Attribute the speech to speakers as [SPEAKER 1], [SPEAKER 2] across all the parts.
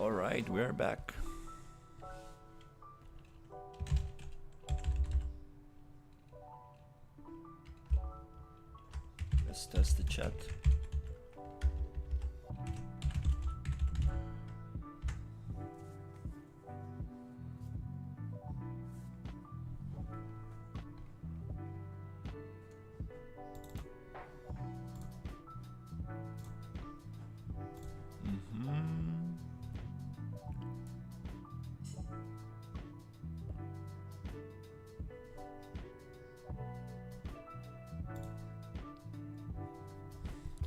[SPEAKER 1] All right, we're back. Let's test the chat.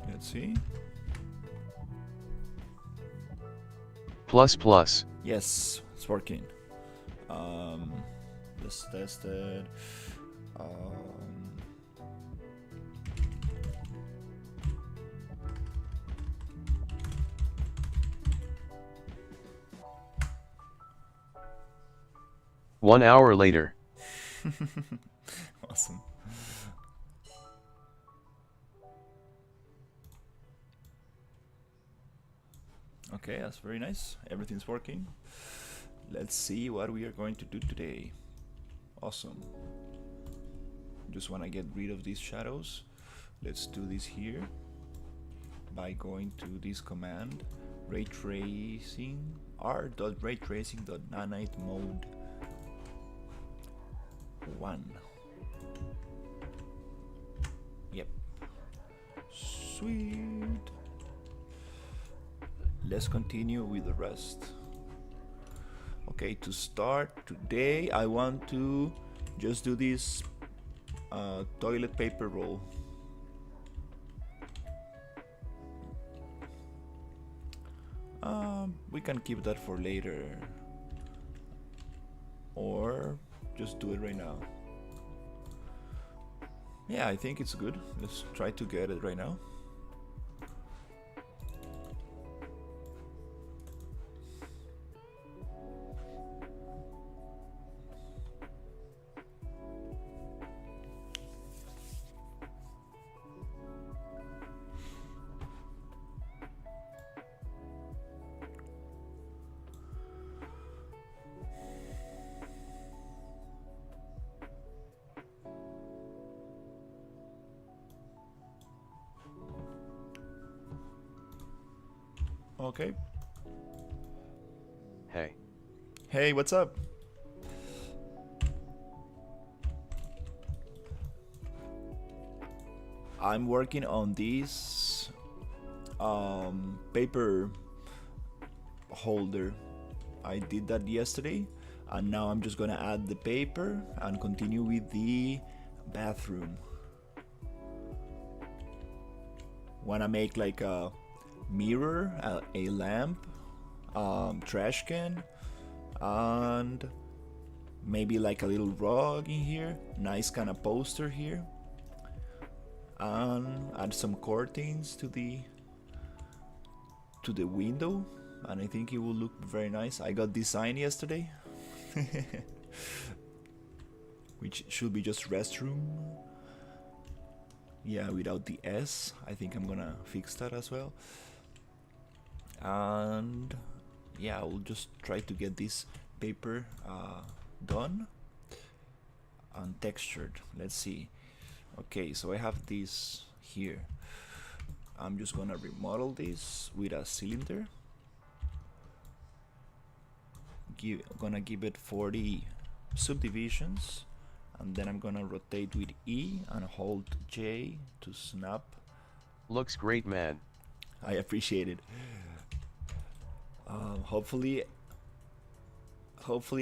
[SPEAKER 1] Let's see.
[SPEAKER 2] Plus plus.
[SPEAKER 1] Yes, it's working. Let's test it. Um,
[SPEAKER 2] 1 hour later.
[SPEAKER 1] Awesome. Okay, that's very nice. Everything's working. Let's see what we are going to do today. Awesome. Just want to get rid of these shadows. Let's do this here by going to this command, ray tracing r.raytracing.nanite mode 1. Yep. Sweet. Let's continue with the rest. Okay, to start today, I want to just do this toilet paper roll. We can keep that for later, or just do it right now. Yeah, I think it's good. Let's try to get it right now. Okay.
[SPEAKER 2] Hey.
[SPEAKER 1] Hey, what's up? I'm working on this paper holder. I did that yesterday, and now I'm just gonna add the paper and continue with the bathroom. Wanna make like a mirror, a lamp, trash can, and maybe like a little rug in here, nice kind of poster here, and add some curtains to the window, and I think it will look very nice. I got this sign yesterday which should be just restroom, yeah, without the S. I think I'm gonna fix that as well. And yeah, we'll just try to get this paper done and textured. Let's see. Okay, so I have this here. I'm just gonna remodel this with a cylinder. Gonna give it 40 subdivisions, and then I'm gonna rotate with E and hold J to snap.
[SPEAKER 2] Looks great, man.
[SPEAKER 1] I appreciate it. Hopefully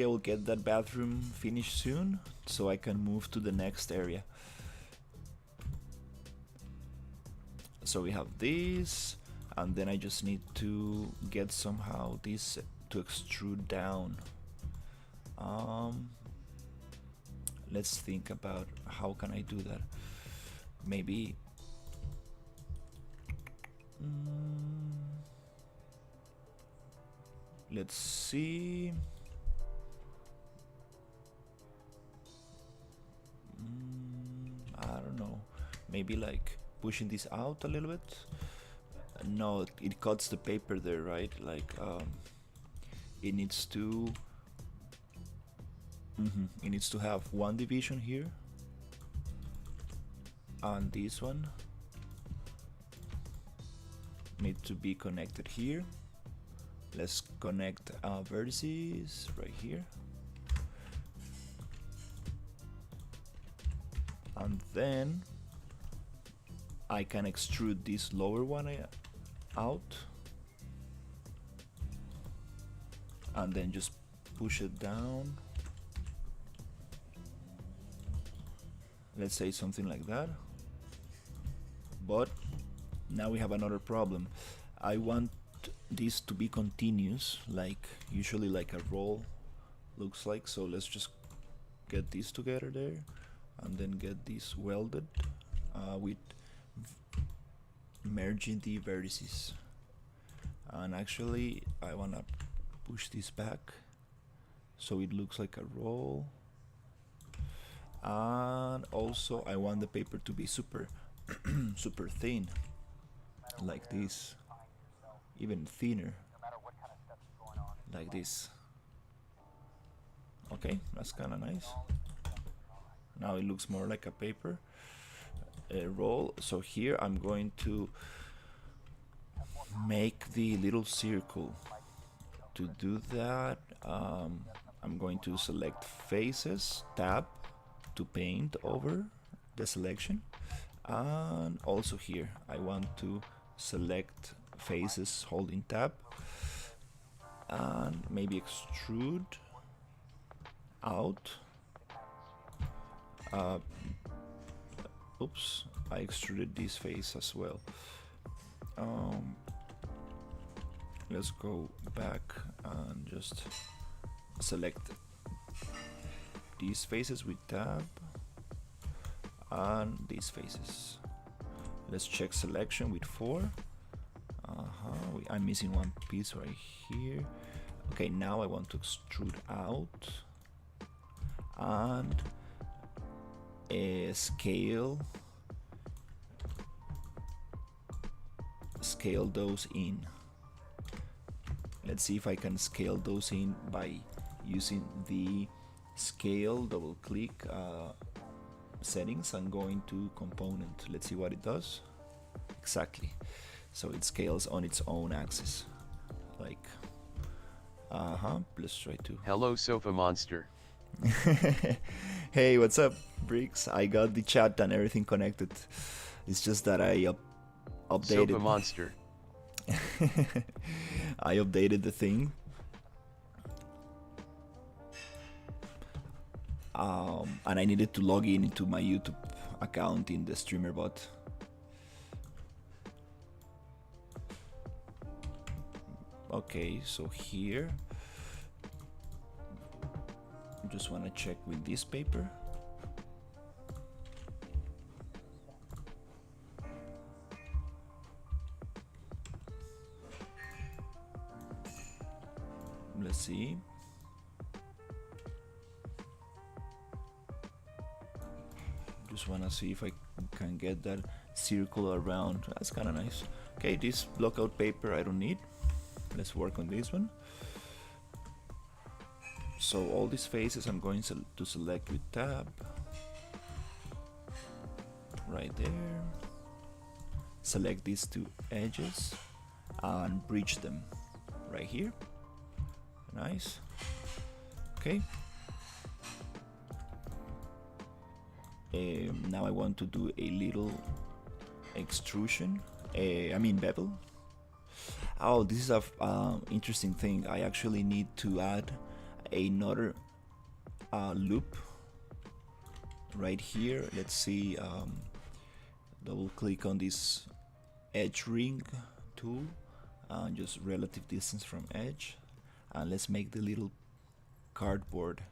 [SPEAKER 1] I will get that bathroom finished soon, so I can move to the next area. So we have this, and then I just need to get somehow this to extrude down. Let's think about how can I do that. Maybe let's see. I don't know. Maybe like pushing this out a little bit. No, it cuts the paper there, right? Like it needs to it needs to have one division here, and this one need to be connected here. Let's connect vertices right here, and then I can extrude this lower one out, and then just push it down. Let's say something like that. But now we have another problem. I want this to be continuous, like usually like a roll looks like. So let's just get these together there, and then get this welded with merging the vertices. And actually I wanna push this back so it looks like a roll. And also I want the paper to be super super thin, like this, even thinner, like this. Okay, that's kind of nice. Now it looks more like a paper roll. So here I'm going to make the little circle. To do that, I'm going to select faces, tab to paint over the selection, and also here I want to select faces holding tab, and maybe extrude out. Oops, I extruded this face as well. Let's go back and just select these faces with tab and these faces. Let's check selection with 4. I'm missing one piece right here. Okay, now I want to extrude out and scale those in. Let's see if I can scale those in by using the scale, double click settings and going to component. Let's see what it does. Exactly, so it scales on its own axis, like let's try to.
[SPEAKER 2] Hello Sofa Monster.
[SPEAKER 1] Hey, what's up, Bricks? I got the chat and everything connected. It's just that I updated.
[SPEAKER 2] Sofa Monster.
[SPEAKER 1] I updated the thing. And I needed to log in into my YouTube account in the streamer bot. Okay, so here just want to check with this paper. Let's see. Just want to see if I can get that circle around. That's kind of nice. Okay, this blockout paper I don't need. Let's work on this one. So all these faces I'm going to select with tab. Right there. Select these two edges and bridge them right here. Nice. Okay. Now I want to do a little extrusion. I mean bevel. Oh, this is a interesting thing. I actually need to add another loop right here. Let's see. Double click on this edge ring tool and just relative distance from edge, and let's make the little cardboard,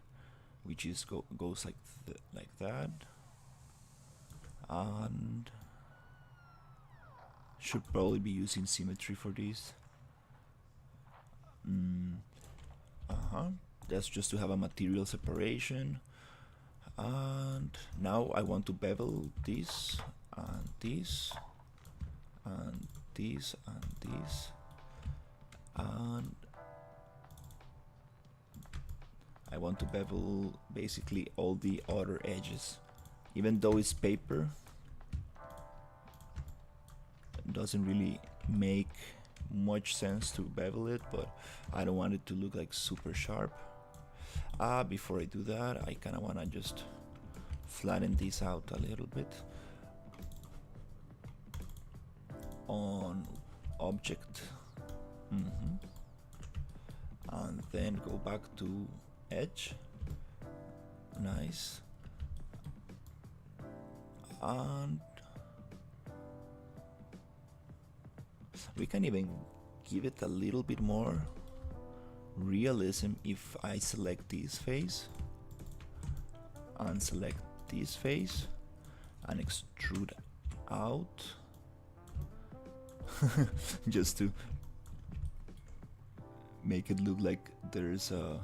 [SPEAKER 1] which is goes like that, and should probably be using symmetry for this. That's just to have a material separation. And now I want to bevel this and this and this and this, and I want to bevel basically all the other edges. Even though it's paper, it doesn't really make much sense to bevel it, but I don't want it to look like super sharp. Before I do that, I kind of want to just flatten this out a little bit on object, and then go back to edge. Nice. And we can even give it a little bit more realism if I select this face and select this face and extrude out just to make it look like there's a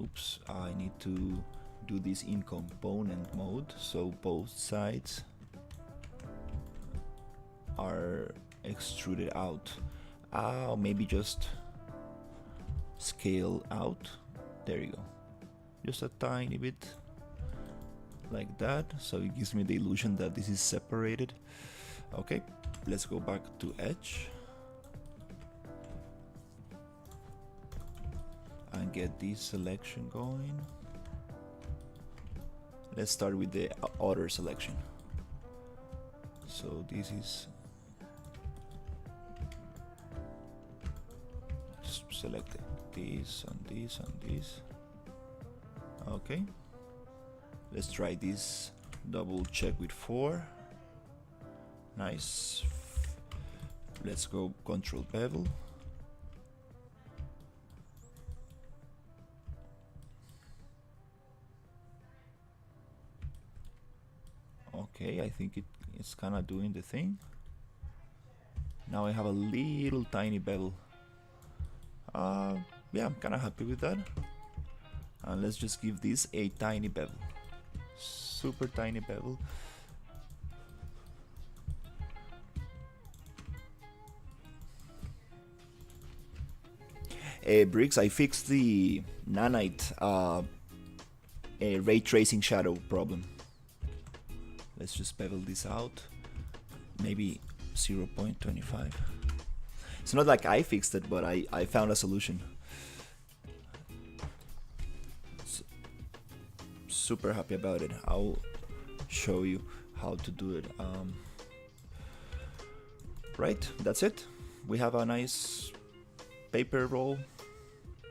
[SPEAKER 1] oops, I need to do this in component mode so both sides are extruded out. Maybe just scale out. There you go. Just a tiny bit like that, so it gives me the illusion that this is separated. Okay, let's go back to edge and get this selection going. Let's start with the other selection. So this is select this and this and this. Okay, let's try this. Double check with 4. Nice. Let's go control bevel. Okay, I think it's kind of doing the thing. Now I have a little tiny bevel. Yeah, I'm kind of happy with that. And let's just give this a tiny bevel. Super tiny bevel. Bricks, I fixed the nanite ray tracing shadow problem. Let's just bevel this out. Maybe 0.25. It's not like I fixed it, but I found a solution. Super happy about it. I'll show you how to do it. Right, that's it. We have a nice paper roll.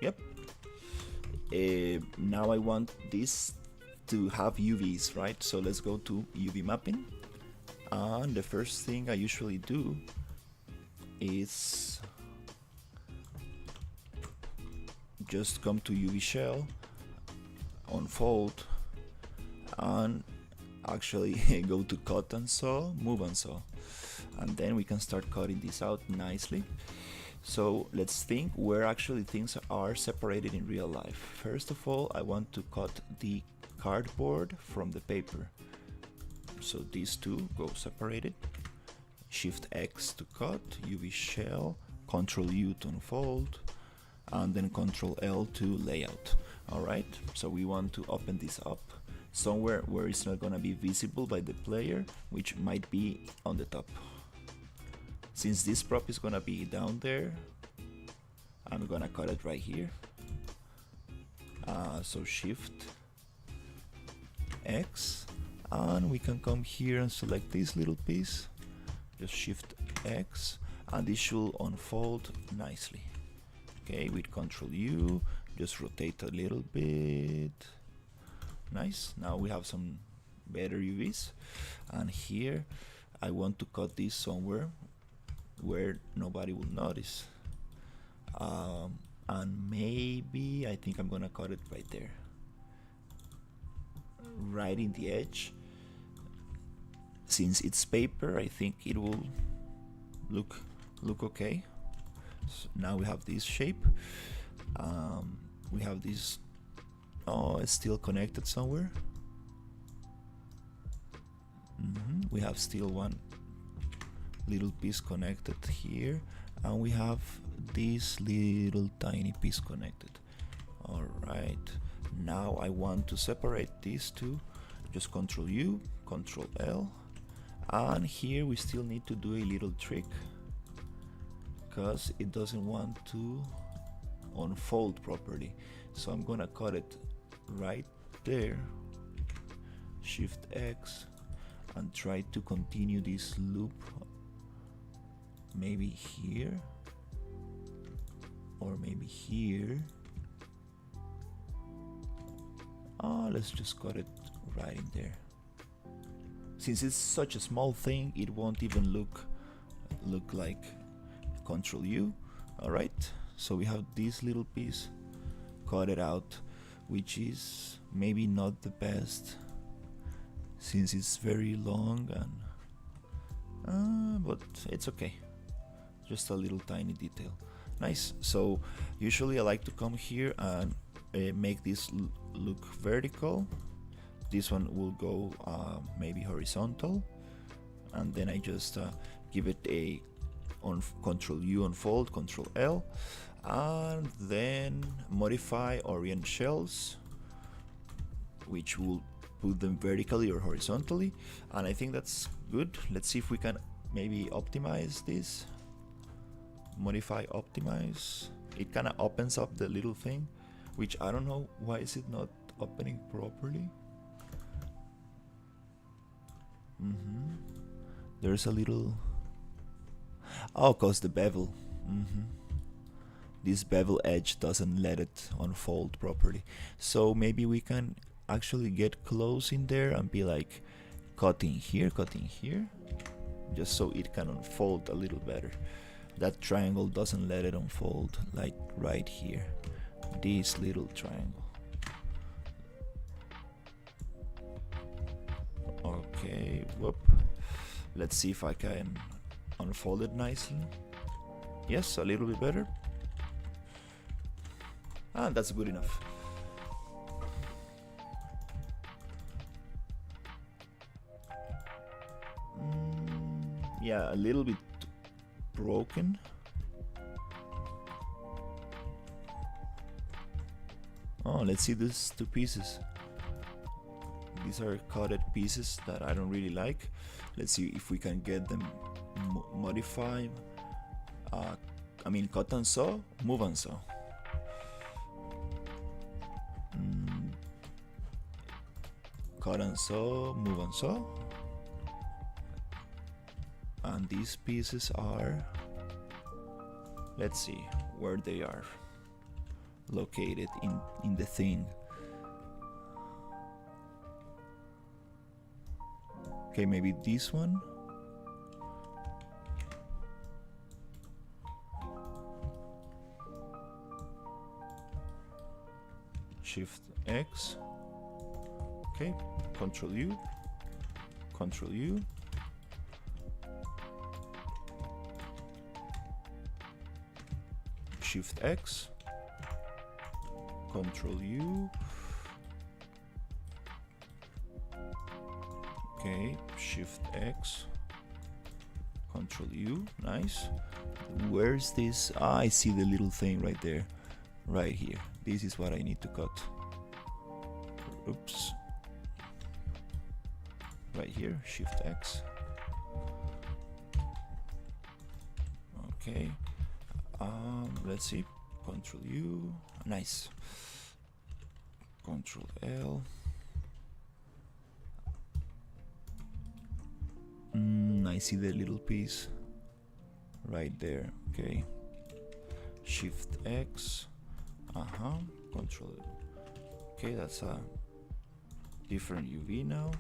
[SPEAKER 1] Yep. Now I want this to have UVs, right? So let's go to UV mapping. And the first thing I usually do is just come to UV shell, unfold, and actually go to cut and saw, move and saw, and then we can start cutting this out nicely. So let's think where actually things are separated in real life. First of all, I want to cut the cardboard from the paper. So these two go separated. Shift X to cut, UV shell, Control U to unfold, and then Control L to layout. Alright, so we want to open this up somewhere where it's not gonna be visible by the player, which might be on the top. Since this prop is gonna be down there, I'm gonna cut it right here. So Shift X, and we can come here and select this little piece. Just Shift X, and this should unfold nicely. Okay, with Control U, just rotate a little bit. Nice. Now we have some better UVs, and here I want to cut this somewhere where nobody will notice. And maybe I think I'm gonna cut it right there, right in the edge. Since it's paper, I think it will look okay. So now we have this shape. We have this. Oh, it's still connected somewhere. We have still one little piece connected here, and we have this little tiny piece connected. Alright, now I want to separate these two. Just Control U, Control L, and here we still need to do a little trick because it doesn't want to unfold properly. So I'm gonna cut it right there, Shift X, and try to continue this loop maybe here or maybe here. Let's just cut it right in there. Since it's such a small thing, it won't even look like. Control U. Alright, so we have this little piece, cut it out, which is maybe not the best since it's very long, and but it's okay, just a little tiny detail. Nice. So usually I like to come here and make this look vertical. This one will go maybe horizontal, and then I just give it a Control U unfold, Control L, and then modify orient shells, which will put them vertically or horizontally, and I think that's good. Let's see if we can maybe optimize this. Modify optimize. It kind of opens up the little thing, which I don't know why is it not opening properly. There's a little, cause the bevel. This bevel edge doesn't let it unfold properly. So maybe we can actually get close in there and be like cutting here, just so it can unfold a little better. That triangle doesn't let it unfold, like right here, this little triangle. Okay, whoop. Let's see if I can unfold it nicely. Yes, a little bit better. That's good enough. Yeah, a little bit broken. Let's see these two pieces. These are cutted pieces that I don't really like. Let's see if we can get them modified. Cut and saw, move and saw. Cut and saw, move and saw. And these pieces are, let's see where they are located in the thing. Okay, maybe this one. Shift X. Okay, Control U, Control U. Shift X, Control U. Okay, Shift X, Control U. Nice. Where's this? I see the little thing right there, right here. This is what I need to cut. Oops. Right here, Shift X. Okay. Let's see. Control U. Nice. Control L. I see the little piece right there. Okay. Shift X. Control. Okay, that's a different UV now.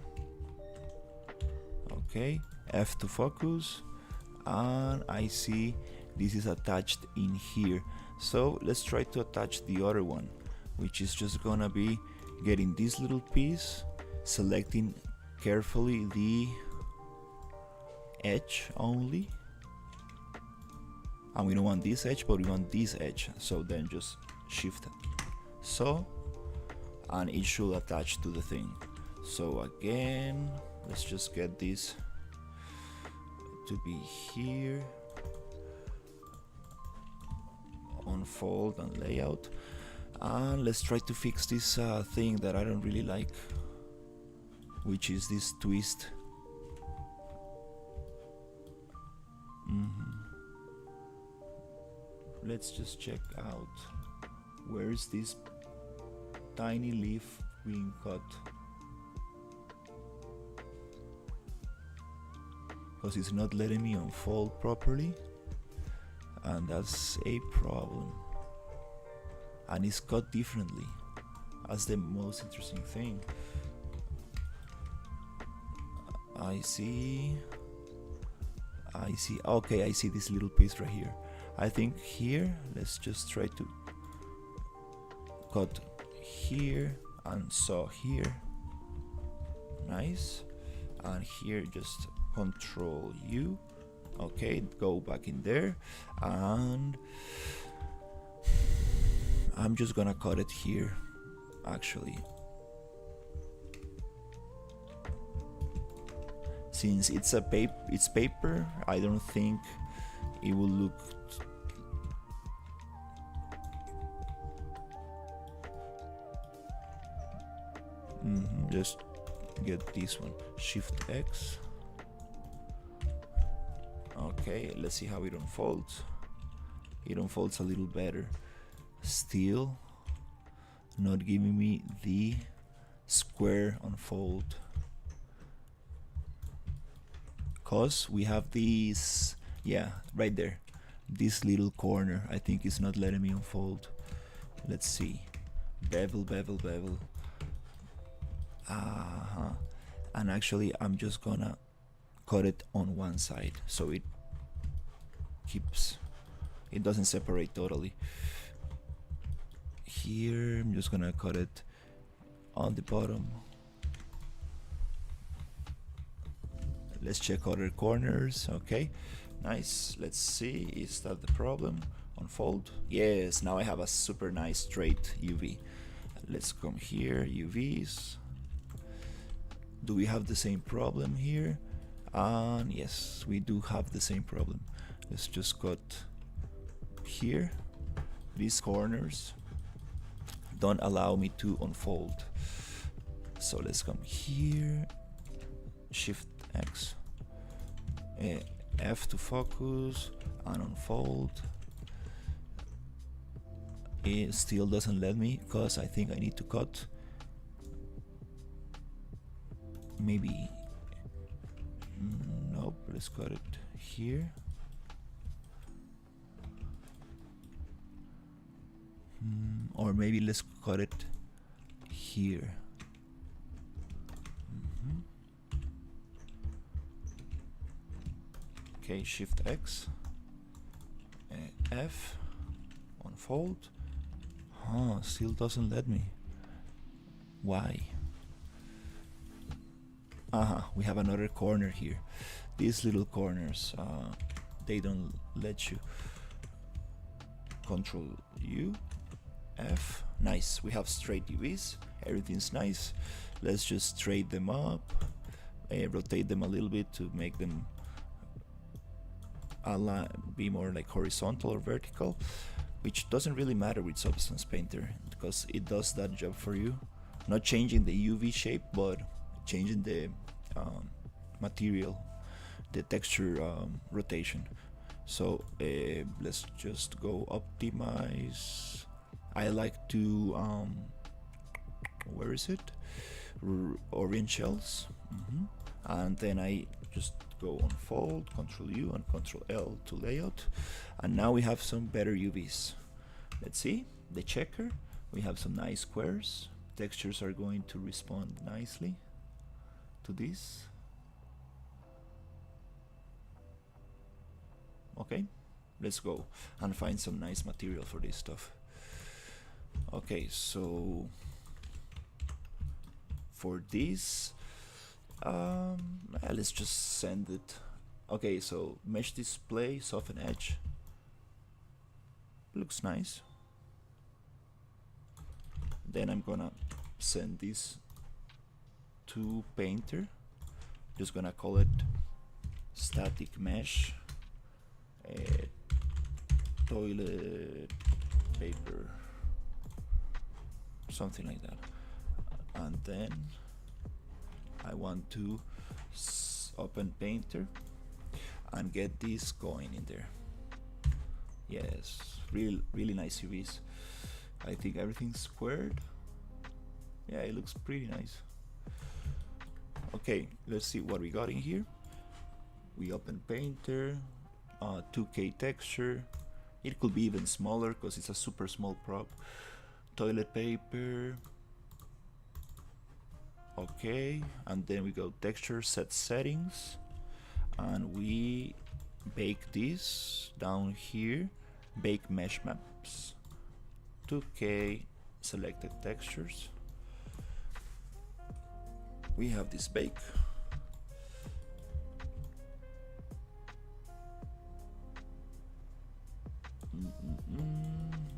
[SPEAKER 1] Okay, F to focus, and I see this is attached in here. So let's try to attach the other one, which is just gonna be getting this little piece, selecting carefully the edge only, and we don't want this edge, but we want this edge. So then just shift so, and it should attach to the thing. So again, let's just get this to be here, unfold and layout. And let's try to fix this thing that I don't really like, which is this twist. Let's just check out where is this tiny leaf being cut, because it's not letting me unfold properly, and that's a problem. And it's cut differently. That's the most interesting thing. I see. Okay, I see this little piece right here. I think here, let's just try to cut here and saw here. Nice. And here just Control U. Okay, go back in there, and I'm just gonna cut it here actually. Since it's paper, I don't think it will look just get this one, Shift X. Okay, let's see how it unfolds. It unfolds a little better. Still not giving me the square unfold, cause we have these, yeah, right there, this little corner. I think it's not letting me unfold. Let's see, bevel. And actually I'm just gonna cut it on one side so it doesn't separate totally. Here I'm just gonna cut it on the bottom. Let's check other corners. Okay, nice. Let's see, is that the problem? Unfold. Yes, now I have a super nice straight UV. Let's come here, UVs. Do we have the same problem here? And yes, we do have the same problem. Let's just cut here. These corners don't allow me to unfold. So let's come here, Shift X, F to focus and unfold. It still doesn't let me, because I think I need to cut maybe, nope, let's cut it here. Or maybe let's cut it here. Okay, Shift X, F, unfold. Still doesn't let me. Why? We have another corner here. These little corners, they don't let you. Control U, F. Nice, we have straight UVs. Everything's nice. Let's just straighten them up, rotate them a little bit to make them be more like horizontal or vertical, which doesn't really matter with Substance Painter because it does that job for you. Not changing the UV shape, but changing the material, the texture rotation. So let's just go optimize. I like to where is it? Orange shells. And then I just go unfold, Control U and Control L to layout, and now we have some better UVs. Let's see the checker. We have some nice squares. Textures are going to respond nicely to this. Okay, let's go and find some nice material for this stuff. Okay, so for this, let's just send it. Okay, so mesh display, soften edge. Looks nice. Then I'm gonna send this to Painter. Just gonna call it static mesh, toilet paper, something like that. And then I want to open Painter and get this going in there. Yes, really nice UVs. I think everything's squared. Yeah, it looks pretty nice. Okay, let's see what we got in here. We open Painter, 2K texture. It could be even smaller because it's a super small prop. Toilet paper. Okay, and then we go texture, set settings, and we bake this down here. Bake mesh maps. 2K selected textures. We have this bake.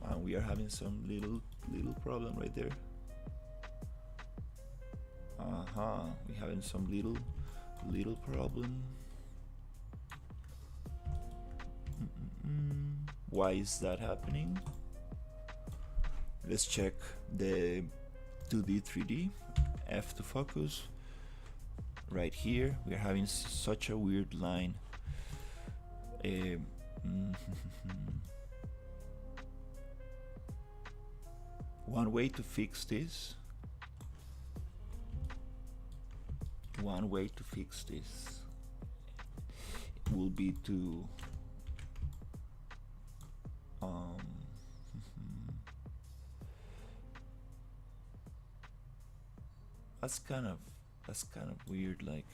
[SPEAKER 1] And we are having some little problem right there. We having some little problem. Why is that happening? Let's check the 2D 3D. F to focus. Right here we are having such a weird line. One way to fix this. Will be to that's kind of weird. Like,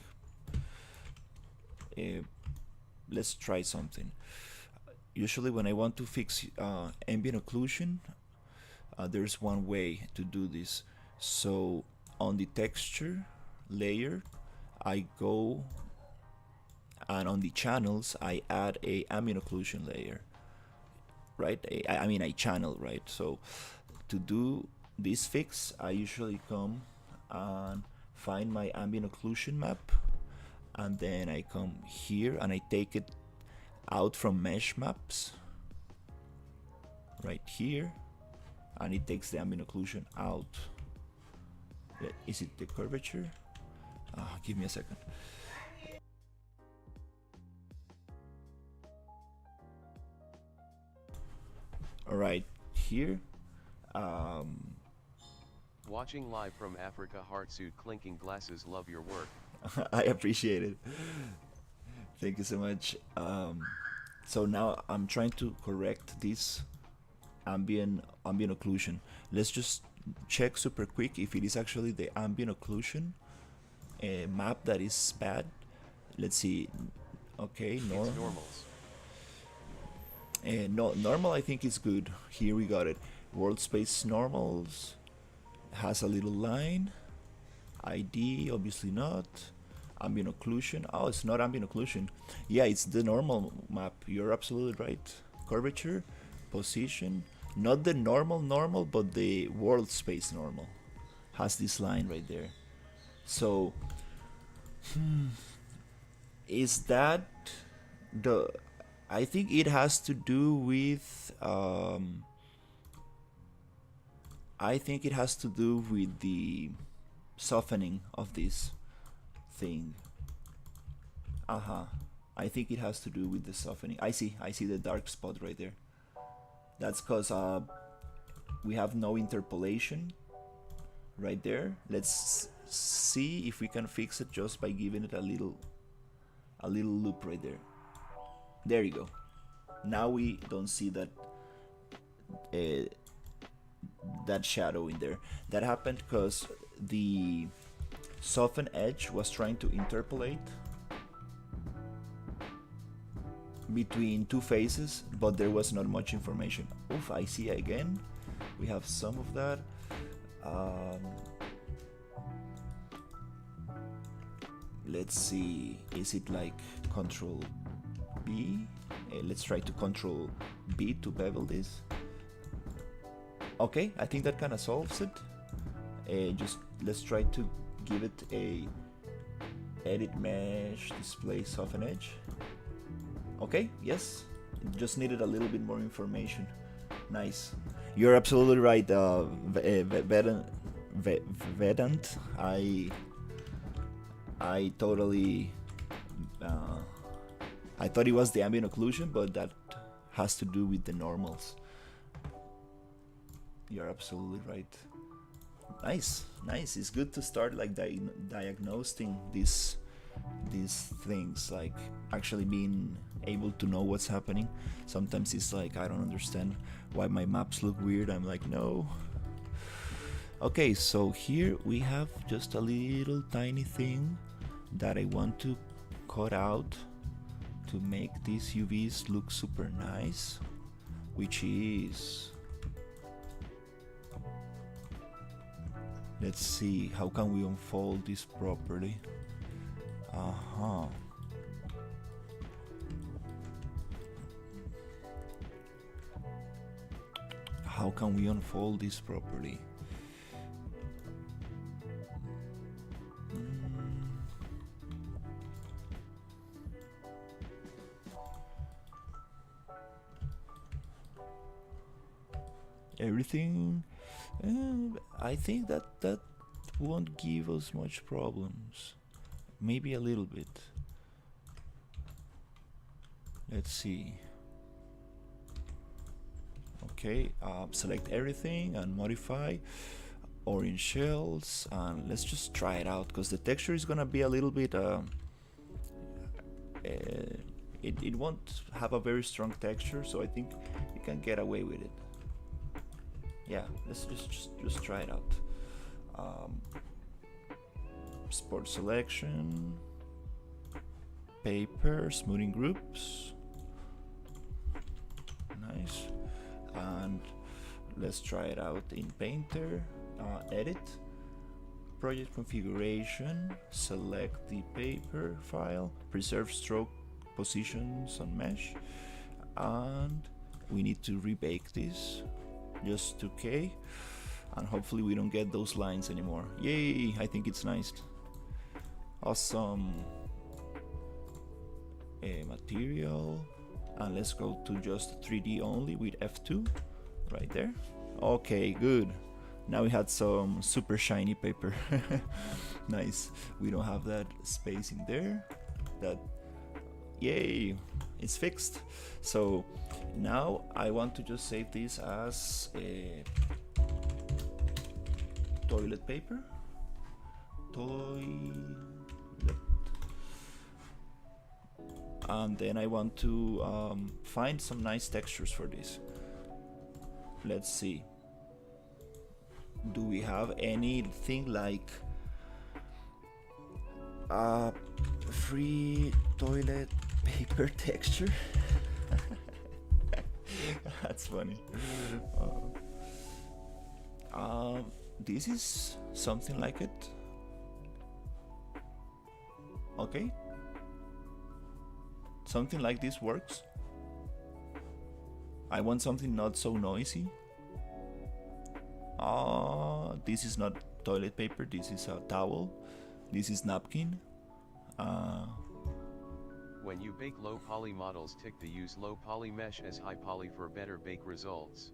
[SPEAKER 1] let's try something. Usually when I want to fix ambient occlusion, there's one way to do this. So on the texture layer, I go, and on the channels I add a ambient occlusion layer, right? I mean a channel, right? So to do this fix, I usually come and find my ambient occlusion map, and then I come here and I take it out from mesh maps right here, and it takes the ambient occlusion out. Is it the curvature? Give me a second. All right, here.
[SPEAKER 2] Watching live from Africa, Heartsuit clinking glasses, love your work.
[SPEAKER 1] I appreciate it. Thank you so much. So now I'm trying to correct this ambient occlusion. Let's just check super quick if it is actually the ambient occlusion map that is bad. Let's see. Okay,
[SPEAKER 2] It's normals.
[SPEAKER 1] No, normal I think is good. Here we got it. World space normals has a little line. ID obviously not. Ambient occlusion. Oh, it's not ambient occlusion. Yeah, it's the normal map. You're absolutely right. Curvature, position. Not the normal, but the world space normal has this line right there. So, is that the? I think it has to do with. I think it has to do with the softening of this thing. I think it has to do with the softening. I see the dark spot right there. That's because we have no interpolation right there. Let's see if we can fix it just by giving it a little loop right there. There you go. Now we don't see that that shadow in there. That happened because the soften edge was trying to interpolate between two faces, but there was not much information. Oof, I see again. We have some of that. Let's see, is it like Control B? Let's try to Control B to bevel this. Okay, I think that kind of solves it. Just let's try to give it a Edit mesh, display soften edge. Okay, yes, just needed a little bit more information. Nice. You're absolutely right, Vedant. I totally I thought it was the ambient occlusion, but that has to do with the normals. You're absolutely right. Nice, nice. It's good to start like diagnosing these things, like actually being able to know what's happening. Sometimes it's like I don't understand why my maps look weird. I'm like, no. Okay, so here we have just a little tiny thing that I want to cut out to make these UVs look super nice, which is, let's see, how can we unfold this properly? How can we unfold this properly? Everything, I think that won't give us much problems. Maybe a little bit. Let's see. Okay, select everything and modify orange shells, and let's just try it out, because the texture is gonna be a little bit it won't have a very strong texture, so I think you can get away with it. Yeah, let's just try it out. Sport selection, paper, smoothing groups, nice. And let's try it out in Painter. Edit, project configuration, select the paper file, preserve stroke positions on mesh, and we need to rebake this just 2K, and hopefully we don't get those lines anymore. Yay, I think it's nice. Awesome. Material, and let's go to just 3D only with F2 right there. Okay, good. Now we had some super shiny paper. Nice. We don't have that space in there. That, yay, it's fixed. So now I want to just save this as a toilet paper. And then I want to find some nice textures for this. Let's see. Do we have anything like free toilet paper texture? That's funny. This is something like it. Okay. Something like this works. I want something not so noisy. This is not toilet paper, this is a towel. This is napkin.
[SPEAKER 2] When you bake low poly models, tick the use low poly mesh as high poly for better bake results.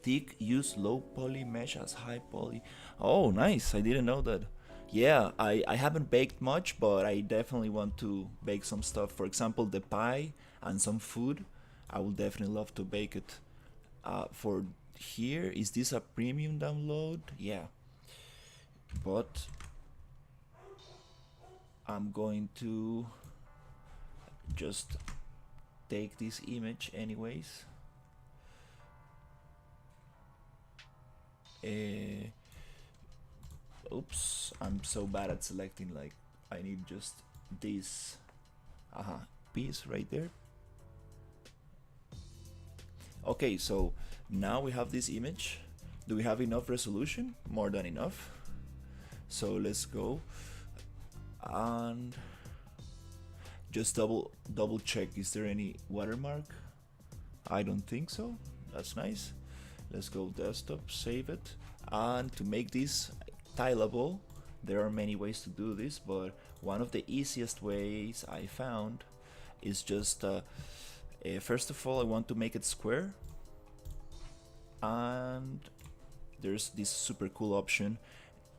[SPEAKER 1] Tick use low poly mesh as high poly. Oh, nice, I didn't know that. Yeah, I haven't baked much, but I definitely want to bake some stuff. For example, the pie and some food. I would definitely love to bake it. For here, is this a premium download? Yeah. But I'm going to just take this image anyways. Oops, I'm so bad at selecting, like I need just this piece right there. Okay, so now we have this image. Do we have enough resolution? More than enough. So let's go and just double check, is there any watermark? I don't think so. That's nice. Let's go desktop, save it, and to make this tileable, There are many ways to do this, but one of the easiest ways I found is just first of all I want to make it square, and there's this super cool option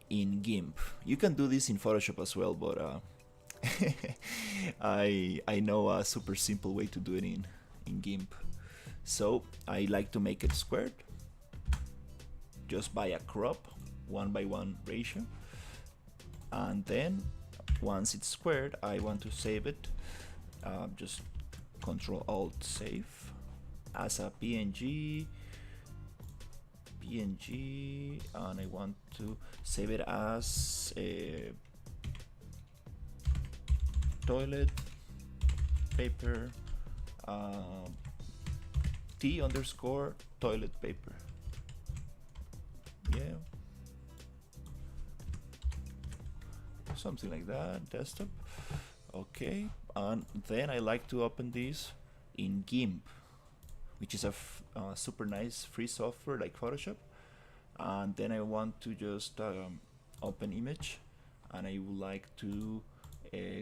[SPEAKER 1] in GIMP. You can do this in Photoshop as well, but I know a super simple way to do it in GIMP. So I like to make it squared just by a crop, 1:1 ratio, and then once it's squared I want to save it, just Control Alt save as a PNG, and I want to save it as a toilet paper, T underscore toilet paper. Yeah, something like that. Desktop. Okay, and then I like to open this in GIMP, which is a super nice free software like Photoshop. And then I want to just open image, and I would like to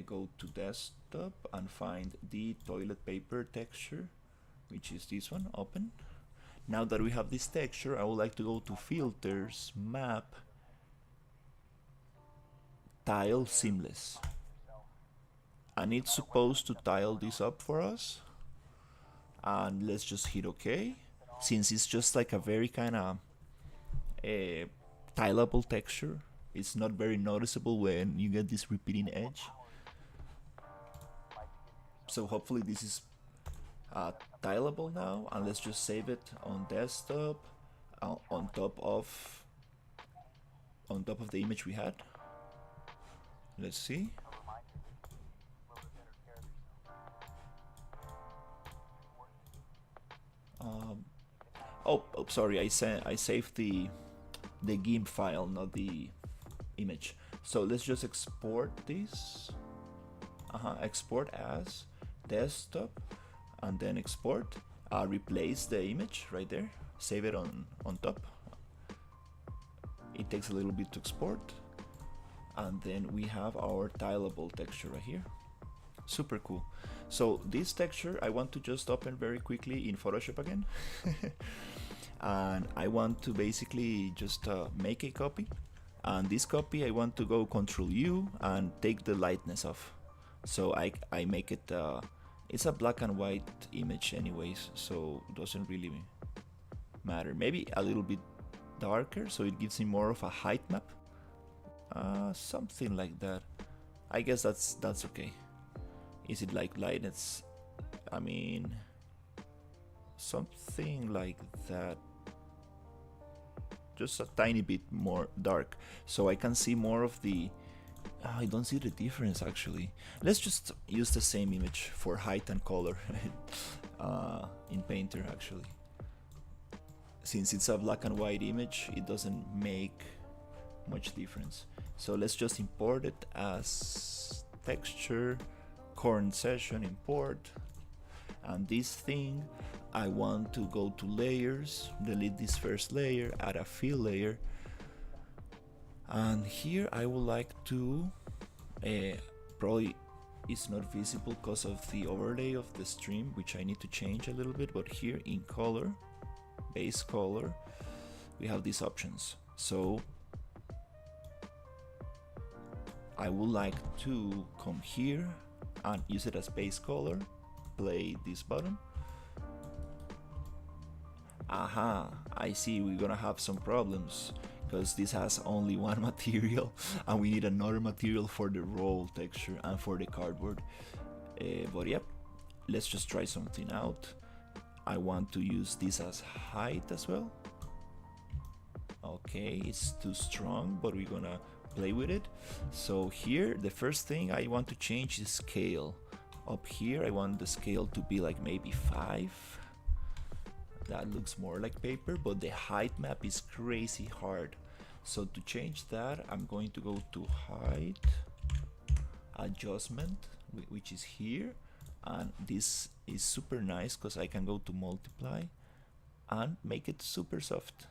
[SPEAKER 1] go to desktop and find the toilet paper texture, which is this one. Open. Now that we have this texture, I would like to go to filters, map, tile seamless, and it's supposed to tile this up for us. And let's just hit OK, since it's just like a very kind of tileable texture. It's not very noticeable when you get this repeating edge. So hopefully this is tileable now, and let's just save it on desktop on top of the image we had. Let's see. Sorry, I saved the GIMP file, not the image. So let's just export this. Export as desktop, and then export. Replace the image right there. Save it on top. It takes a little bit to export, and then we have our tileable texture right here. Super cool. So this texture I want to just open very quickly in Photoshop again. And I want to basically just make a copy, and this copy I want to go Control U and take the lightness off. So I make it, it's a black and white image anyways, so it doesn't really matter. Maybe a little bit darker, so it gives me more of a height map, something like that. I guess that's okay. Is it like lightness? I mean, something like that, just a tiny bit more dark, so I can see more of the I don't see the difference actually. Let's just use the same image for height and color in Painter actually. Since it's a black and white image, it doesn't make much difference. So let's just import it as texture, current session, import. And this thing, I want to go to layers, delete this first layer, add a fill layer. And here I would like to, probably it's not visible because of the overlay of the stream, which I need to change a little bit, but here in color, base color, we have these options. So I would like to come here and use it as base color, play this button. Aha, I see we're gonna have some problems because this has only one material and we need another material for the roll texture and for the cardboard. But yep, let's just try something out. I want to use this as height as well. Okay, it's too strong, but we're gonna play with it. So here, the first thing I want to change is scale. Up here, I want the scale to be like maybe 5. That looks more like paper, but the height map is crazy hard. So to change that, I'm going to go to height, adjustment, which is here. And this is super nice because I can go to multiply and make it super soft.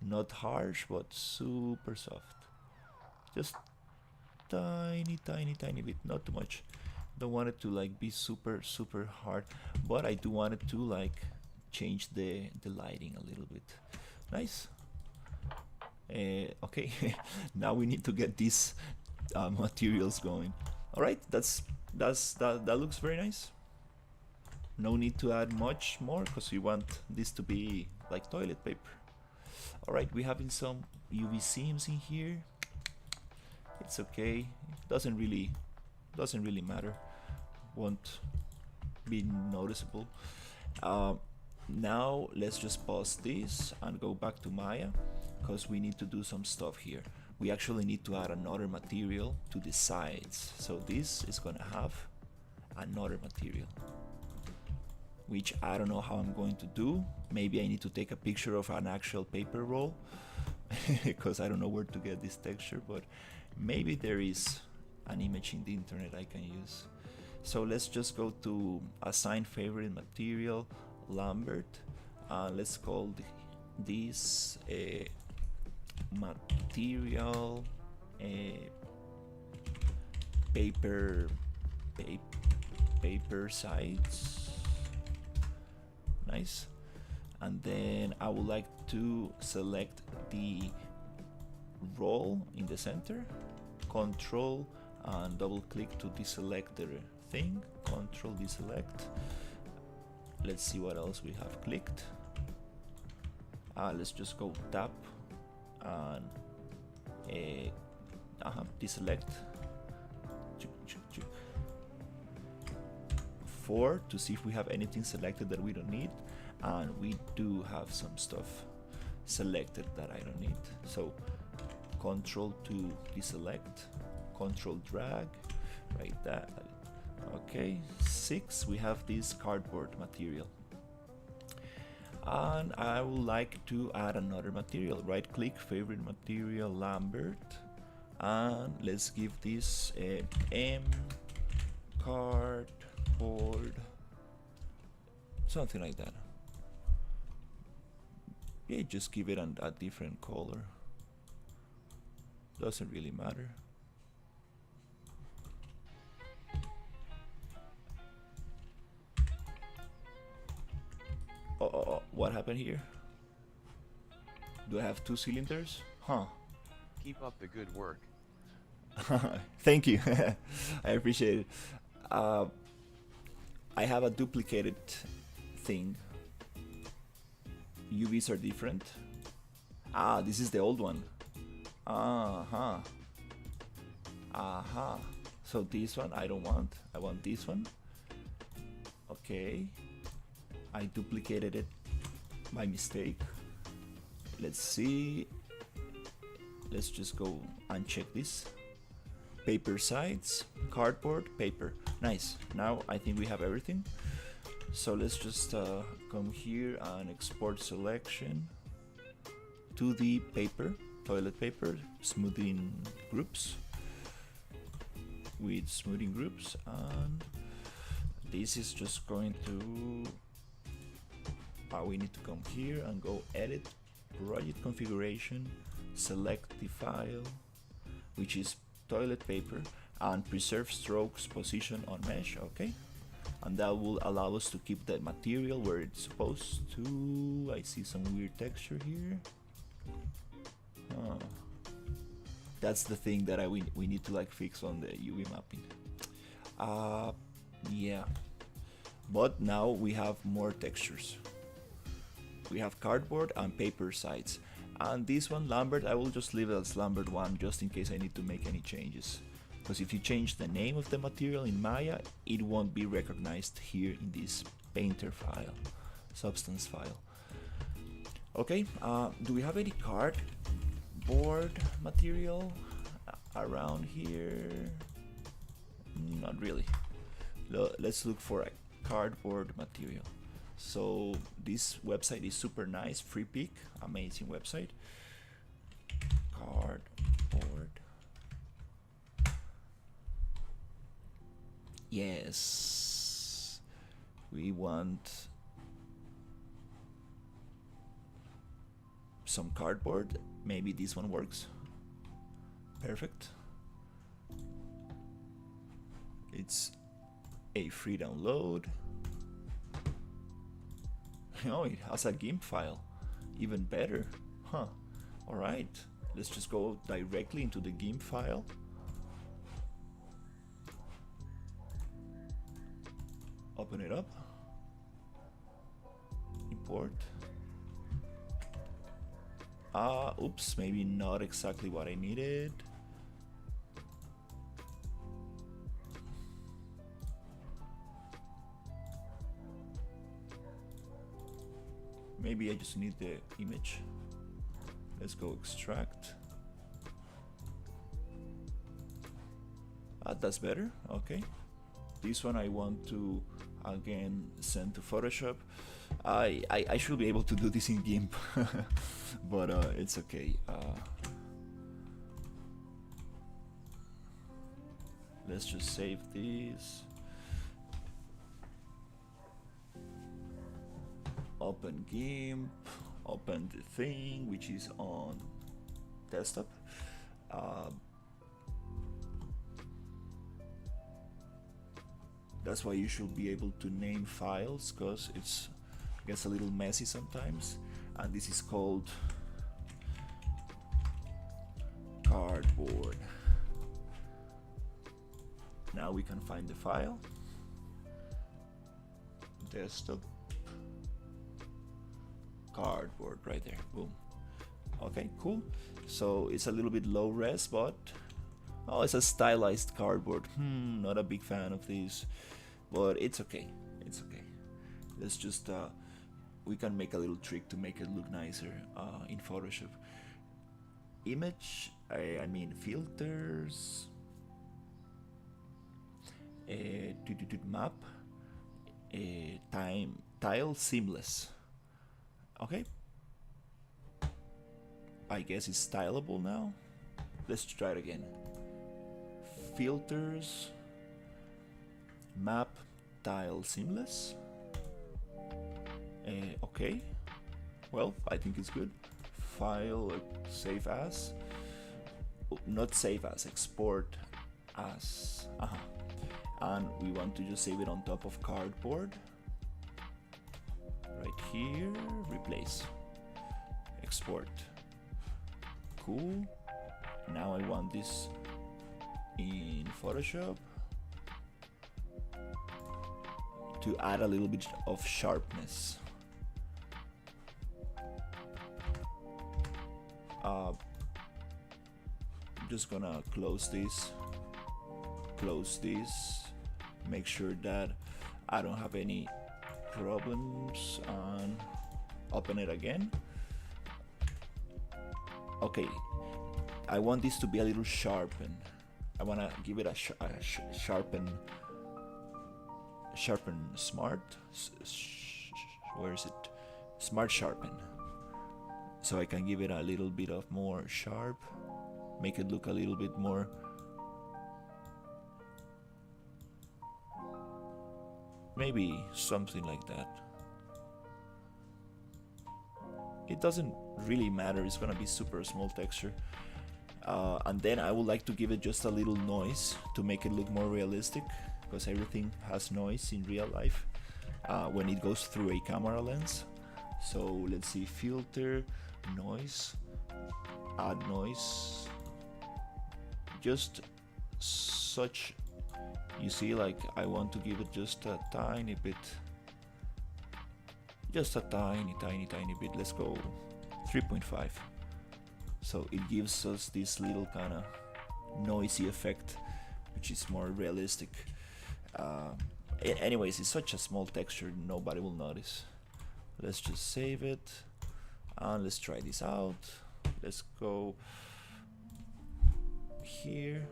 [SPEAKER 1] Not harsh, but super soft. Just tiny bit, not too much. Don't want it to like be super hard, but I do want it to like change the lighting a little bit. Nice. Okay, now we need to get these materials going. All right, that looks very nice. No need to add much more because we want this to be like toilet paper. All right, we having some UV seams in here. It's okay. Doesn't really matter. Won't be noticeable. Now let's just pause this and go back to Maya because we need to do some stuff here. We actually need to add another material to the sides. So this is gonna have another material, which I don't know how I'm going to do. Maybe I need to take a picture of an actual paper roll because I don't know where to get this texture, but maybe there is an image in the internet I can use. So let's just go to assign favorite material, Lambert. Let's call this material paper sides. Nice. And then I would like to select the roll in the center, control and double click to deselect the thing, control deselect. Let's see what else we have clicked. Let's just go tap and deselect 4 to see if we have anything selected that we don't need, and we do have some stuff selected that I don't need. So control to deselect, control drag, right there. Okay, 6, we have this cardboard material. And I would like to add another material. Right click, favorite material, Lambert. And let's give this a M cardboard, something like that. Yeah, just give it a different color. Doesn't really matter. Oh, what happened here? Do I have 2 cylinders? Huh.
[SPEAKER 2] Keep up the good work.
[SPEAKER 1] Thank you. I appreciate it. I have a duplicated thing. UVs are different. This is the old one. So this one I don't want. I want this one. Okay. I duplicated it by mistake. Let's see. Let's just go and check this. Paper sides, cardboard, paper. Nice. Now I think we have everything. So let's just come here and export selection to the paper, toilet paper, smoothing groups with smoothing groups, and this is just going to we need to come here and go edit project configuration, select the file, which is toilet paper, and preserve strokes position on mesh. Okay, and that will allow us to keep the material where it's supposed to. I see some weird texture here. That's the thing that we need to like fix on the UV mapping. Yeah, but now we have more textures. We have cardboard and paper sides, and this one, Lambert, I will just leave it as Lambert 1 just in case I need to make any changes, because if you change the name of the material in Maya, it won't be recognized here in this painter file, substance file. Okay, do we have any cardboard material around here? Not really. Let's look for a cardboard material. So this website is super nice, free pick, amazing website. Cardboard. Yes, we want some cardboard. Maybe this one works. Perfect. It's a free download. Oh, it has a GIMP file. Even better. Huh. Alright. Let's just go directly into the GIMP file. Open it up. Import. Oops, maybe not exactly what I needed. Maybe I just need the image. Let's go extract. That's better. Okay. This one I want to again send to Photoshop. I should be able to do this in GIMP, but it's okay. Let's just save this. Open GIMP, open the thing which is on desktop. That's why you should be able to name files, because it gets a little messy sometimes. And this is called cardboard. Now we can find the file. Desktop. Cardboard right there. Boom. Okay, cool. So it's a little bit low res, but oh, it's a stylized cardboard. Not a big fan of these, but it's okay. It's okay. Let's just we can make a little trick to make it look nicer in Photoshop. Image, I mean filters, map, tile seamless. Okay. I guess it's stylable now. Let's try it again. Filters, map, tile seamless. Okay. Well, I think it's good. File, save as. Not save as, export as. And we want to just save it on top of cardboard. Right here, replace, export. Cool. Now I want this in Photoshop to add a little bit of sharpness. I'm just gonna close this, make sure that I don't have any problems, and open it again. Okay, I want this to be a little sharpened. I want to give it a sharpen smart. Where is it? Smart sharpen. So I can give it a little bit of more sharp, make it look a little bit more. Maybe something like that. It doesn't really matter, it's gonna be super small texture. And then I would like to give it just a little noise to make it look more realistic, because everything has noise in real life when it goes through a camera lens. So let's see, filter, noise, add noise. Just such, you see, like I want to give it just a tiny bit. Just a tiny bit. Let's go 3.5. So it gives us this little kind of noisy effect, which is more realistic. Anyways, it's such a small texture, nobody will notice. Let's just save it and let's try this out. Let's go here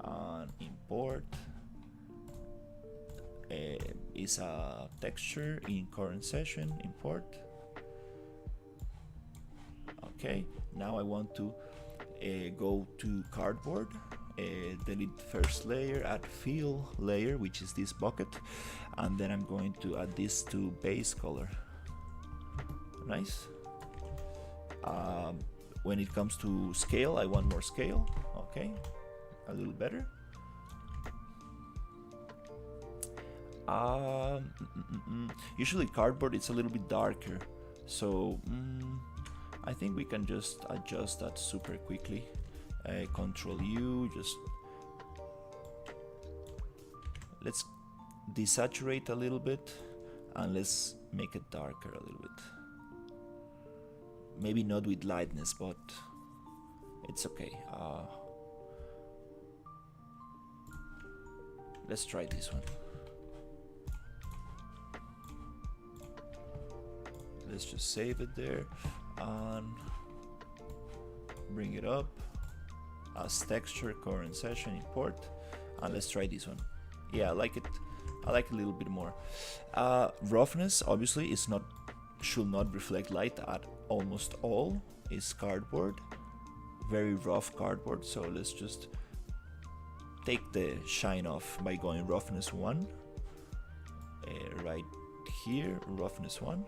[SPEAKER 1] and import. Is a texture in current session, import. Okay, now I want to go to cardboard, delete first layer, add fill layer, which is this bucket, and then I'm going to add this to base color. Nice. when it comes to scale, I want more scale. Okay, a little better. Usually cardboard it's a little bit darker, so I think we can just adjust that super quickly. Control U, just let's desaturate a little bit and let's make it darker a little bit. Maybe not with lightness, but it's okay. Let's try this one. Let's just save it there and bring it up as texture, current session, import, and let's try this one. Yeah, I like it. I like it a little bit more. Roughness obviously is not, should not reflect light at almost all. Is cardboard, very rough cardboard. So let's just take the shine off by going roughness 1. Right here, roughness 1.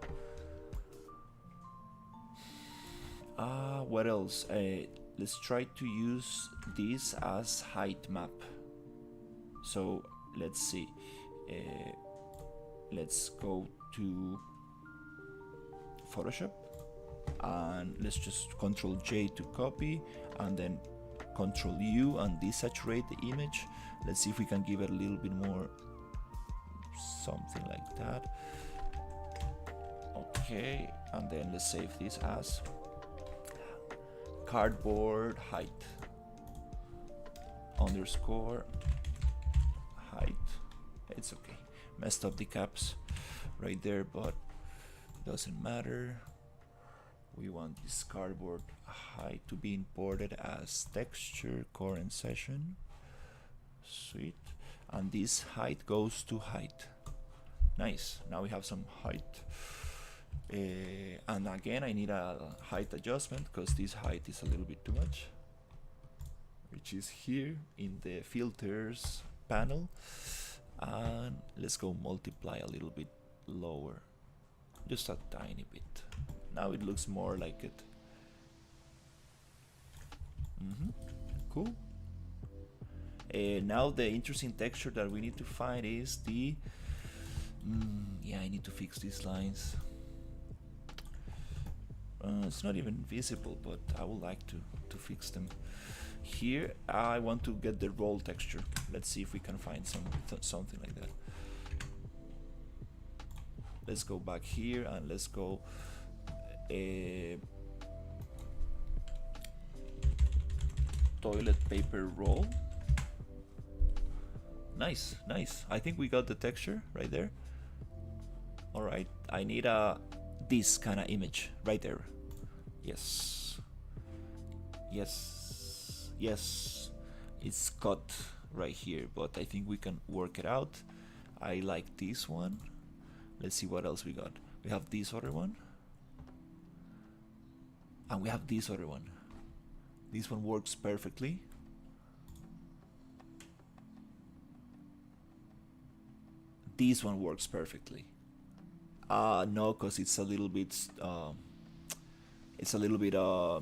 [SPEAKER 1] What else? Let's try to use this as height map. So let's see. Let's go to Photoshop and let's just Control J to copy and then Control U and desaturate the image. Let's see if we can give it a little bit more, something like that. Okay, and then let's save this as cardboard height underscore height. It's okay, messed up the caps right there, but doesn't matter. We want this cardboard height to be imported as texture current session. Sweet. And this height goes to height. Nice, now we have some height. And again I need a height adjustment because this height is a little bit too much, which is here in the filters panel, and let's go multiply a little bit lower, just a tiny bit. Now it looks more like it. Cool. Now the interesting texture that we need to find is the yeah, I need to fix these lines. It's not even visible, but I would like to fix them. Here I want to get the roll texture. Let's see if we can find something like that. Let's go back here and let's go toilet paper roll. Nice, nice. I think we got the texture right there. All right, I need this kind of image right there. Yes, yes, yes. It's cut right here, but I think we can work it out. I like this one. Let's see what else we got. We have this other one, and we have this other one. This one works perfectly. This one works perfectly. No, because it's a little bit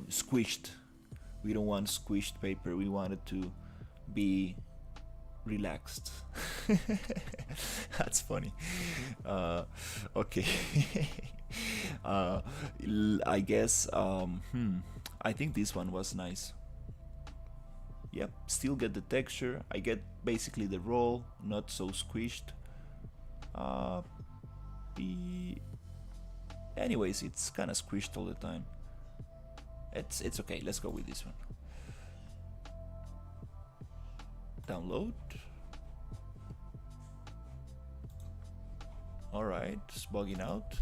[SPEAKER 1] squished. We don't want squished paper. We want it to be relaxed. That's funny. Okay. I guess I think this one was nice. Yep, still get the texture. I get basically the roll, not so squished. Anyways, it's kind of squished all the time. It's okay. Let's go with this one. Download. All right, it's bugging out.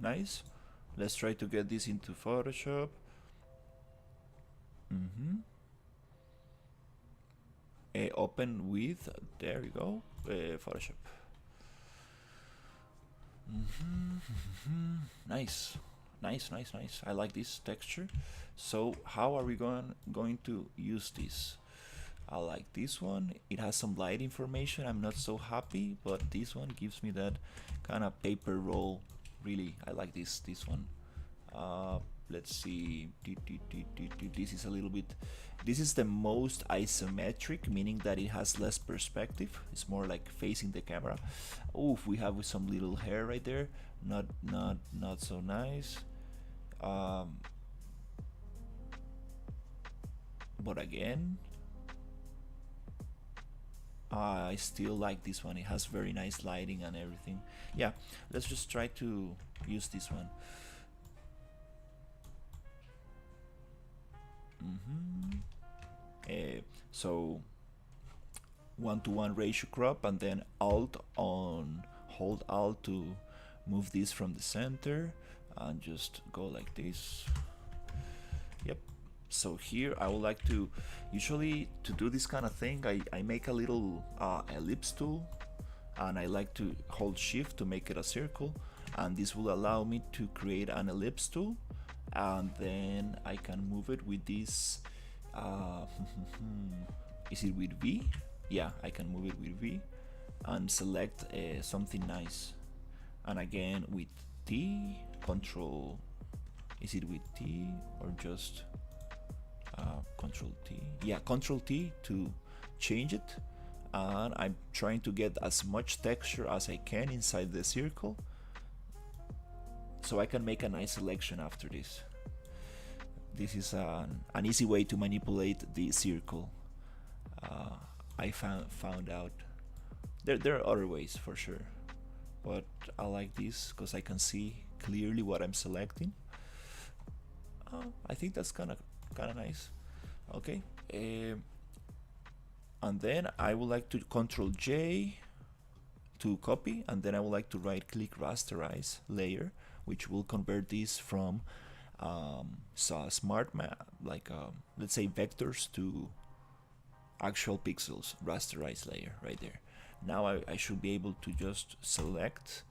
[SPEAKER 1] Nice. Let's try to get this into Photoshop. open with, there you go, Photoshop. Nice, nice, nice, nice. I like this texture. So how are we going to use this? I like this one. It has some light information. I'm not so happy, but this one gives me that kind of paper roll. Really, I like this one. Let's see. This is a little bit. This is the most isometric, meaning that it has less perspective. It's more like facing the camera. Oof, we have some little hair right there. Not so nice. But again, I still like this one. It has very nice lighting and everything. Yeah, let's just try to use this one. So 1:1 ratio crop, and then hold Alt to move this from the center, and just go like this. Yep. So here I would like to, usually to do this kind of thing, I make a little ellipse tool, and I like to hold shift to make it a circle, and this will allow me to create an ellipse tool, and then I can move it with this. Is it with V? Yeah, I can move it with V and select something nice, and again with T, control. Is it with T or just control T? Yeah, control T to change it, and I'm trying to get as much texture as I can inside the circle, so I can make a nice selection after this. This is an easy way to manipulate the circle. I found out there are other ways for sure, but I like this because I can see clearly what I'm selecting. I think that's kind of nice. Okay, and then I would like to Control J to copy, and then I would like to right click rasterize layer, which will convert this from smart map, like let's say vectors, to actual pixels. Rasterize layer right there. Now I should be able to just select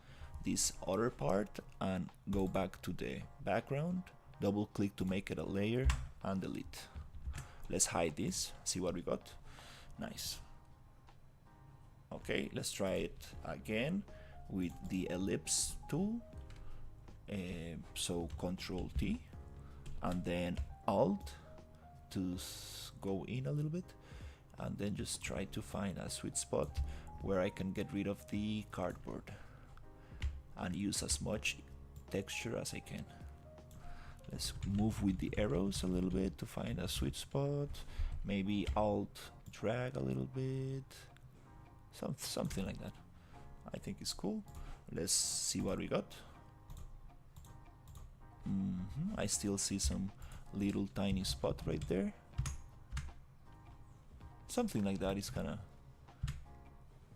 [SPEAKER 1] this other part and go back to the background, double click to make it a layer, and delete. Let's hide this, see what we got. Nice. Okay, let's try it again with the ellipse tool. So Control T and then Alt to go in a little bit, and then just try to find a sweet spot where I can get rid of the cardboard and use as much texture as I can. Let's move with the arrows a little bit to find a sweet spot. Maybe Alt drag a little bit, something like that. I think it's cool. Let's see what we got. I still see some little tiny spot right there. Something like that is kind of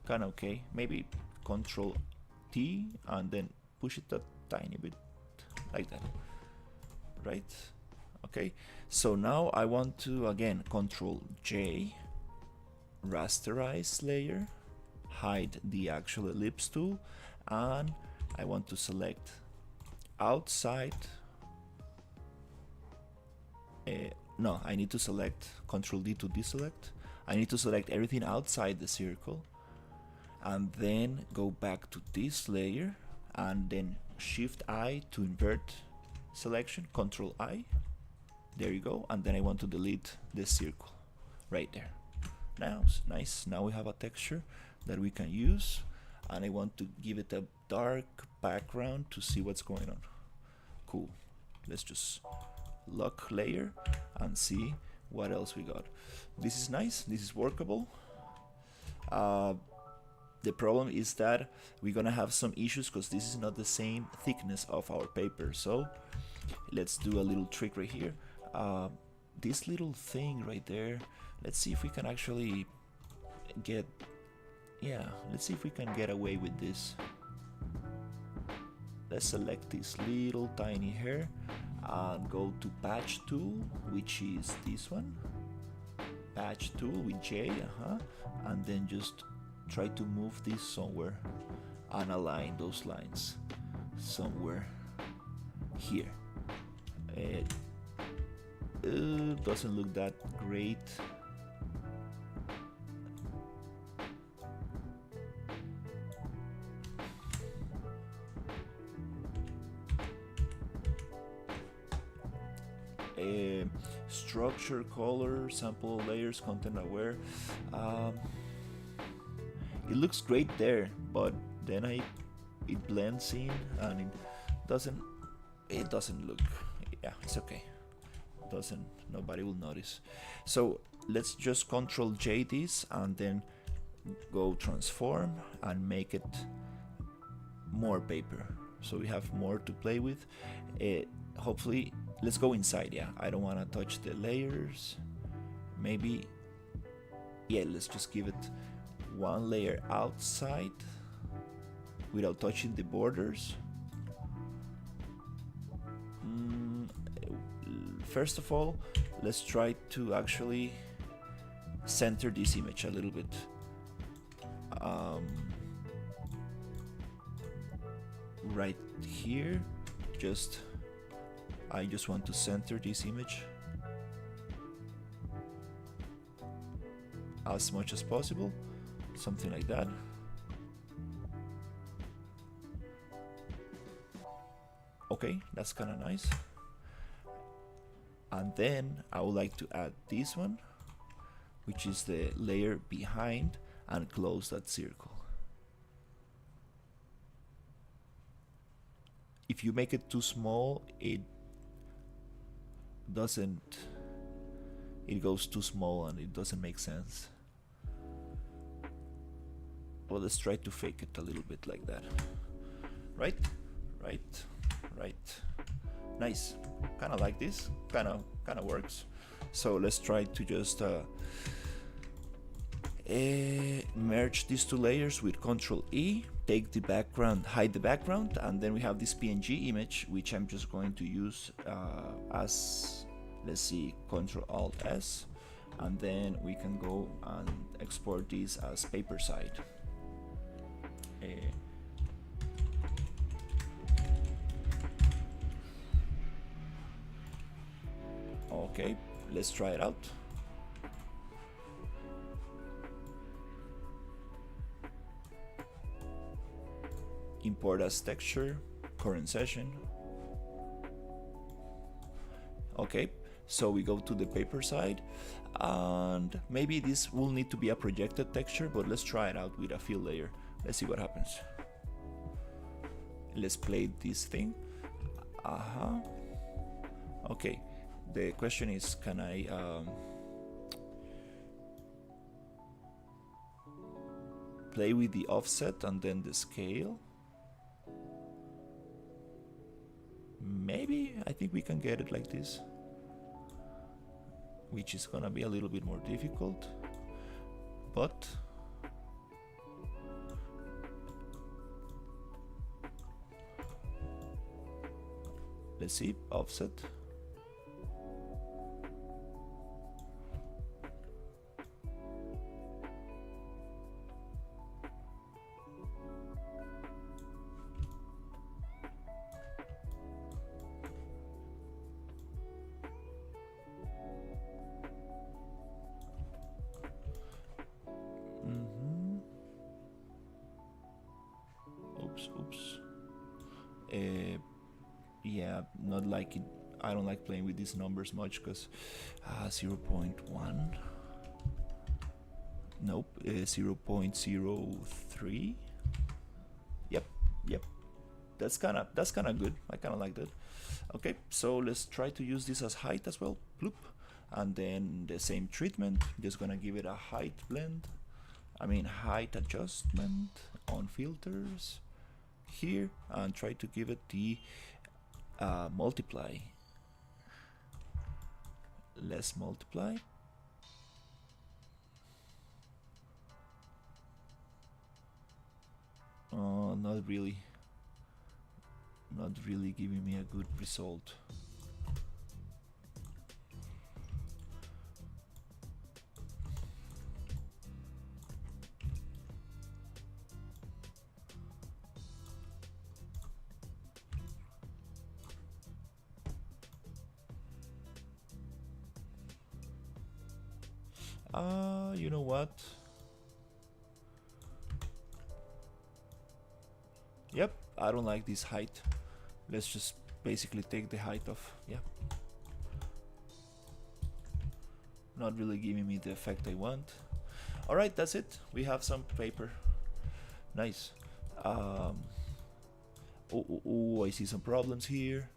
[SPEAKER 1] okay. Maybe Control T and then push it a tiny bit like that, right? Okay, so now I want to again Control J, rasterize layer, hide the actual ellipse tool, and I want to select outside. No, I need to select Control D to deselect. I need to select everything outside the circle, and then go back to this layer, and then Shift I to invert selection, Control I. There you go, and then I want to delete this circle right there. Now, nice. Now we have a texture that we can use, and I want to give it a dark background to see what's going on. Cool. Let's just lock layer and see what else we got. This is nice. This is workable. The problem is that we're gonna have some issues because this is not the same thickness of our paper. So let's do a little trick right here. This little thing right there, let's see if we can actually get, yeah, let's see if we can get away with this. Let's select this little tiny hair and go to patch tool, which is this one, patch tool with J, and then just try to move this somewhere and align those lines somewhere here. It doesn't look that great. Structure, color, sample layers, content aware. It looks great there, but then it blends in and it doesn't look, yeah, it's okay. Nobody will notice. So let's just Control J this and then go transform and make it more paper, so we have more to play with. Hopefully, let's go inside. Yeah, I don't want to touch the layers. Maybe, yeah, let's just give it one layer outside without touching the borders. First of all, let's try to actually center this image a little bit. Right here, I just want to center this image as much as possible, something like that. Okay, that's kind of nice. And then I would like to add this one, which is the layer behind, and close that circle. If you make it too small, it goes too small and it doesn't make sense. Well, let's try to fake it a little bit like that. Right. Nice. Kind of like this. Kind of works. So let's try to just merge these two layers with Control E. Take the background, hide the background, and then we have this PNG image, which I'm just going to use as, let's see, Control Alt S, and then we can go and export this as paper side. Okay, let's try it out. Import as texture, current session. Okay, so we go to the paper side, and maybe this will need to be a projected texture, but let's try it out with a fill layer. Let's see what happens. Let's play this thing. Okay, the question is, can I play with the offset and then the scale? Maybe, I think we can get it like this, which is gonna be a little bit more difficult, but let's see, offset. Oops. Yeah, not like it. I don't like playing with these numbers much because 0.1. Nope, 0.03. Yep. That's kind of good. I kind of like that. Okay, so let's try to use this as height as well. Bloop. And then the same treatment. Just gonna give it a height blend. Height adjustment on filters here, and try to give it the multiply. Less multiply. Not really giving me a good result. You know what? Yep, I don't like this height. Let's just basically take the height off. Yeah. Not really giving me the effect I want. Alright, that's it. We have some paper. Nice. Oh, I see some problems here.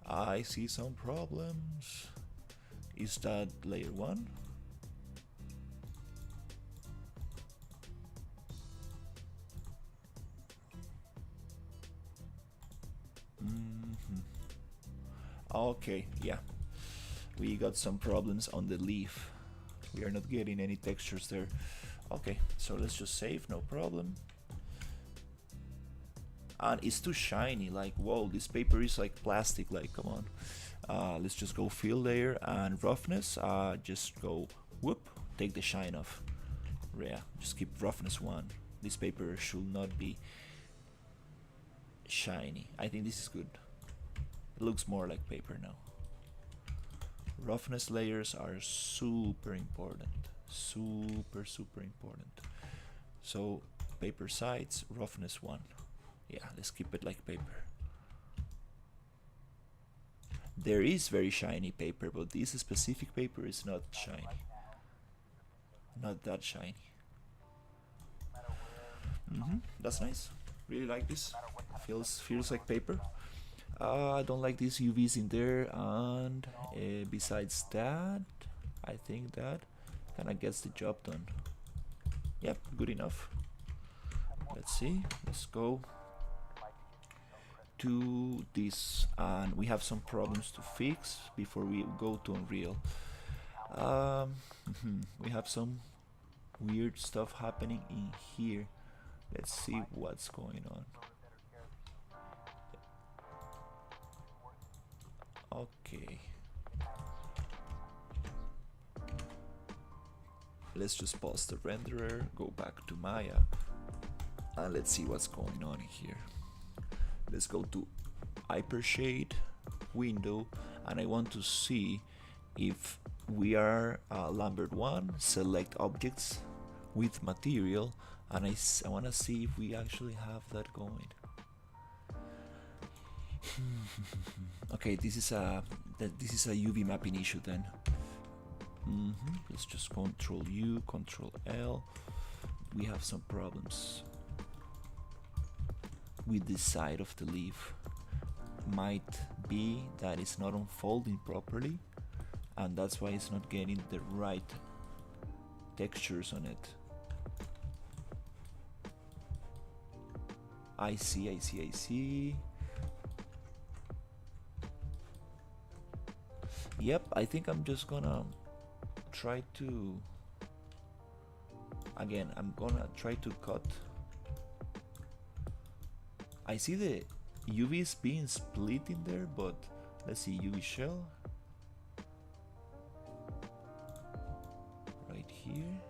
[SPEAKER 1] I see some problems. Is that layer 1? Okay, yeah. We got some problems on the leaf. We are not getting any textures there. Okay, so let's just save, no problem. And it's too shiny, like, whoa, this paper is like plastic, like, come on. Let's just go fill layer and roughness. Just go, whoop, take the shine off. Yeah, just keep roughness 1. This paper should not be shiny. I think this is good. It looks more like paper now. Roughness layers are super important. Super, super important. So, paper sides, roughness 1. Yeah, let's keep it like paper. There is very shiny paper, but this specific paper is not shiny. Not that shiny. That's nice. Really like this. Feels like paper. I don't like these UVs in there, and besides that, I think that kind of gets the job done. Yep, good enough. Let's see. Let's go to this, and we have some problems to fix before we go to Unreal. We have some weird stuff happening in here. Let's see what's going on. Okay. Let's just pause the renderer, go back to Maya, and let's see what's going on here. Let's go to Hypershade, window, and I want to see if we are Lambert 1, select objects with material, and I want to see if we actually have that going. Okay, this is a UV mapping issue then. Let's just Control U, Control L. We have some problems with this side of the leaf. Might be that it's not unfolding properly, and that's why it's not getting the right textures on it. I see. Yep, I think I'm just gonna try to cut. I see the UV is being split in there, but let's see, UV shell right here.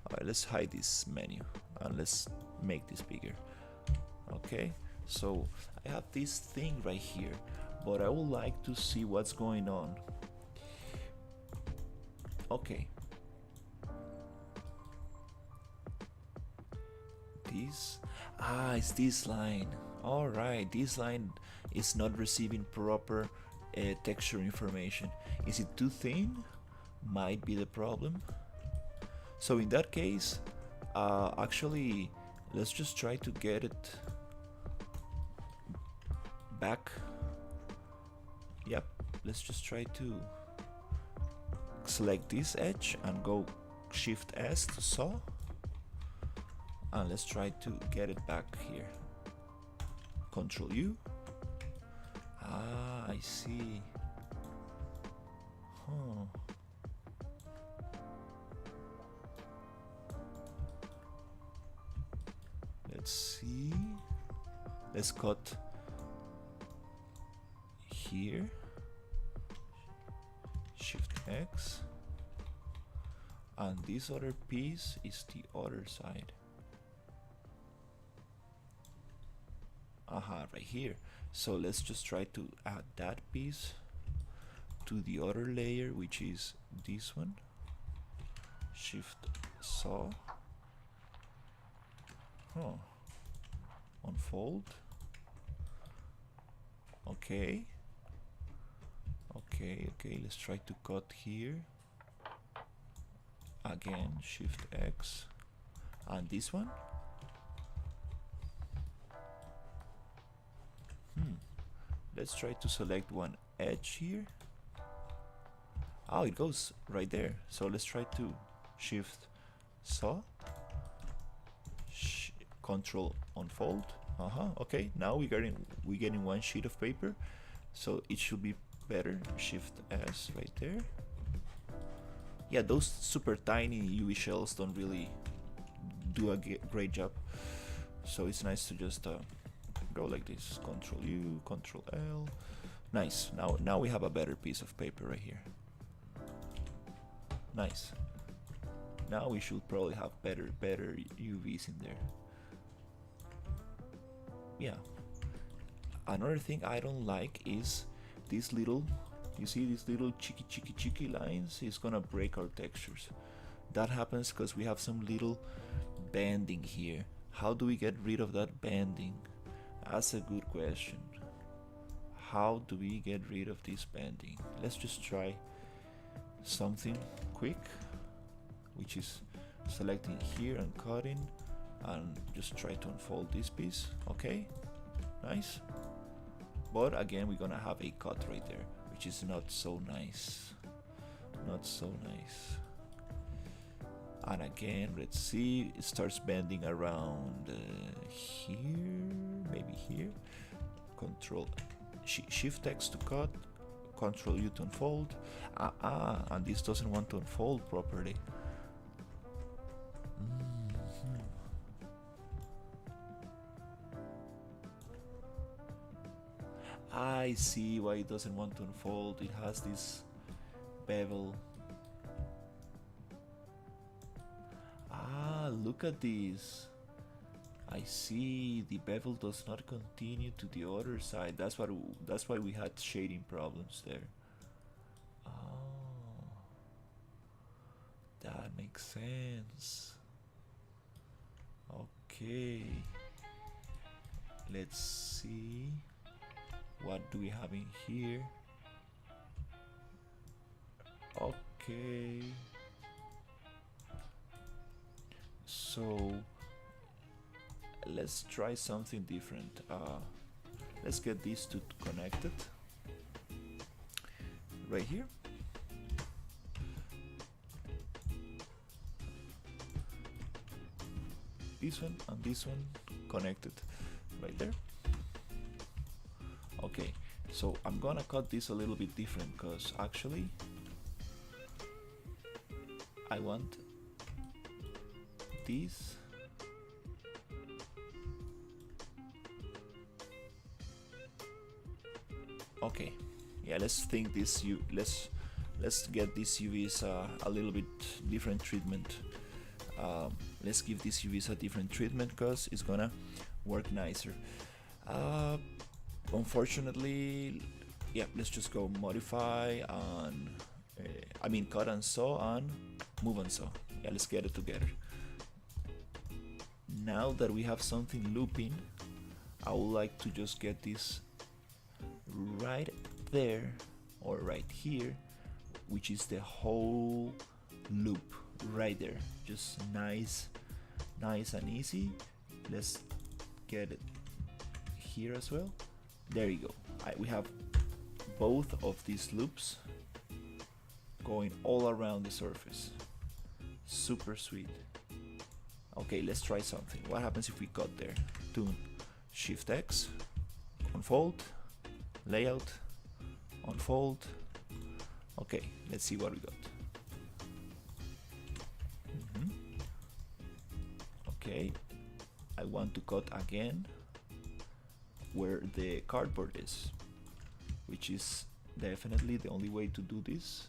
[SPEAKER 1] Alright, let's hide this menu and let's make this bigger. Okay, so I have this thing right here, but I would like to see what's going on. Okay. It's this line. Alright, this line is not receiving proper texture information. Is it too thin? Might be the problem. So in that case, actually, let's just try to get it back. Yep, let's just try to select this edge and go Shift S to saw, and let's try to get it back here. Control U. I see. Let's see. Let's cut here. Shift X. And this other piece is the other side. Right here. So let's just try to add that piece to the other layer, which is this one. Shift saw. Huh. Unfold. Okay. Okay, let's try to cut here. Again, Shift X. And this one? Let's try to select one edge here. Oh, it goes right there. So let's try to Shift saw. Control unfold. Okay, now we're getting one sheet of paper. So it should be better. Shift S right there. Yeah, those super tiny UV shells don't really do a great job. So it's nice to just go like this. Control U, Control L. Nice. Now we have a better piece of paper right here. Nice. Now we should probably have better UVs in there. Yeah. Another thing I don't like is this little, you see these little cheeky lines? It's gonna break our textures. That happens because we have some little banding here. How do we get rid of that banding? That's a good question. How do we get rid of this banding? Let's just try something quick, which is selecting here and cutting, and just try to unfold this piece. Okay, nice. But again, we're gonna have a cut right there, which is not so nice. Not so nice. And again, let's see, it starts bending around here, maybe here. Control Shift X to cut, Control U to unfold. And this doesn't want to unfold properly. I see why it doesn't want to unfold. It has this bevel. Look at this. I see, the bevel does not continue to the other side. That's why we had shading problems there. That makes sense. Okay. Let's see. What do we have in here? Okay. So let's try something different. Let's get these two connected right here. This one and this one connected right there. Okay, so I'm gonna cut this a little bit different because actually I want this okay. Yeah, let's think this let's get these UVs a little bit different treatment. Let's give these UVs a different treatment because it's gonna work nicer. Unfortunately, yeah, let's just go modify and cut and saw and move and saw. Yeah, let's get it together. Now that we have something looping, I would like to just get this right there or right here, which is the whole loop right there. Just nice and easy. Let's get it here as well. There you go. We have both of these loops going all around the surface. Super sweet. Okay, let's try something. What happens if we cut there? Tune, Shift X, unfold, layout, unfold. Okay, let's see what we got. Okay, I want to cut again where the cardboard is, which is definitely the only way to do this.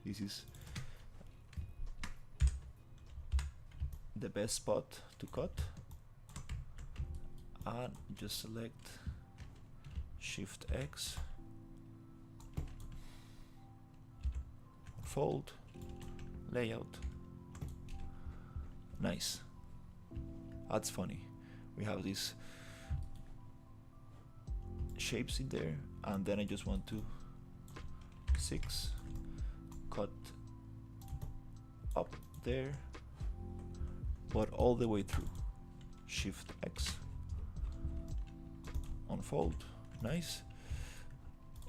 [SPEAKER 1] This is the best spot to cut, and just select Shift X, fold, layout, Nice. That's funny. We have these shapes in there, and then I just want to 6 cut up there, but all the way through. Shift X, unfold. Nice,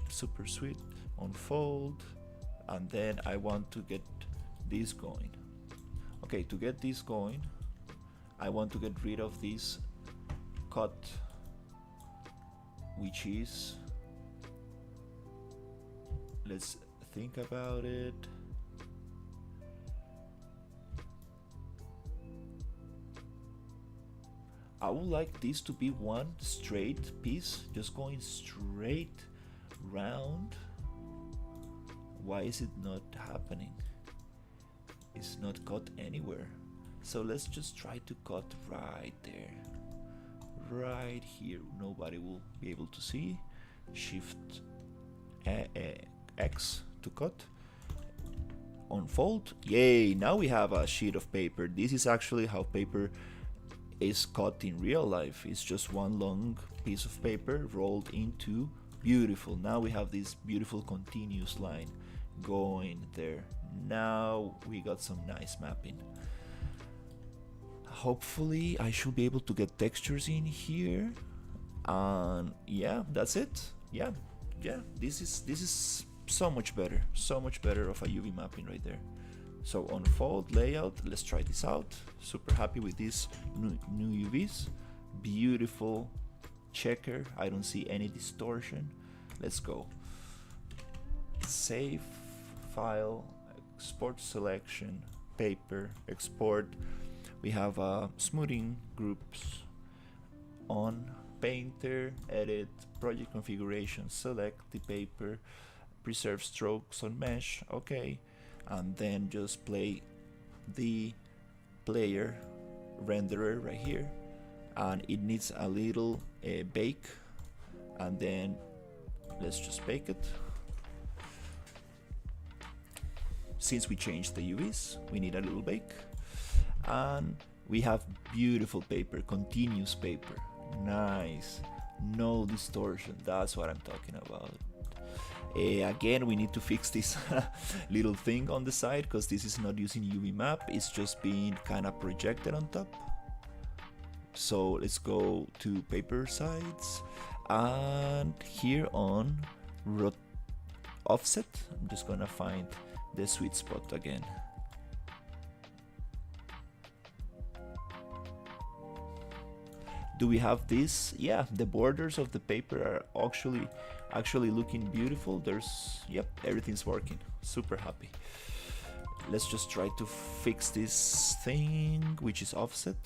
[SPEAKER 1] super sweet. Unfold, and then I want to get this going. Okay, to get this going, I want to get rid of this cut, which is, let's think about it. I would like this to be one straight piece, just going straight round. Why is it not happening? It's not cut anywhere. So let's just try to cut right there. Right here. Nobody will be able to see. Shift X to cut. Unfold. Yay, now we have a sheet of paper. This is actually how paper is cut in real life. It's just one long piece of paper rolled into beautiful. Now we have this beautiful continuous line going there. Now we got some nice mapping. Hopefully I should be able to get textures in here, and yeah, that's it. Yeah, this is so much better of a UV mapping right there. So unfold, layout, let's try this out. Super happy with these new UVs. Beautiful checker, I don't see any distortion. Let's go. Save, file, export selection, paper, export. We have smoothing groups on, painter, edit, project configuration, select the paper, preserve strokes on mesh, okay, and then just play the player renderer right here, and it needs a little bake, and then let's just bake it. Since we changed the UVs, we need a little bake, and we have beautiful paper, continuous paper, nice, no distortion. That's what I'm talking about. Again, we need to fix this little thing on the side, because this is not using UV map, it's just being kind of projected on top. So let's go to paper sides, and here on offset, I'm just gonna find the sweet spot again. Do we have this? Yeah, the borders of the paper are actually looking beautiful. There's, yep, everything's working. Super happy. Let's just try to fix this thing, which is offset.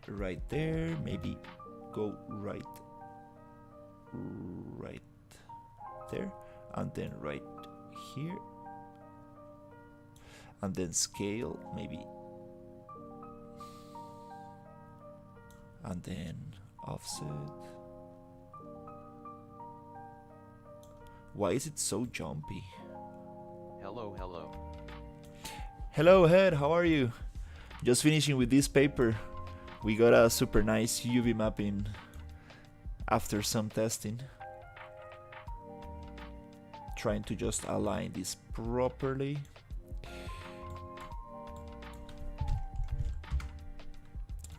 [SPEAKER 1] Right there, maybe go right there, and then right here, and then scale maybe, and then offset. Why is it so jumpy? Hello Head, how are you? Just finishing with this paper. We got a super nice UV mapping after some testing. Trying to just align this properly.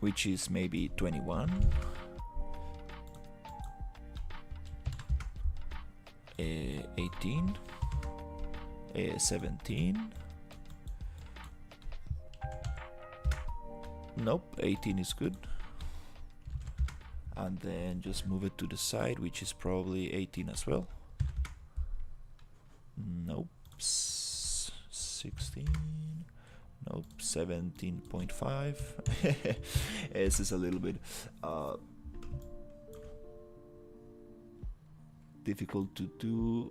[SPEAKER 1] Which is maybe 21. 18. 17. Nope, 18 is good. And then just move it to the side, which is probably 18 as well. Nope, 16. Nope, 17.5. This is a little bit difficult to do.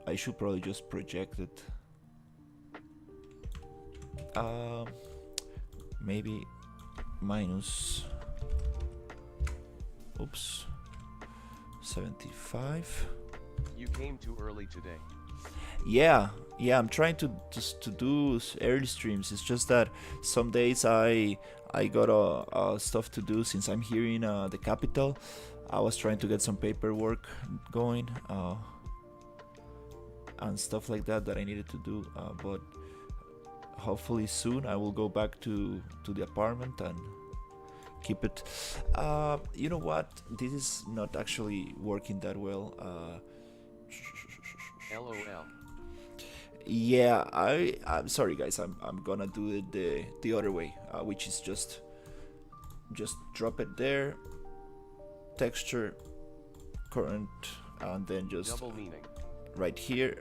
[SPEAKER 1] I should probably just project it. Maybe minus, oops, 75.
[SPEAKER 2] You came too early today.
[SPEAKER 1] Yeah, yeah, I'm trying to just to do early streams. It's just that some days I got stuff to do since I'm here in the capital. I was trying to get some paperwork going and stuff like that that I needed to do. But hopefully soon I will go back to the apartment and keep it. You know what? This is not actually working that well.
[SPEAKER 2] LOL.
[SPEAKER 1] Yeah, I'm sorry guys. I'm gonna do it the other way, which is just drop it there, texture, current, and then just
[SPEAKER 2] Double meaning.
[SPEAKER 1] right here,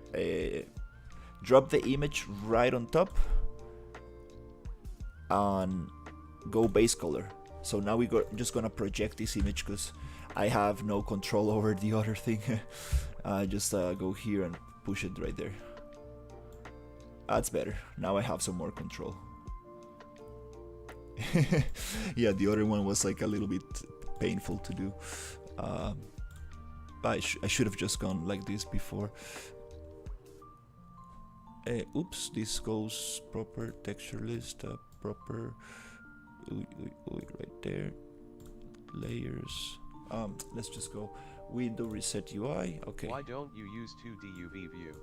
[SPEAKER 1] drop the image right on top, and go base color. So now just gonna project this image because I have no control over the other thing. Just go here and push it right there. That's better. Now I have some more control. Yeah, the other one was like a little bit painful to do. But I should have just gone like this before. Oops, this goes proper texture list, proper. Right there. Layers. Let's just go window reset UI. Okay.
[SPEAKER 2] Why don't you use 2D UV view?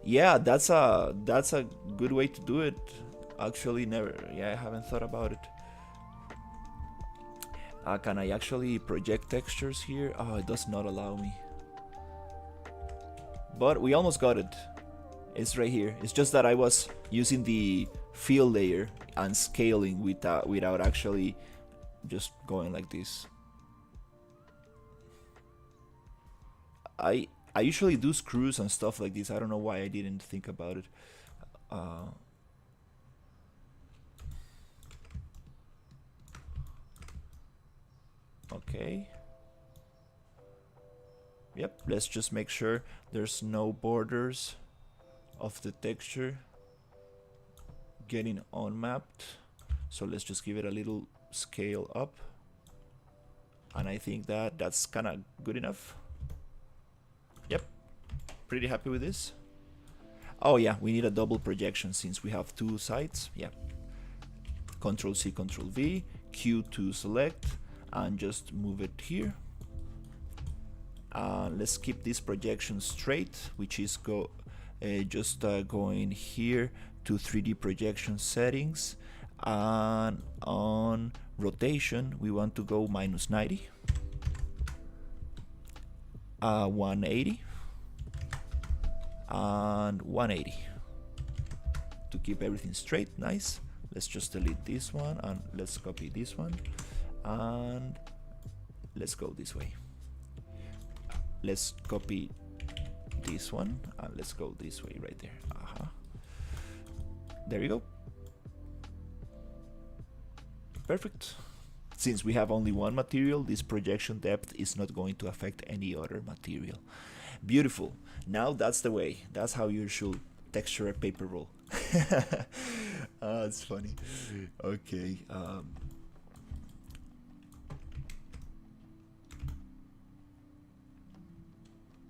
[SPEAKER 1] Yeah, that's a good way to do it. Actually, never. Yeah, I haven't thought about it. Can I actually project textures here? Oh, it does not allow me. But we almost got it. It's right here. It's just that I was using the fill layer and scaling without actually just going like this. I usually do screws and stuff like this. I don't know why I didn't think about it. Okay. Yep, let's just make sure there's no borders of the texture getting unmapped. So let's just give it a little scale up. And I think that's kind of good enough. Yep, pretty happy with this. Oh yeah, we need a double projection since we have two sides. Yeah. Control C, Control V, Q to select, and just move it here. Let's keep this projection straight, which is going here to 3D projection settings, and on rotation we want to go -90, 180, and 180 to keep everything straight. Nice. Let's just delete this one and let's copy this one and let's go this way. Let's copy this one and let's go this way right there. There you go. Perfect. Since we have only one material, this projection depth is not going to affect any other material. Beautiful. Now that's the way. That's how you should texture a paper roll. It's funny. Okay.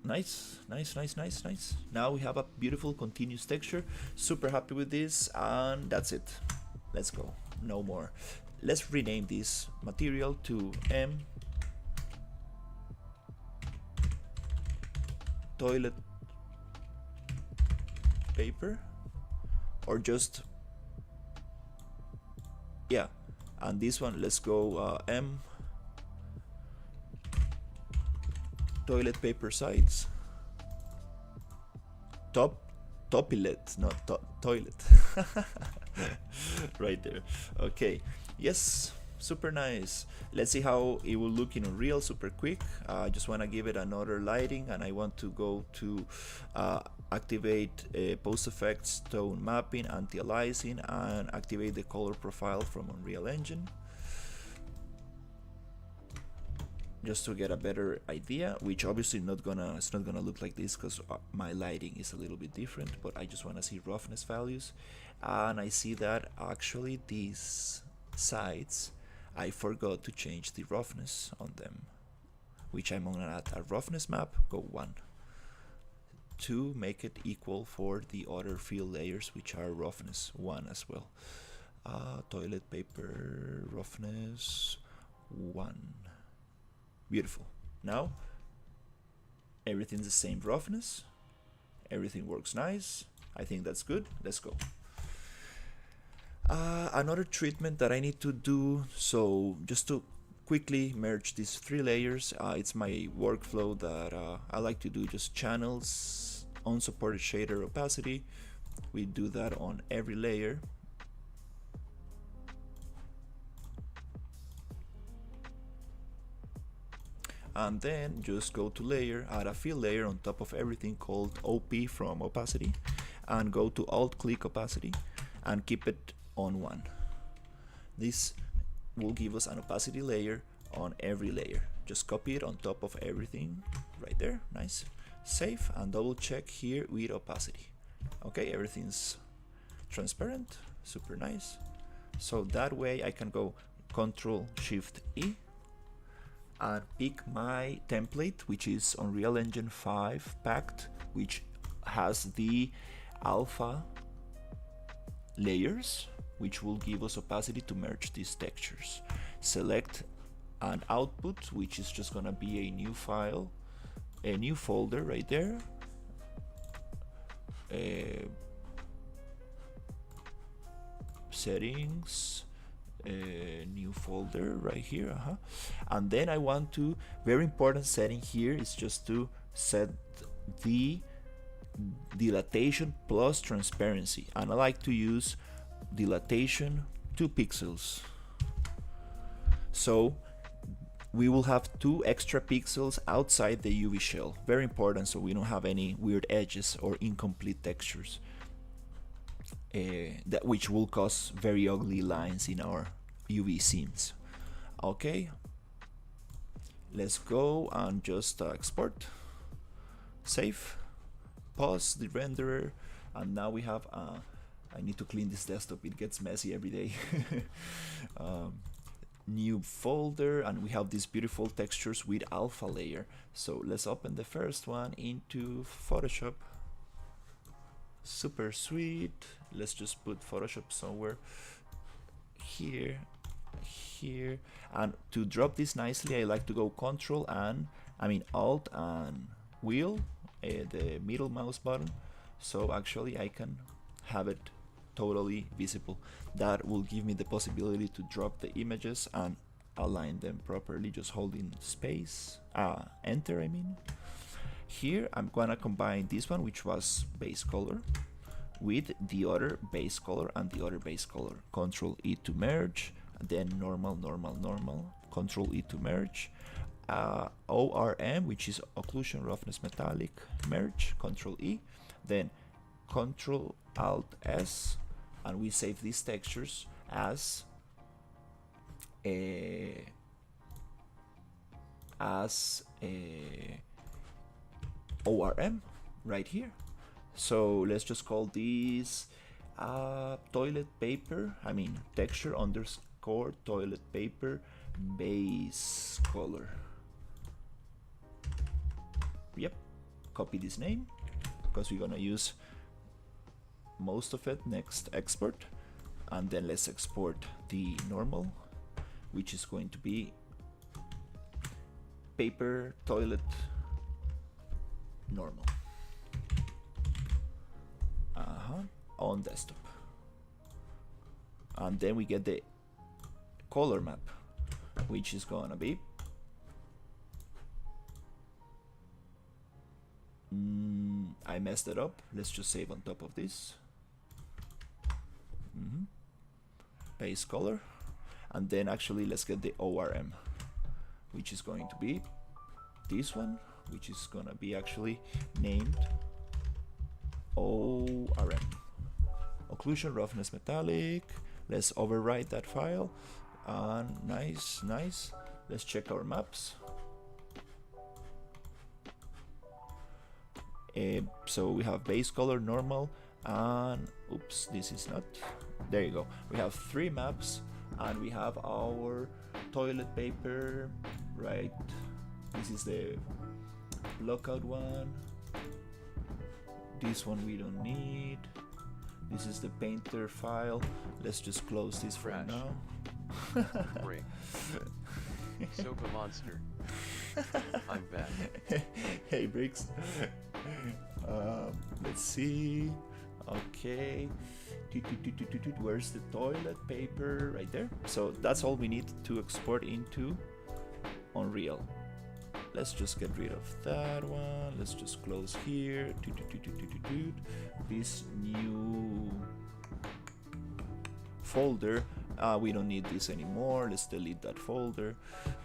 [SPEAKER 1] Nice. Now we have a beautiful continuous texture. Super happy with this, and that's it. Let's go. No more. Let's rename this material to M toilet paper, or just, yeah, and this one let's go M toilet paper sides, toilet, not toilet. Right there. Okay, yes, super nice. Let's see how it will look in Unreal super quick. I just want to give it another lighting, and I want to go to activate post effects, tone mapping, anti-aliasing, and activate the color profile from Unreal Engine, just to get a better idea, which obviously it's not gonna look like this because my lighting is a little bit different, but I just want to see roughness values. And I see that actually these sides, I forgot to change the roughness on them, which I'm gonna add a roughness map, go 1. to make it equal for the other fill layers, which are roughness 1 as well. Toilet paper roughness 1. Beautiful. Now everything's the same roughness. Everything works nice. I think that's good. Let's go. Another treatment that I need to do, so just to quickly merge these 3 layers, it's my workflow that I like to do, just channels, unsupported shader opacity. We do that on every layer. And then just go to layer, add a fill layer on top of everything called OP from opacity, and go to alt click opacity and keep it on 1. This will give us an opacity layer on every layer. Just copy it on top of everything right there. Nice. Save and double check here with opacity. Okay, everything's transparent. Super nice. So that way I can go Control Shift E and pick my template, which is Unreal Engine 5 packed, which has the alpha layers, which will give us opacity to merge these textures. Select an output, which is just gonna be a new file, a new folder right there. Settings, new folder right here, and then I want to, very important setting here is just to set the dilatation plus transparency, and I like to use dilatation 2 pixels, so we will have 2 extra pixels outside the UV shell. Very important, so we don't have any weird edges or incomplete textures, that which will cause very ugly lines in our UV scenes. Okay, let's go and just export, save, pause the renderer, and now we have I need to clean this desktop, it gets messy every day. New folder, and we have these beautiful textures with alpha layer. So let's open the first one into Photoshop. Super sweet. Let's just put Photoshop somewhere here, and to drop this nicely I like to go Control and Alt and wheel, the middle mouse button, so actually I can have it totally visible. That will give me the possibility to drop the images and align them properly, just holding space, enter Here I'm gonna combine this one, which was base color, with the other base color and the other base color. Control E to merge, then normal, Control E to merge, ORM, which is occlusion roughness metallic, merge, Control E, then Control Alt S, and we save these textures as ORM right here. So let's just call these toilet paper, texture underscore toilet paper base color. Yep, copy this name because we're gonna use most of it. Next, export, and then let's export the normal, which is going to be paper toilet normal on desktop, and then we get the color map, which is gonna be I messed it up. Let's just save on top of this. Base color, and then actually let's get the ORM, which is going to be this one, which is gonna be actually named ORM, occlusion roughness metallic. Let's overwrite that file, and nice. Let's check our maps. So we have base color, normal, and oops, this is not, there you go. We have 3 maps, and we have our toilet paper, right? This is the blockout one, This one we don't need. This is the painter file. Let's just close this for
[SPEAKER 2] Crash.
[SPEAKER 1] now.
[SPEAKER 2] Break. Sofa monster. I'm back.
[SPEAKER 1] Hey, Bricks. Let's see. Okay. Where's the toilet paper? Right there. So that's all we need to export into Unreal. Let's just get rid of that one. Let's just close here. This new folder. We don't need this anymore. Let's delete that folder.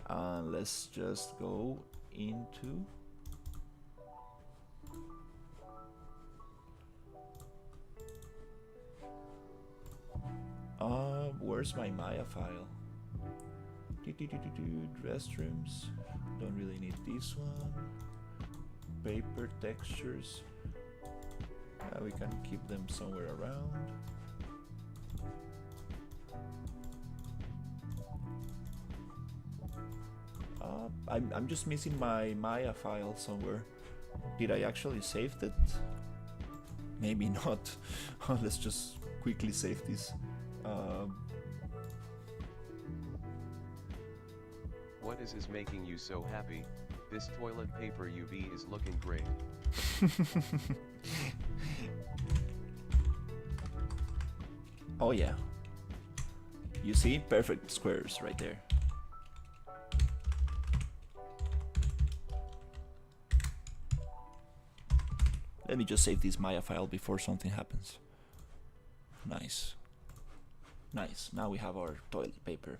[SPEAKER 1] And let's just go into where's my Maya file? Restrooms. Don't really need this one. Paper textures. We can keep them somewhere around. I'm just missing my Maya file somewhere. Did I actually save it? Maybe not. Let's just quickly save this.
[SPEAKER 2] What is making you so happy? This toilet paper UV is looking great.
[SPEAKER 1] Oh yeah. You see? Perfect squares right there. Let me just save this Maya file before something happens. Nice. Nice. Now we have our toilet paper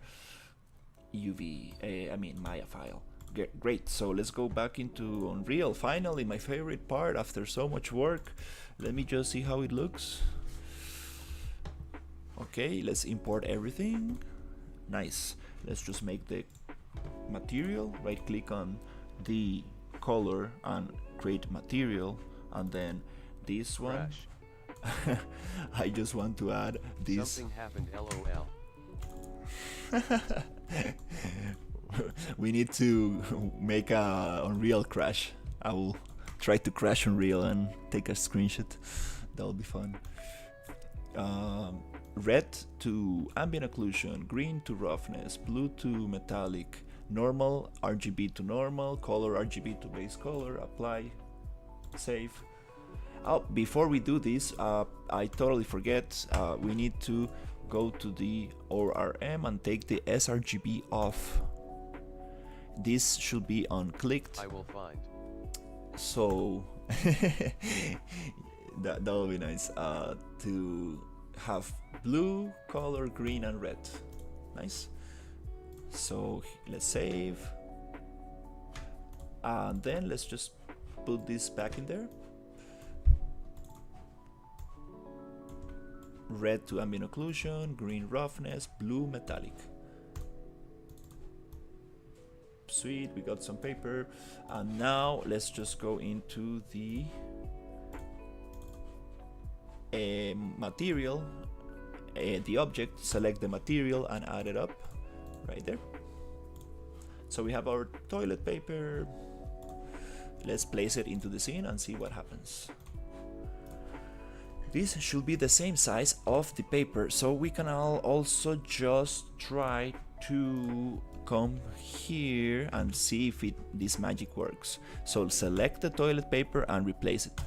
[SPEAKER 1] Maya file. Great. So let's go back into Unreal. Finally, my favorite part after so much work. Let me just see how it looks. Okay, let's import everything. Nice. Let's just make the material. Right click on the color and create material. And then this one. I just want to add this.
[SPEAKER 2] Something happened, LOL.
[SPEAKER 1] We need to make a Unreal crash. I will try to crash Unreal and take a screenshot. That'll be fun. Red to ambient occlusion, green to roughness, blue to metallic, normal, RGB to normal, color RGB to base color, apply, save. Oh, before we do this, I totally forget, we need to go to the ORM and take the sRGB off. This should be unclicked.
[SPEAKER 2] I will find.
[SPEAKER 1] So that will be nice to have blue, color, green and red. Nice. So let's save. And then let's just put this back in there. Red to ambient occlusion, green roughness, blue metallic. Sweet, we got some paper. And now let's just go into the material, the object, select the material and add it up right there. So we have our toilet paper. Let's place it into the scene and see what happens. This should be the same size of the paper, so we can also just try to come here and see if this magic works. So select the toilet paper and replace it.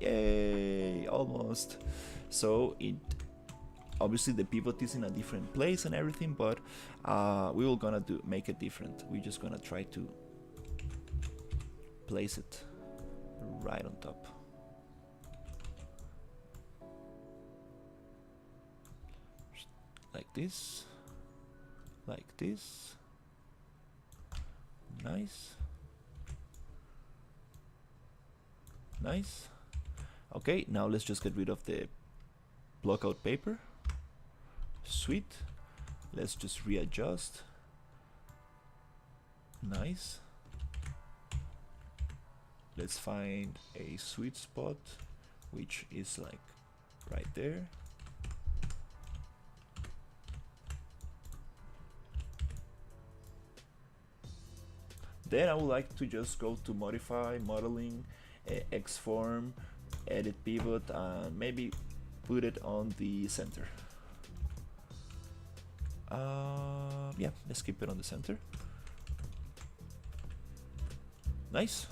[SPEAKER 1] Yay, almost. So it obviously the pivot is in a different place and everything, but we will gonna make it different. We're just gonna try to place it right on top. Like this, like this. Nice, nice. Okay, now let's just get rid of the blockout paper. Sweet. Let's just readjust. Nice. Let's find a sweet spot, which is like right there. Then I would like to just go to modify, modeling, Xform, edit pivot, and maybe put it on the center. Yeah, let's keep it on the center. Nice.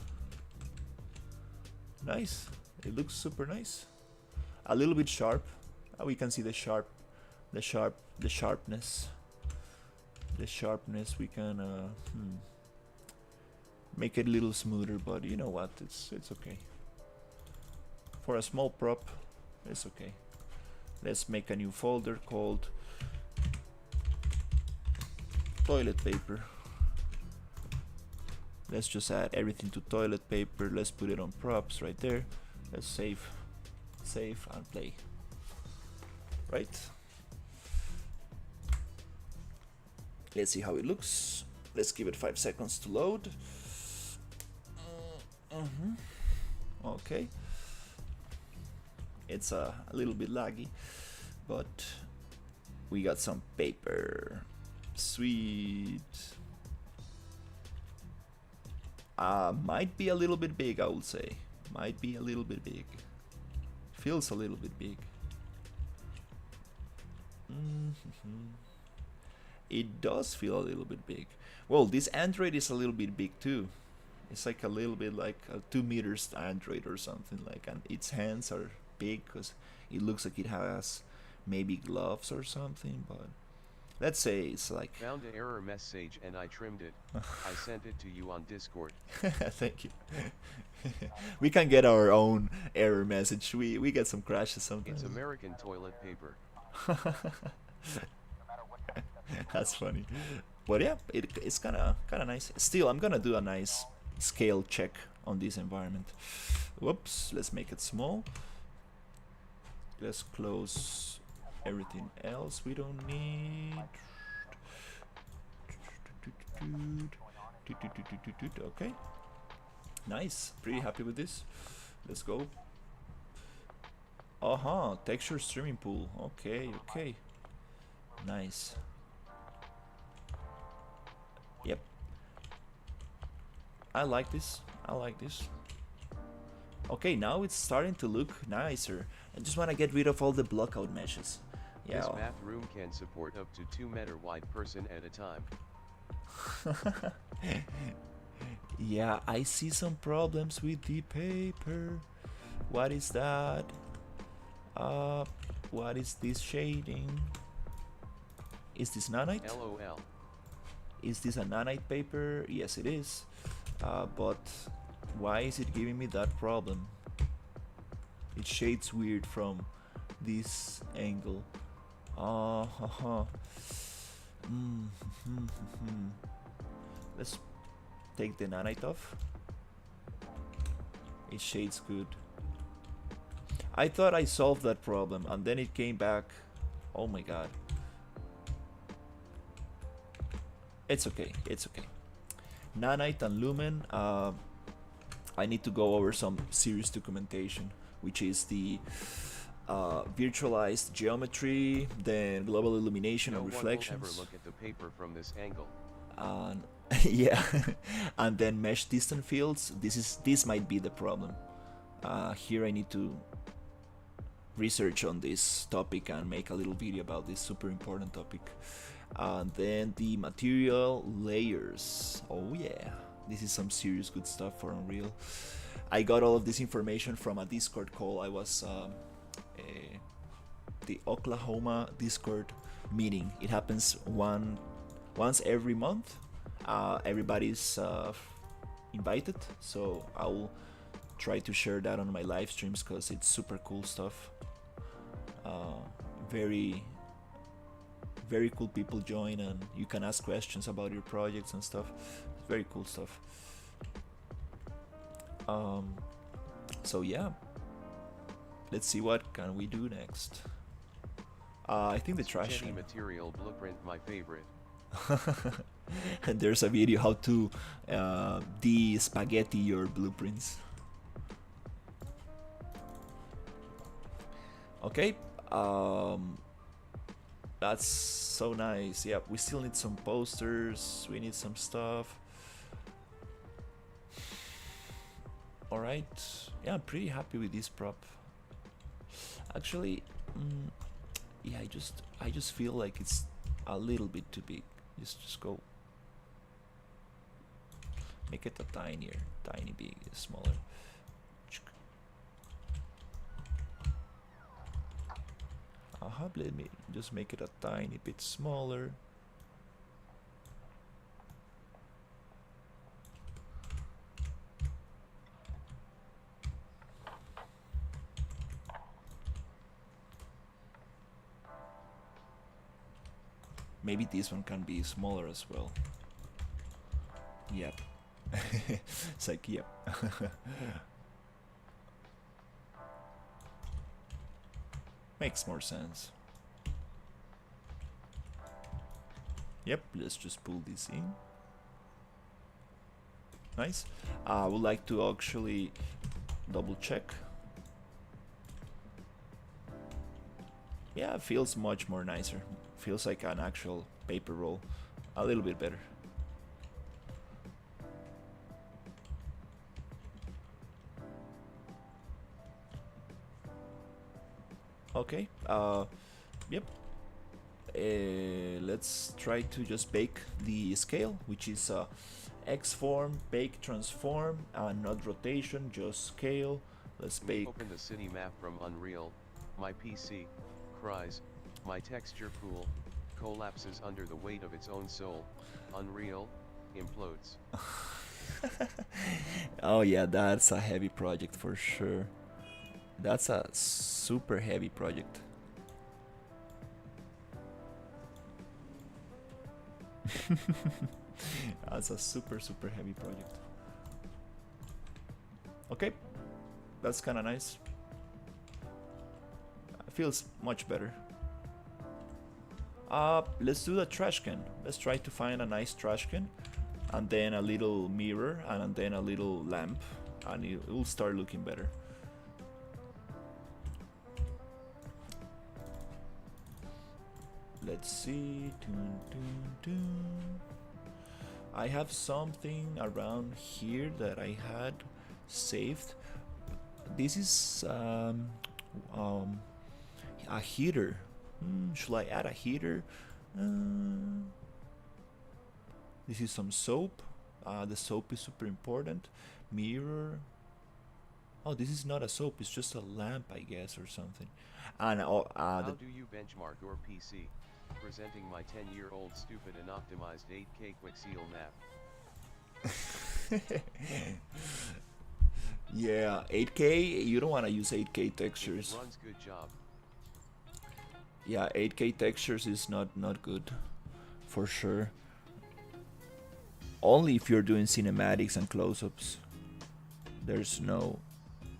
[SPEAKER 1] Nice. It looks super nice. A little bit sharp. We can see the sharpness. The sharpness. We can make it a little smoother, but you know what? It's okay. For a small prop, it's okay. Let's make a new folder called toilet paper. Let's just add everything to toilet paper. Let's put it on props right there. Let's save and play. Right? Let's see how it looks. Let's give it 5 seconds to load. Okay. It's a little bit laggy, but we got some paper. Sweet. Might be a little bit big, I would say. Might be a little bit big. Feels a little bit big. It does feel a little bit big. Well, this Android is a little bit big too. It's like a little bit like a 2 meters Android or something like, and its hands are big because it looks like it has maybe gloves or something, but let's say it's like...
[SPEAKER 2] Found an error message and I trimmed it. I sent it to you on Discord.
[SPEAKER 1] Thank you. We can get our own error message. We get some crashes sometimes.
[SPEAKER 2] It's American toilet paper.
[SPEAKER 1] That's funny. But yeah, it's kind of nice. Still, I'm gonna do a nice scale check on this environment. Whoops, let's make it small. Let's close everything else we don't need. Okay, nice. Pretty happy with this. Let's go. Texture streaming pool. Okay, nice. Yep, I like this. Okay, now it's starting to look nicer. I just want to get rid of all the blockout meshes. Yeah.
[SPEAKER 2] This bathroom can support up to 2 meter wide person at a time.
[SPEAKER 1] Yeah, I see some problems with the paper. What is that? What is this shading? Is this nanite?
[SPEAKER 2] LOL.
[SPEAKER 1] Is this a nanite paper? Yes, it is. But why is it giving me that problem? It shades weird from this angle. Let's take the nanite off. It shades good. I thought I solved that problem and then it came back. Oh my god. It's okay. Nanite and lumen. I need to go over some serious documentation, which is the virtualized geometry, then global illumination and reflections.
[SPEAKER 2] No one will ever look at the paper from this angle.
[SPEAKER 1] Yeah, and then mesh distant fields. This might be the problem. Here I need to research on this topic and make a little video about this super important topic. And then the material layers. Oh yeah, this is some serious good stuff for Unreal. I got all of this information from a Discord call. I was the Oklahoma Discord meeting. It happens once every month. Everybody's invited, so I'll try to share that on my live streams because it's super cool stuff. Very cool people join and you can ask questions about your projects and stuff. Very cool stuff. So yeah, let's see what can we do next. I think the trash
[SPEAKER 2] Jenny material blueprint, my favorite.
[SPEAKER 1] And there's a video how to de-spaghetti your blueprints. Okay, that's so nice. Yeah, we still need some posters. We need some stuff. All right. Yeah, I'm pretty happy with this prop. Actually, yeah, I just feel like it's a little bit too big. Just go. Make it a tiny big, smaller. Let me just make it a tiny bit smaller. Maybe this one can be smaller as well. Yep. It's like, yep. Makes more sense. Yep, let's just pull this in. Nice. I would like to actually double check. Yeah, it feels much more nicer. Feels like an actual paper roll. A little bit better. Okay. Yep. Let's try to just bake the scale, which is X form, bake, transform, not rotation, just scale. Let's bake.
[SPEAKER 2] Open the city map from Unreal. My PC cries. My texture pool collapses under the weight of its own soul. Unreal implodes.
[SPEAKER 1] Oh yeah, that's a heavy project for sure. That's a super heavy project. That's a super heavy project. Okay, that's kind of nice. Feels much better. Let's do the trash can. Let's try to find a nice trash can, and then a little mirror, and then a little lamp, and it will start looking better. Let's see. I have something around here that I had saved. This is a heater. Should I add a heater? This is some soap. The soap is super important. Mirror. Oh, this is not a soap. It's just a lamp, I guess, or something. And
[SPEAKER 2] how do you benchmark your PC? Presenting my 10-year-old stupid and optimized 8K Quickseal map.
[SPEAKER 1] Yeah, 8K. You don't want to use 8K textures.
[SPEAKER 2] It runs good job.
[SPEAKER 1] Yeah, 8K textures is not good, for sure. Only if you're doing cinematics and close-ups. There's no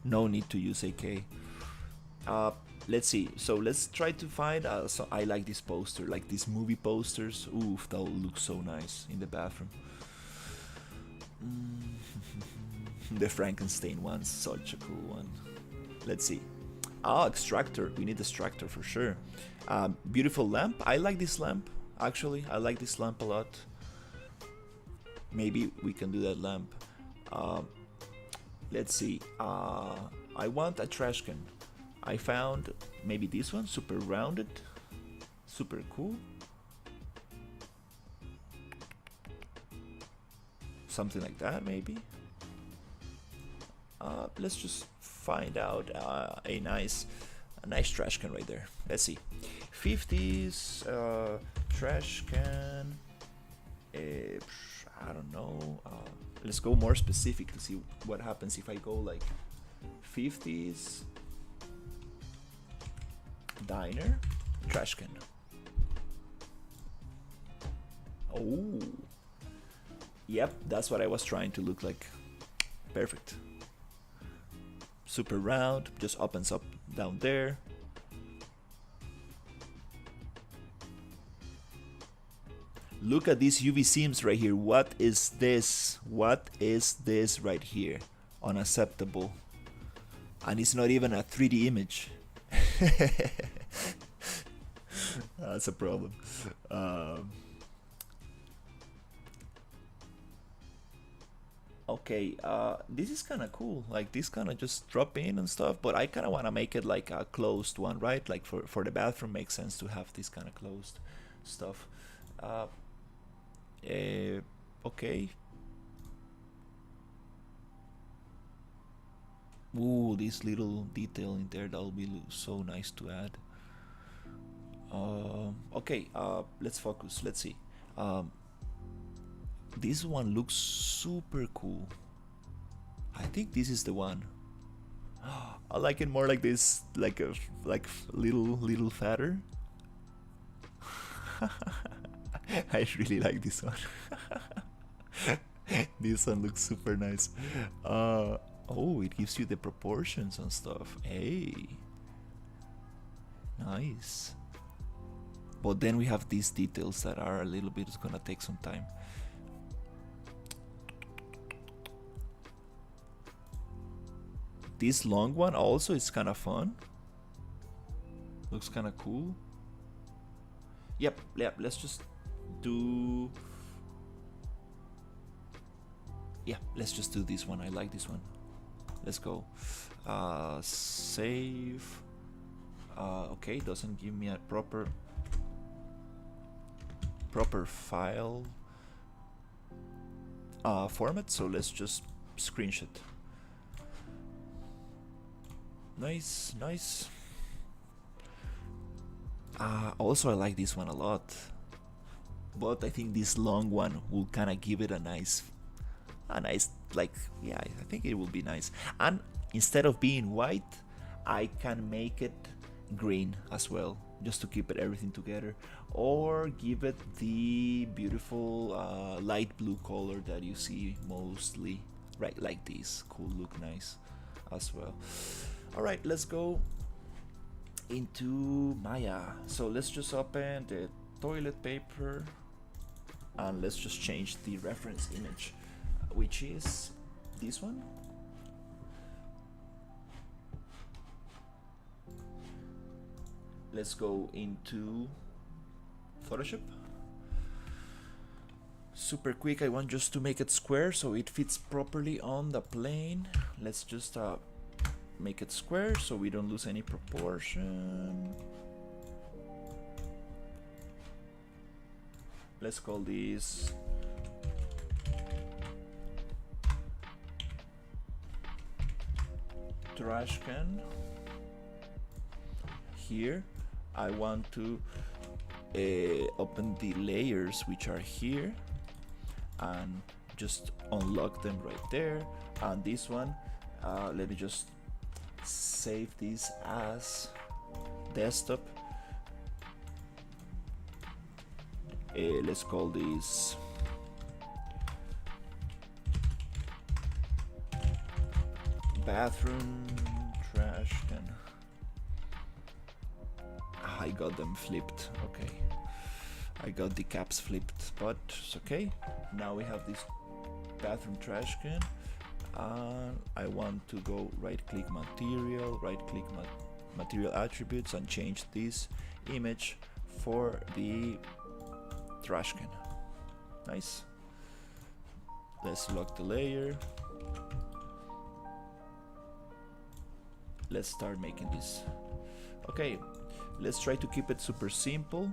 [SPEAKER 1] need to use 8K. Let's see. So let's try to find. So I like this poster, like these movie posters. Oof, that will look so nice in the bathroom. The Frankenstein one's such a cool one. Let's see. Extractor. We need extractor for sure. Beautiful lamp. I like this lamp. Actually, I like this lamp a lot. Maybe we can do that lamp. Let's see. I want a trash can. I found maybe this one, super rounded, super cool. Something like that, maybe. Let's just find out a nice trash can right there. Let's see. 50s trash can. I don't know. Let's go more specific to see what happens if I go like 50s. Diner, trash can. Oh, yep, that's what I was trying to look like. Perfect. Super round, just opens up down there. Look at these UV seams right here. What is this? What is this right here? Unacceptable. And it's not even a 3D image. That's a problem. Okay, this is kind of cool. Like this kind of just drop in and stuff, but I kind of want to make it like a closed one, right? Like for the bathroom makes sense to have this kind of closed stuff. Uh, okay. Ooh, this little detail in there, that'll be so nice to add. Okay, let's focus. Let's see. Um, this one looks super cool. I think this is the one. I like it more like this, like a little fatter. I really like this one. This one looks super nice. Oh, it gives you the proportions and stuff. Hey, nice. But then we have these details that are a little bit, it's gonna take some time. This long one also is kind of fun. Looks kind of cool. Yep, let's just do... Yeah, let's just do this one. I like this one. Let's go. Save. Okay, doesn't give me a proper file format, so let's just screenshot. Nice. Also, I like this one a lot, but I think this long one will kind of give it a nice like, yeah, I think it will be nice. And instead of being white, I can make it green as well, just to keep it everything together, or give it the beautiful light blue color that you see mostly, right? Like this cool, look nice as well. All right, let's go into Maya. So let's just open the toilet paper and let's just change the reference image, which is this one. Let's go into Photoshop. Super quick, I want just to make it square so it fits properly on the plane. Let's just make it square so we don't lose any proportion. Let's call this trash can. Here I want to open the layers which are here and just unlock them right there. And this one, let me just save this as desktop. Let's call this bathroom trash can. I got them flipped. Okay, I got the caps flipped, but it's okay. Now we have this bathroom trash can. I want to go right click material, right click material attributes and change this image for the trash can. Nice. Let's lock the layer. Let's start making this. Okay, let's try to keep it super simple.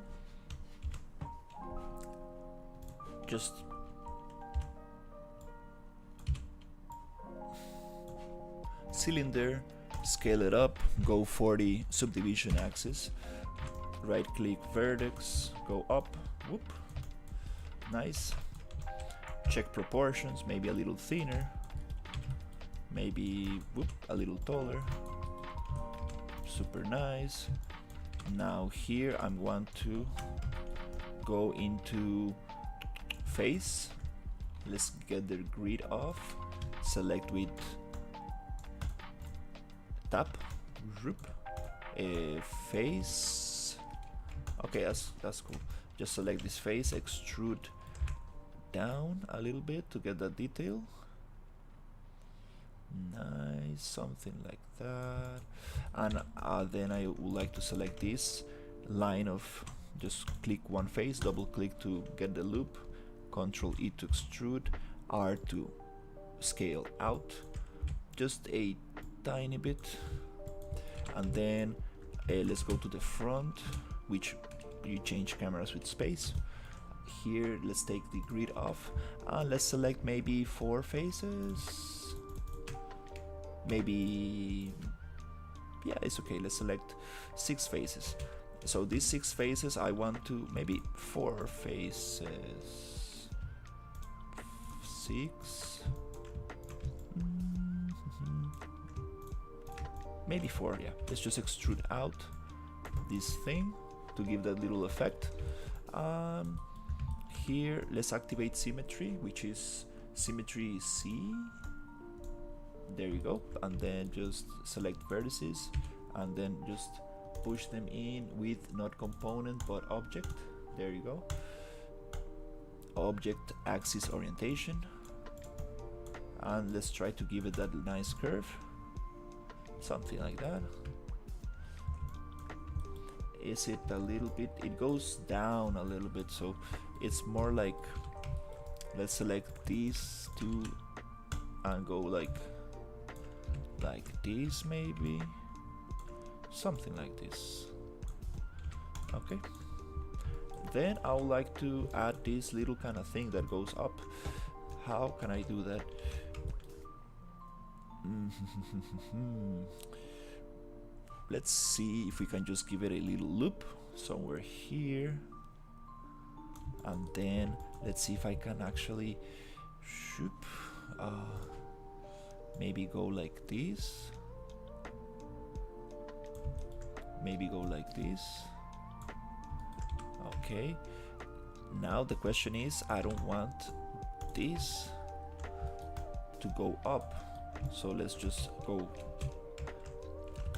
[SPEAKER 1] Just cylinder, scale it up, go for the subdivision axis, right click vertex, go up, whoop, nice. Check proportions, maybe a little thinner, maybe whoop, a little taller, super nice. Now here I want to go into face. Let's get the grid off, select with tap, face. Okay, that's cool. Just select this face, extrude down a little bit to get that detail. Nice, something like that. And then I would like to select this line of, just click one face, double click to get the loop, Control E to extrude, R to scale out just a tiny bit, and then let's go to the front, which you change cameras with space. Here let's take the grid off and let's select maybe 4 faces, maybe, yeah, it's okay, let's select 6 faces. So these 6 faces I want to, maybe 4 faces, 6, maybe 4, yeah. Let's just extrude out this thing to give that little effect. Here let's activate symmetry, which is symmetry C. There you go, and then just select vertices and then just push them in with not component but object. There you go. Object axis orientation, and let's try to give it that nice curve, something like that. Is it a little bit, it goes down a little bit, so it's more like, let's select these two and go like this, maybe something like this. Okay, then I would like to add this little kind of thing that goes up. How can I do that? Let's see if we can just give it a little loop somewhere here, and then let's see if I can actually shoop, maybe go like this, maybe go like this. Okay, now the question is, I don't want this to go up, so let's just go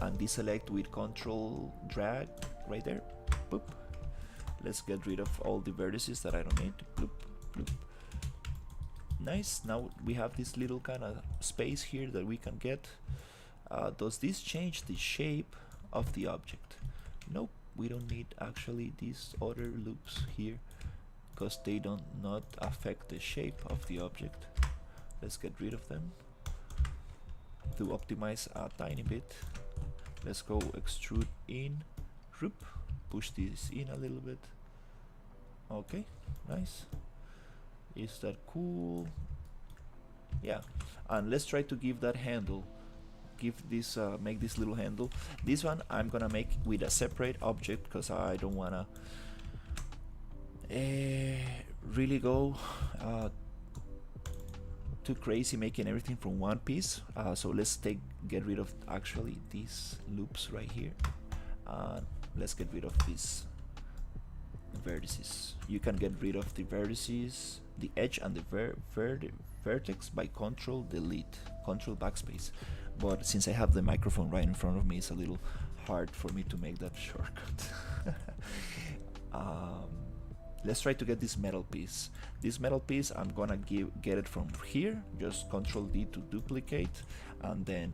[SPEAKER 1] and deselect with control drag right there. Boop. Let's get rid of all the vertices that I don't need. Bloop, bloop. Nice. Now we have this little kind of space here that we can get. Does this change the shape of the object? Nope, we don't need actually these other loops here because they don't not affect the shape of the object. Let's get rid of them. To optimize a tiny bit, let's go extrude in, push this in a little bit. Okay, nice. Is that cool? Yeah, and let's try to give that handle, give this make this little handle. This one I'm gonna make with a separate object because I don't wanna really go too crazy making everything from one piece. So let's get rid of actually these loops right here, and let's get rid of these vertices. You can get rid of the vertices, the edge and the vertex by control delete, control backspace, but since I have the microphone right in front of me, it's a little hard for me to make that shortcut. Let's try to get this metal piece. This metal piece, I'm gonna get it from here. Just Control D to duplicate, and then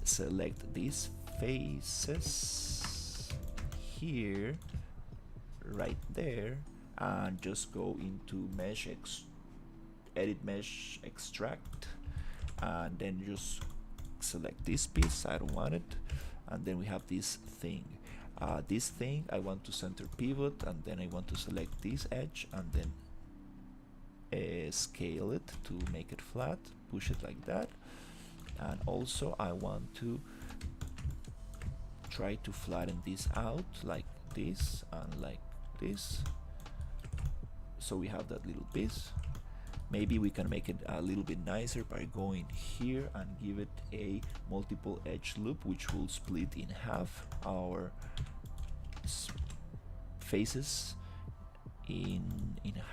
[SPEAKER 1] select these faces here, right there, and just go into mesh, edit mesh, extract, and then just select this piece. I don't want it, and then we have this thing. This thing I want to center pivot, and then I want to select this edge and then scale it to make it flat, push it like that, and also I want to try to flatten this out like this and like this, so we have that little piece. Maybe we can make it a little bit nicer by going here and give it a multiple edge loop, which will split in half our faces in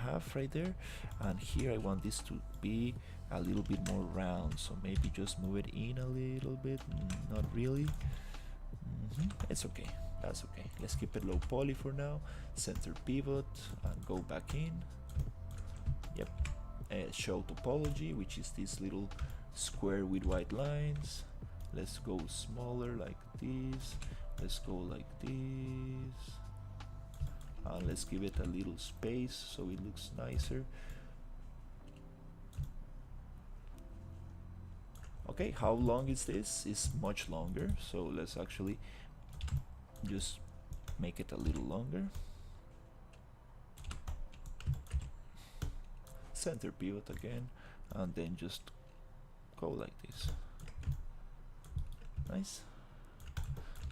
[SPEAKER 1] half right there. And here I want this to be a little bit more round, so maybe just move it in a little bit. Not really. It's okay, that's okay. Let's keep it low poly for now. Center pivot and go back in. Yep. Show topology, which is this little square with white lines. Let's go smaller like this. Let's go like this. Let's give it a little space so it looks nicer. Okay, how long is this? It's much longer, so let's actually just make it a little longer. Center pivot again, and then just go like this. Nice,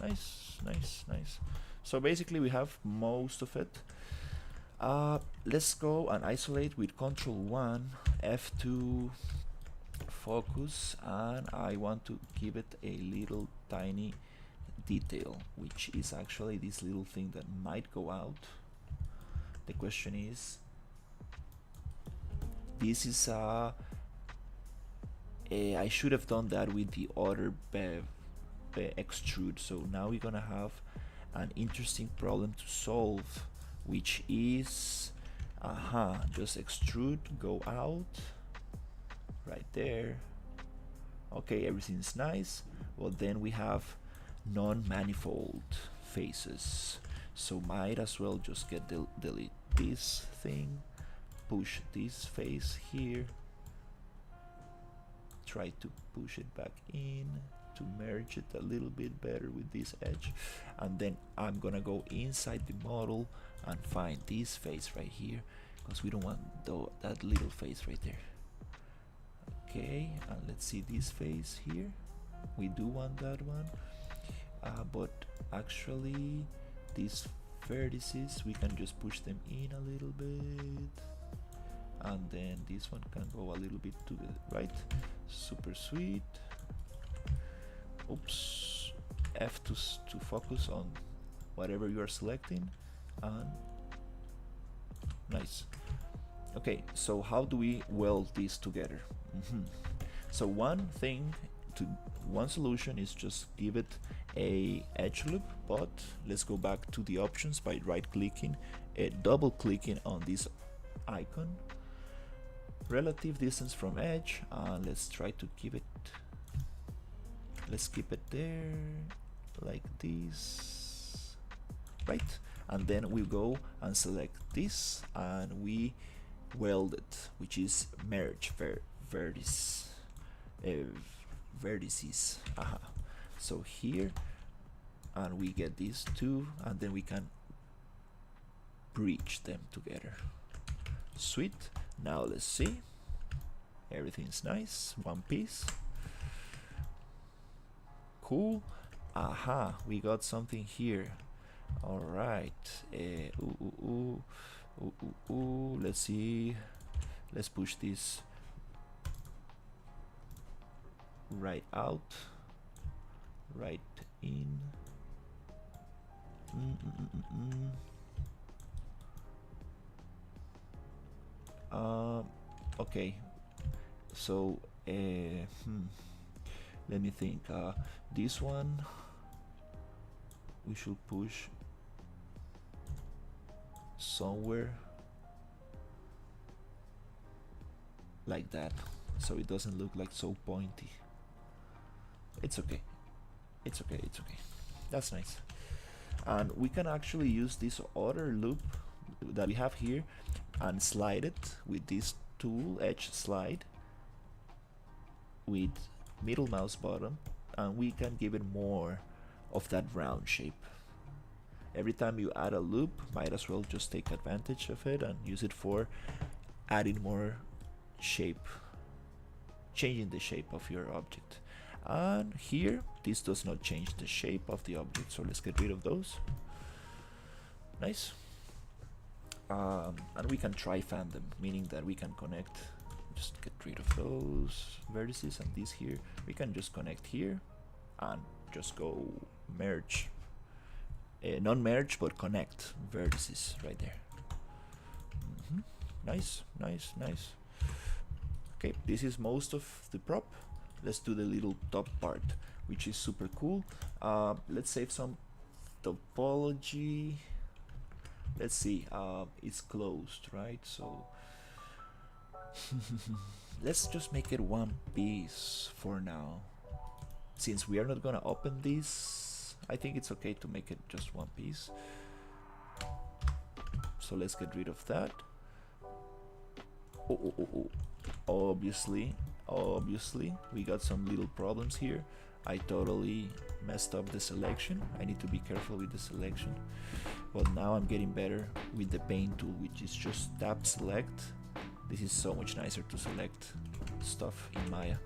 [SPEAKER 1] nice, nice, nice. So basically we have most of it. Let's go and isolate with Control 1, F2, focus, and I want to give it a little tiny detail, which is actually this little thing that might go out. The question is, this is I should have done that with the other extrude, so now we're gonna have an interesting problem to solve, which is just extrude, go out right there. Okay, everything's nice. Well, then we have non-manifold faces, so might as well just get delete this thing, push this face here, try to push it back in to merge it a little bit better with this edge, and then I'm gonna go inside the model and find this face right here, because we don't want that little face right there. Okay, and let's see this face here. We do want that one, but actually these vertices, we can just push them in a little bit, and then this one can go a little bit to the right. Super sweet. Oops, F to focus on whatever you are selecting, and nice. Okay, so how do we weld these together? So one solution is just give it a edge loop, but let's go back to the options by right clicking, double clicking on this icon, relative distance from edge, and let's try to keep it there like this, right? And then we go and select this and we weld it, which is merge vertices. So here, and we get these two, and then we can bridge them together. Sweet. Now let's see, everything's nice, one piece. Cool. We got something here. All right. Let's see. Let's push this right out, right in. Okay. So let me think. This one we should push somewhere like that, so it doesn't look like so pointy. It's okay. It's okay. It's okay. That's nice. And we can actually use this other loop that we have here and slide it with this tool, edge slide, with middle mouse button, and we can give it more of that round shape. Every time you add a loop, might as well just take advantage of it and use it for adding more shape, changing the shape of your object. And here, this does not change the shape of the object, so let's get rid of those. Nice. And we can tri-fan them, meaning that we can connect, just get rid of those vertices, and these here we can just connect here and just go merge, non-merge but connect vertices right there. Nice, nice, nice. Okay, this is most of the prop. Let's do the little top part, which is super cool. Let's save some topology. Let's see, it's closed, right? So let's just make it one piece for now. Since we are not gonna open this, I think it's okay to make it just one piece. So let's get rid of that. Obviously Obviously, we got some little problems here. I totally messed up the selection. I need to be careful with the selection. But now I'm getting better with the paint tool, which is just tap select. This is so much nicer to select stuff in Maya.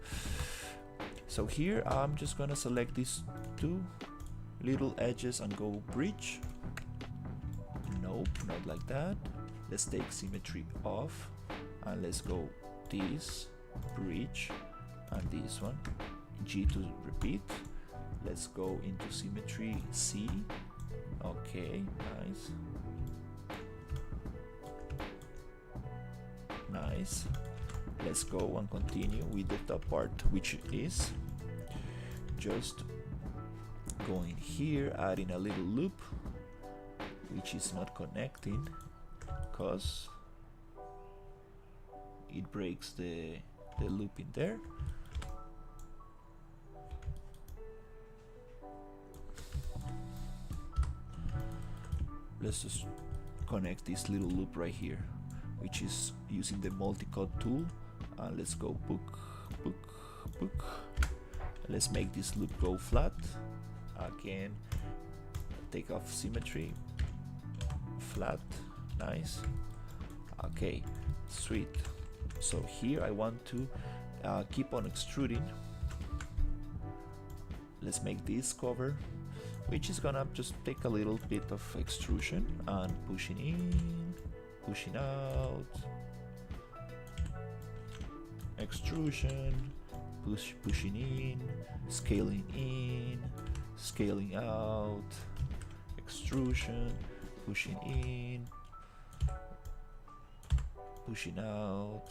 [SPEAKER 1] So here I'm just gonna select these two little edges and go bridge. Nope, not like that. Let's take symmetry off and let's go this, bridge, and this one. G to repeat. Let's go into symmetry C. Okay, nice. Nice. Let's go and continue with the top part, which is just going here, adding a little loop, which is not connecting because it breaks the loop in there. Let's just connect this little loop right here, which is using the multi-cut tool. And let's go book. Let's make this loop go flat. Again, take off symmetry. Flat, nice. Okay, sweet. So here I want to keep on extruding. Let's make this cover, which is gonna just take a little bit of extrusion and pushing in, pushing out, extrusion, pushing in, scaling out, extrusion, pushing in, pushing out,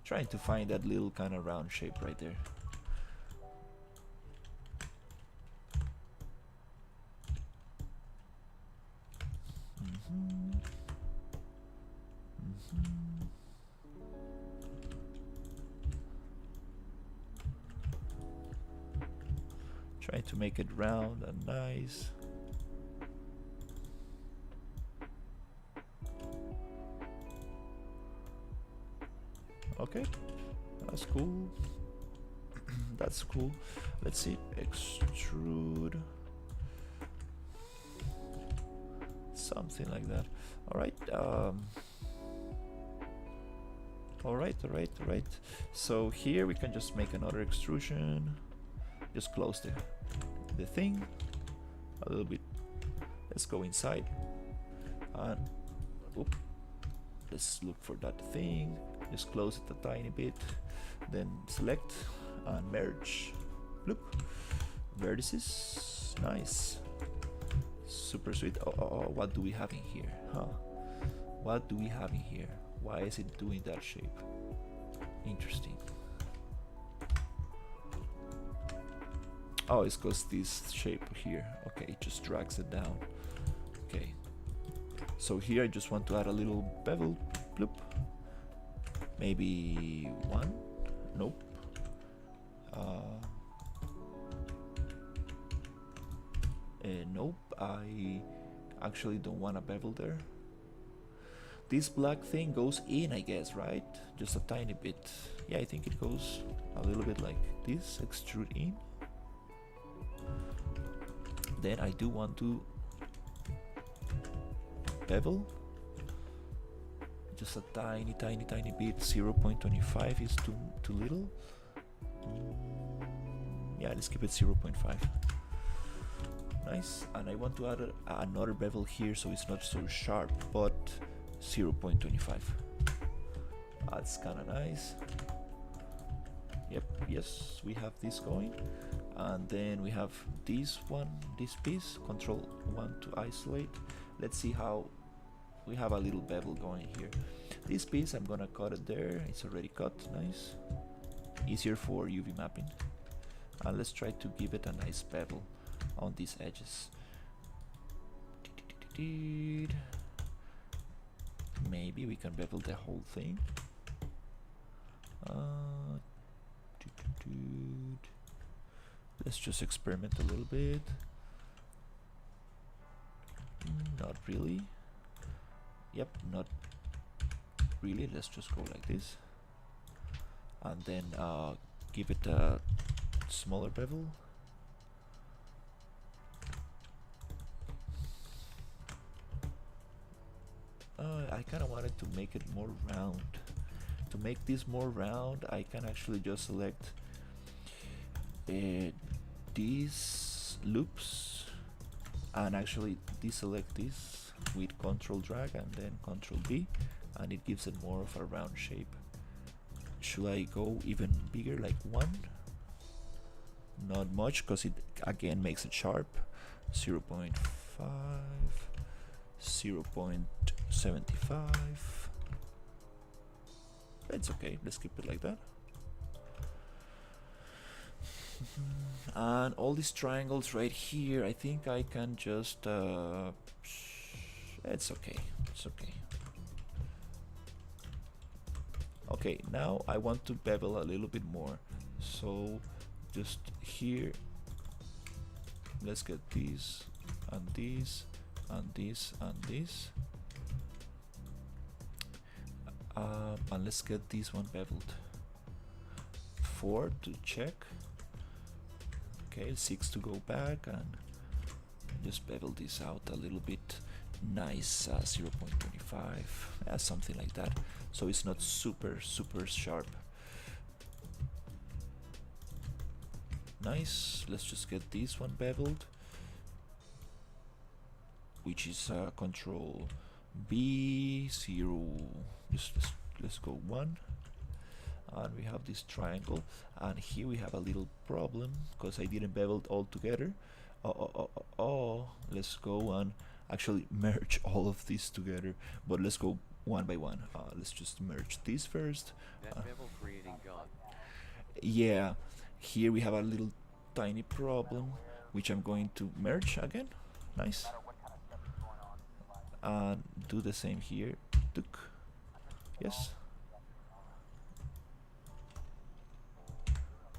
[SPEAKER 1] trying to find that little kind of round shape right there. Trying to make it round and nice. Okay, that's cool. That's cool. Let's see, extrude. Something like that. All right. All right. So here we can just make another extrusion. Just close the thing a little bit. Let's go inside and let's look for that thing. Just close it a tiny bit, then select and merge. Loop, vertices, nice, super sweet. Oh, what do we have in here? What do we have in here? Why is it doing that shape? Interesting. Oh, it's because this shape here. Okay, it just drags it down. Okay. So here I just want to add a little bevel. Bloop. Maybe one. Nope. Nope. I actually don't want a bevel there. This black thing goes in, I guess, right? Just a tiny bit. Yeah, I think it goes a little bit like this. Extrude in. Then I do want to bevel just a tiny bit. 0.25 is too little. Yeah, let's keep it 0.5. Nice. And I want to add another bevel here so it's not so sharp, but 0.25. That's kind of nice. Yep, yes, we have this going. And then we have this piece, Control 1 to isolate. Let's see how we have a little bevel going here. This piece, I'm gonna cut it there. It's already cut, nice. Easier for UV mapping. And let's try to give it a nice bevel on these edges. Maybe we can bevel the whole thing. Let's just experiment a little bit. Not really. Yep, not really. Let's just go like this. and then give it a smaller bevel. I kind of wanted to make it more round. To make this more round, I can actually just select these loops and actually deselect this with Control drag and then Control B, and it gives it more of a round shape. Should I go even bigger, like 1? Not much, because it again makes it sharp. 0.5, 0.75. It's okay, let's keep it like that. And all these triangles right here, I think I can just it's okay, it's okay. Okay, now I want to bevel a little bit more, so just here let's get these and these and this and this, and let's get this one beveled. 4 to check. Okay, 6 to go back, and just bevel this out a little bit. Nice, 0.25, something like that, so it's not super sharp. Nice. Let's just get this one beveled, which is Control B, 0. Let's go 1. And we have this triangle, and here we have a little problem because I didn't bevel it all together. Let's go and actually merge all of these together, but let's go one by one. Let's just merge this first.
[SPEAKER 2] That bevel creating gone.
[SPEAKER 1] Yeah, here we have a little tiny problem, which I'm going to merge again. Nice. And do the same here. Tuk. Yes.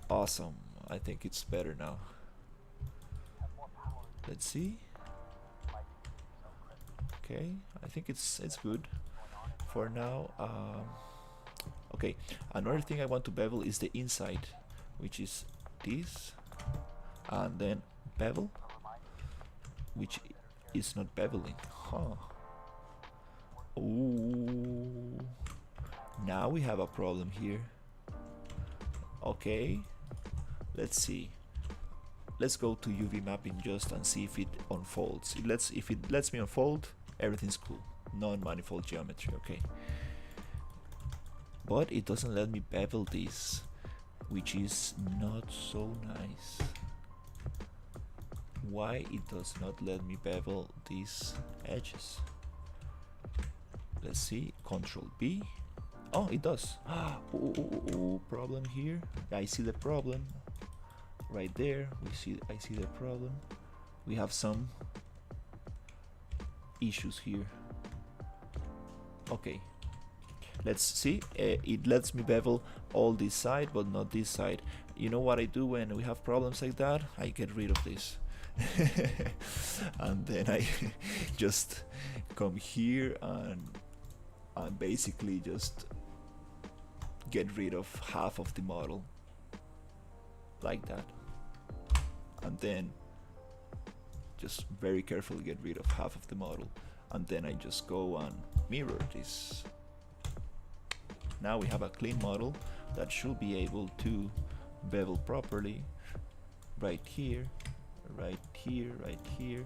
[SPEAKER 1] Awesome. I think it's better now. Let's see. Okay, I think it's good for now. Okay, another thing I want to bevel is the inside, which is this, and then bevel, which is not beveling. Huh. Oh, now we have a problem here. Okay, let's see. Let's go to UV mapping just and see if it unfolds. If it lets me unfold, everything's cool. Non-manifold geometry, okay. But it doesn't let me bevel this, which is not so nice. Why it does not let me bevel these edges? Let's see. Control B. Oh, it does. Problem here. I see the problem. Right there, I see the problem. We have some issues here. Okay, let's see. It lets me bevel all this side, but not this side. You know what I do when we have problems like that? I get rid of this. And then I just come here and basically just get rid of half of the model. Like that. And then just very carefully get rid of half of the model, and then I just go and mirror this. Now we have a clean model that should be able to bevel properly. Right here, right here, right here,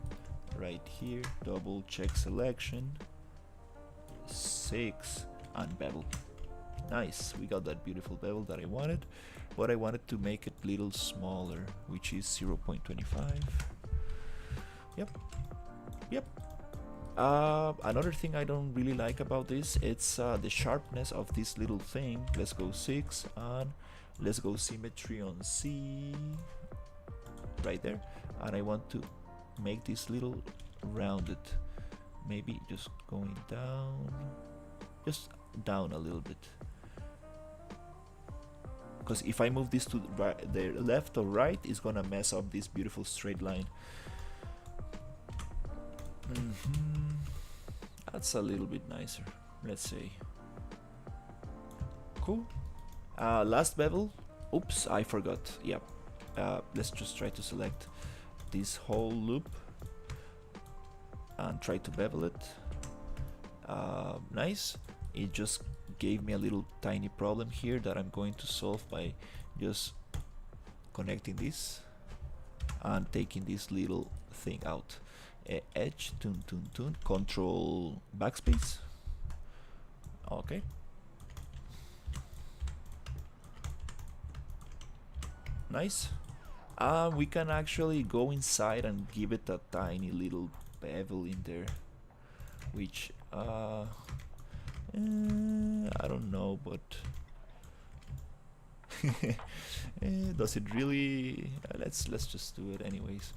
[SPEAKER 1] right here. Double check selection, 6, and bevel. Nice, we got that beautiful bevel that I wanted, but I wanted to make it a little smaller, which is 0.25. Yep. Another thing I don't really like about this, it's the sharpness of this little thing. Let's go 6, and let's go symmetry on C, right there. And I want to make this little rounded, maybe just going down, just down a little bit. Because if I move this to the left or right, it's gonna mess up this beautiful straight line. That's a little bit nicer, let's say. Cool. Last bevel. Oops, I forgot. Yeah. Let's just try to select this whole loop and try to bevel it. Nice. It just gave me a little tiny problem here that I'm going to solve by just connecting this and taking this little thing out. Edge, tune, control backspace. Okay. Nice. We can actually go inside and give it a tiny little bevel in there, which I don't know, but does it really? Let's just do it anyways.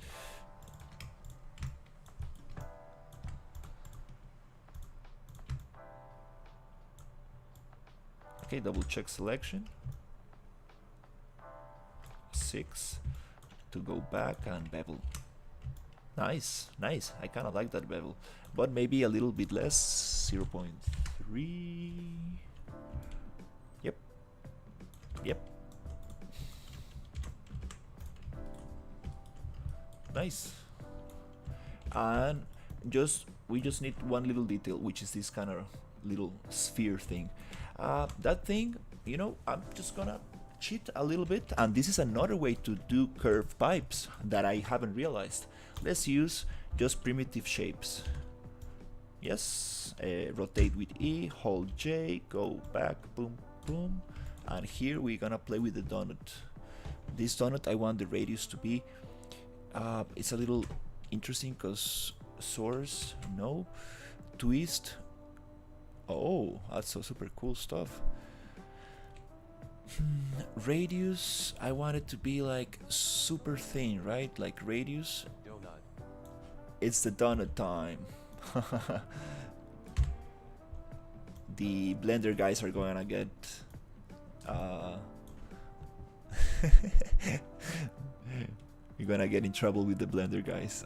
[SPEAKER 1] Okay, double check selection. 6 to go back and bevel. Nice, nice. I kind of like that bevel, but maybe a little bit less. 0.3. Yep. Yep. Nice. And we just need one little detail, which is this kind of little sphere thing. That thing, you know, I'm just gonna cheat a little bit, and this is another way to do curved pipes that I haven't realized. Let's use just primitive shapes. Yes, rotate with E, hold J, go back, boom, boom, and here we're gonna play with the donut. This donut, I want the radius to be, it's a little interesting because source, no, twist, oh, that's so super cool stuff. Radius, I want it to be like super thin, right? Like radius.
[SPEAKER 2] Donut.
[SPEAKER 1] It's the donut time. The Blender guys are gonna get you're gonna get in trouble with the Blender guys.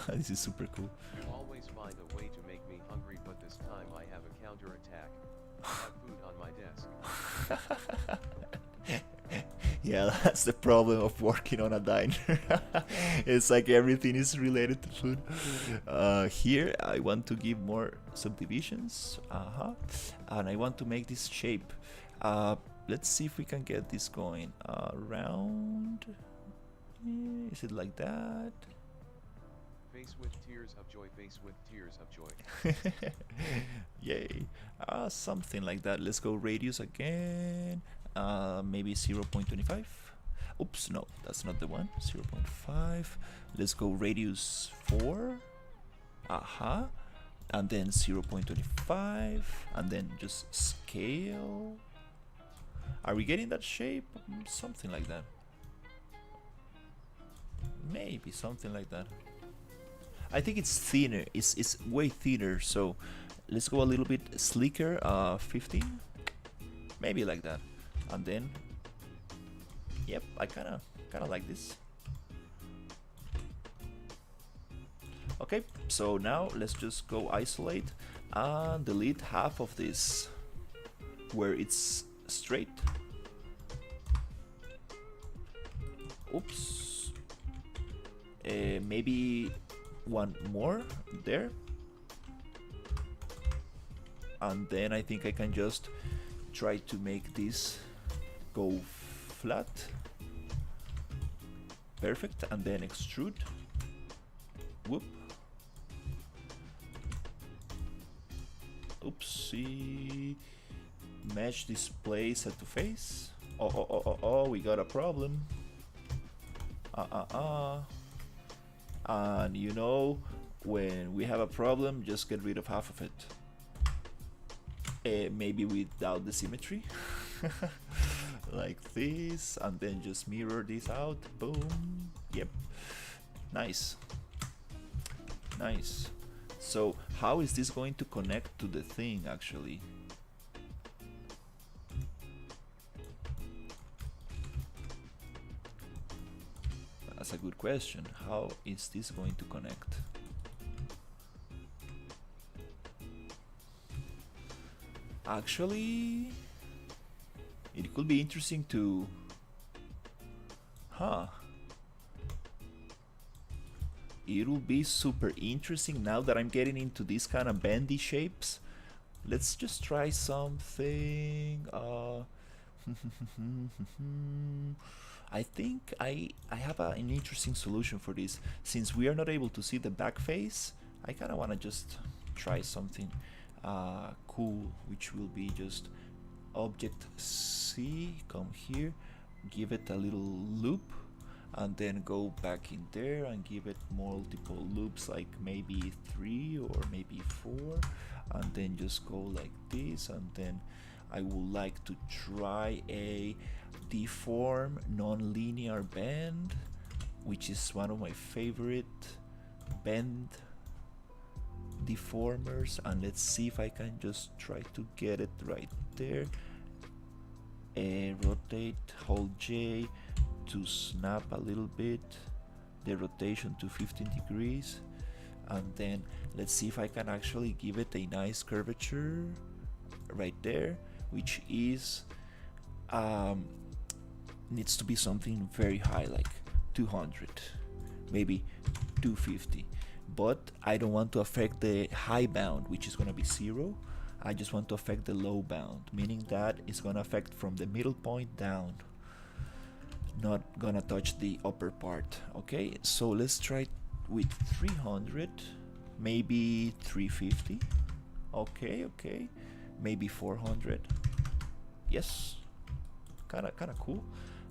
[SPEAKER 1] This is super cool.
[SPEAKER 2] You always find a way to make me hungry, but this time I have a counterattack. I have food on my desk.
[SPEAKER 1] Yeah, that's the problem of working on a diner. It's like everything is related to food. Here I want to give more subdivisions. And I want to make this shape. Let's see if we can get this going. Round. Is it like that?
[SPEAKER 2] Face with tears of joy, face with tears of joy.
[SPEAKER 1] Yay. Something like that. Let's go radius again. Maybe 0.25. Oops, no, that's not the one. 0.5. Let's go radius 4. And then 0.25. And then just scale. Are we getting that shape? Something like that. Maybe something like that. I think it's thinner. It's way thinner. So let's go a little bit sleeker. 15. Maybe like that. And then, yep, I kind of like this. Okay, so now let's just go isolate and delete half of this where it's straight. Oops. Maybe one more there. And then I think I can just try to make this go flat. Perfect. And then extrude. Whoop. Oopsie. Mesh display set to face. Oh, we got a problem. And you know, when we have a problem, just get rid of half of it. Maybe without the symmetry. Like this, and then just mirror this out. Boom. Yep. Nice. Nice. So how is this going to connect to the thing actually? That's a good question. How is this going to connect? Actually, it could be interesting to... Huh. It will be super interesting now that I'm getting into these kind of bendy shapes. Let's just try something. I think I have an interesting solution for this. Since we are not able to see the back face, I kind of want to just try something cool, which will be just object C, come here, give it a little loop, and then go back in there and give it multiple loops, like maybe 3 or maybe 4, and then just go like this. And then I would like to try a deform non-linear bend, which is one of my favorite bend deformers, and let's see if I can just try to get it right there. Rotate, hold J to snap a little bit the rotation to 15 degrees, and then let's see if I can actually give it a nice curvature right there, which is needs to be something very high, like 200, maybe 250, but I don't want to affect the high bound, which is going to be 0. I just want to affect the low bound, meaning that it's going to affect from the middle point down, not gonna touch the upper part. Okay, so let's try with 300, maybe 350. Okay, maybe 400. Yes, kind of cool.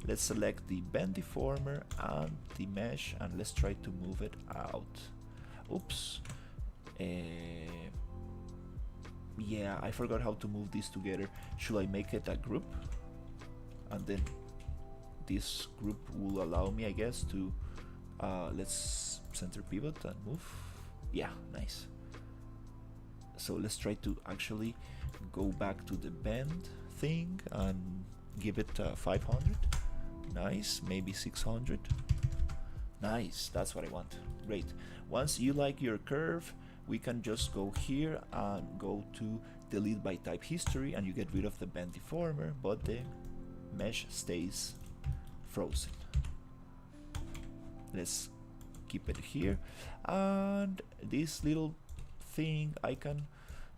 [SPEAKER 1] Let's select the bend deformer and the mesh, and let's try to move it out. Oops. Yeah, I forgot how to move these together. Should I make it a group? And then this group will allow me, I guess, to let's center pivot and move. Yeah, nice. So let's try to actually go back to the bend thing and give it 500. Nice, maybe 600. Nice, that's what I want. Great. Once you like your curve, we can just go here and go to delete by type history, and you get rid of the bend deformer, but the mesh stays frozen. Let's keep it here, and this little thing I can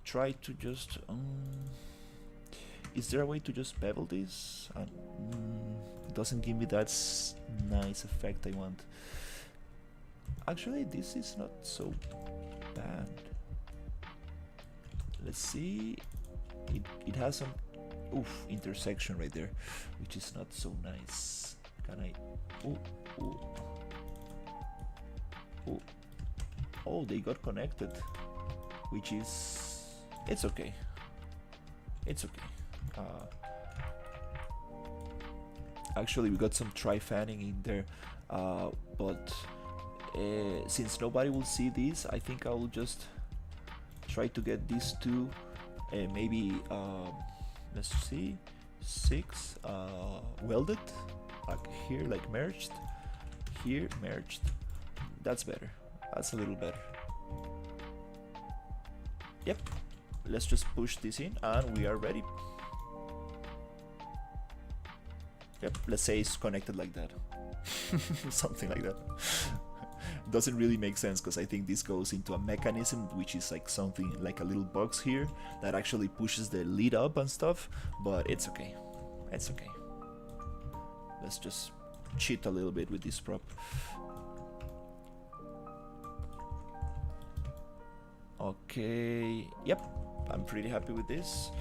[SPEAKER 1] try to just is there a way to just bevel this? It doesn't give me that nice effect I want. Actually, this is not so bad. Let's see. It has some intersection right there, which is not so nice. Can I? Oh, they got connected, which is it's okay. Actually, we got some tri-fanning in there, but since nobody will see this, I think I will just try to get these two, maybe let's see, 6 welded, like here, like merged, here merged. That's better. That's a little better. Yep. Let's just push this in and we are ready. Yep, let's say it's connected like that. Something like that. Doesn't really make sense because I think this goes into a mechanism which is like something like a little box here that actually pushes the lid up and stuff, but it's okay. It's okay. Let's just cheat a little bit with this prop. Okay, yep, I'm pretty happy with this.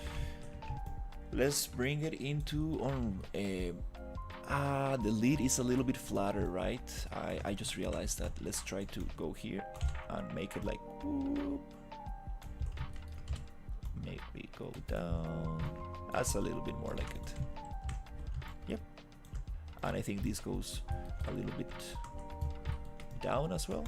[SPEAKER 1] Let's bring it into the lid is a little bit flatter, right? I just realized that. Let's try to go here and make it like whoop. Maybe go down. That's a little bit more like it. Yep. And I think this goes a little bit down as well.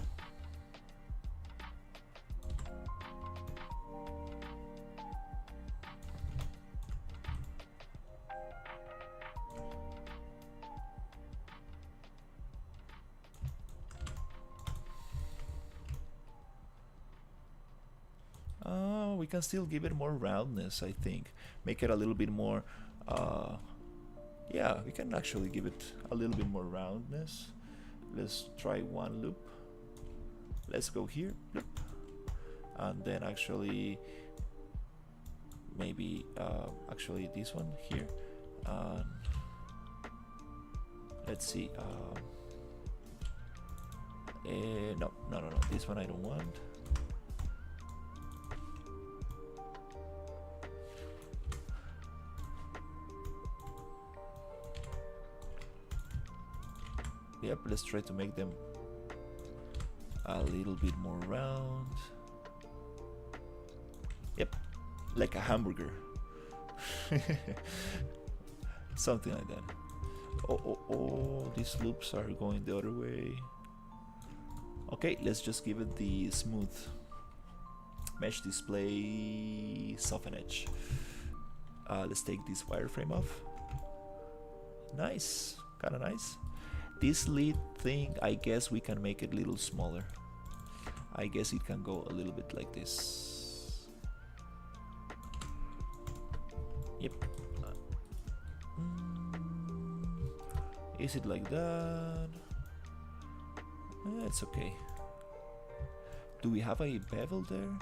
[SPEAKER 1] We can still give it more roundness, I think. Make it a little bit more, yeah, we can actually give it a little bit more roundness. Let's try one loop. Let's go here, loop. And then actually, maybe, actually this one here. Let's see, no, this one I don't want. Yep, let's try to make them a little bit more round. Yep, like a hamburger. Something like that. Oh, these loops are going the other way. Okay, let's just give it the smooth mesh display soften edge. Let's take this wireframe off. Nice, kind of nice. This lead thing, I guess we can make it a little smaller. I guess it can go a little bit like this. Yep. Is it like that? It's okay. Do we have a bevel there?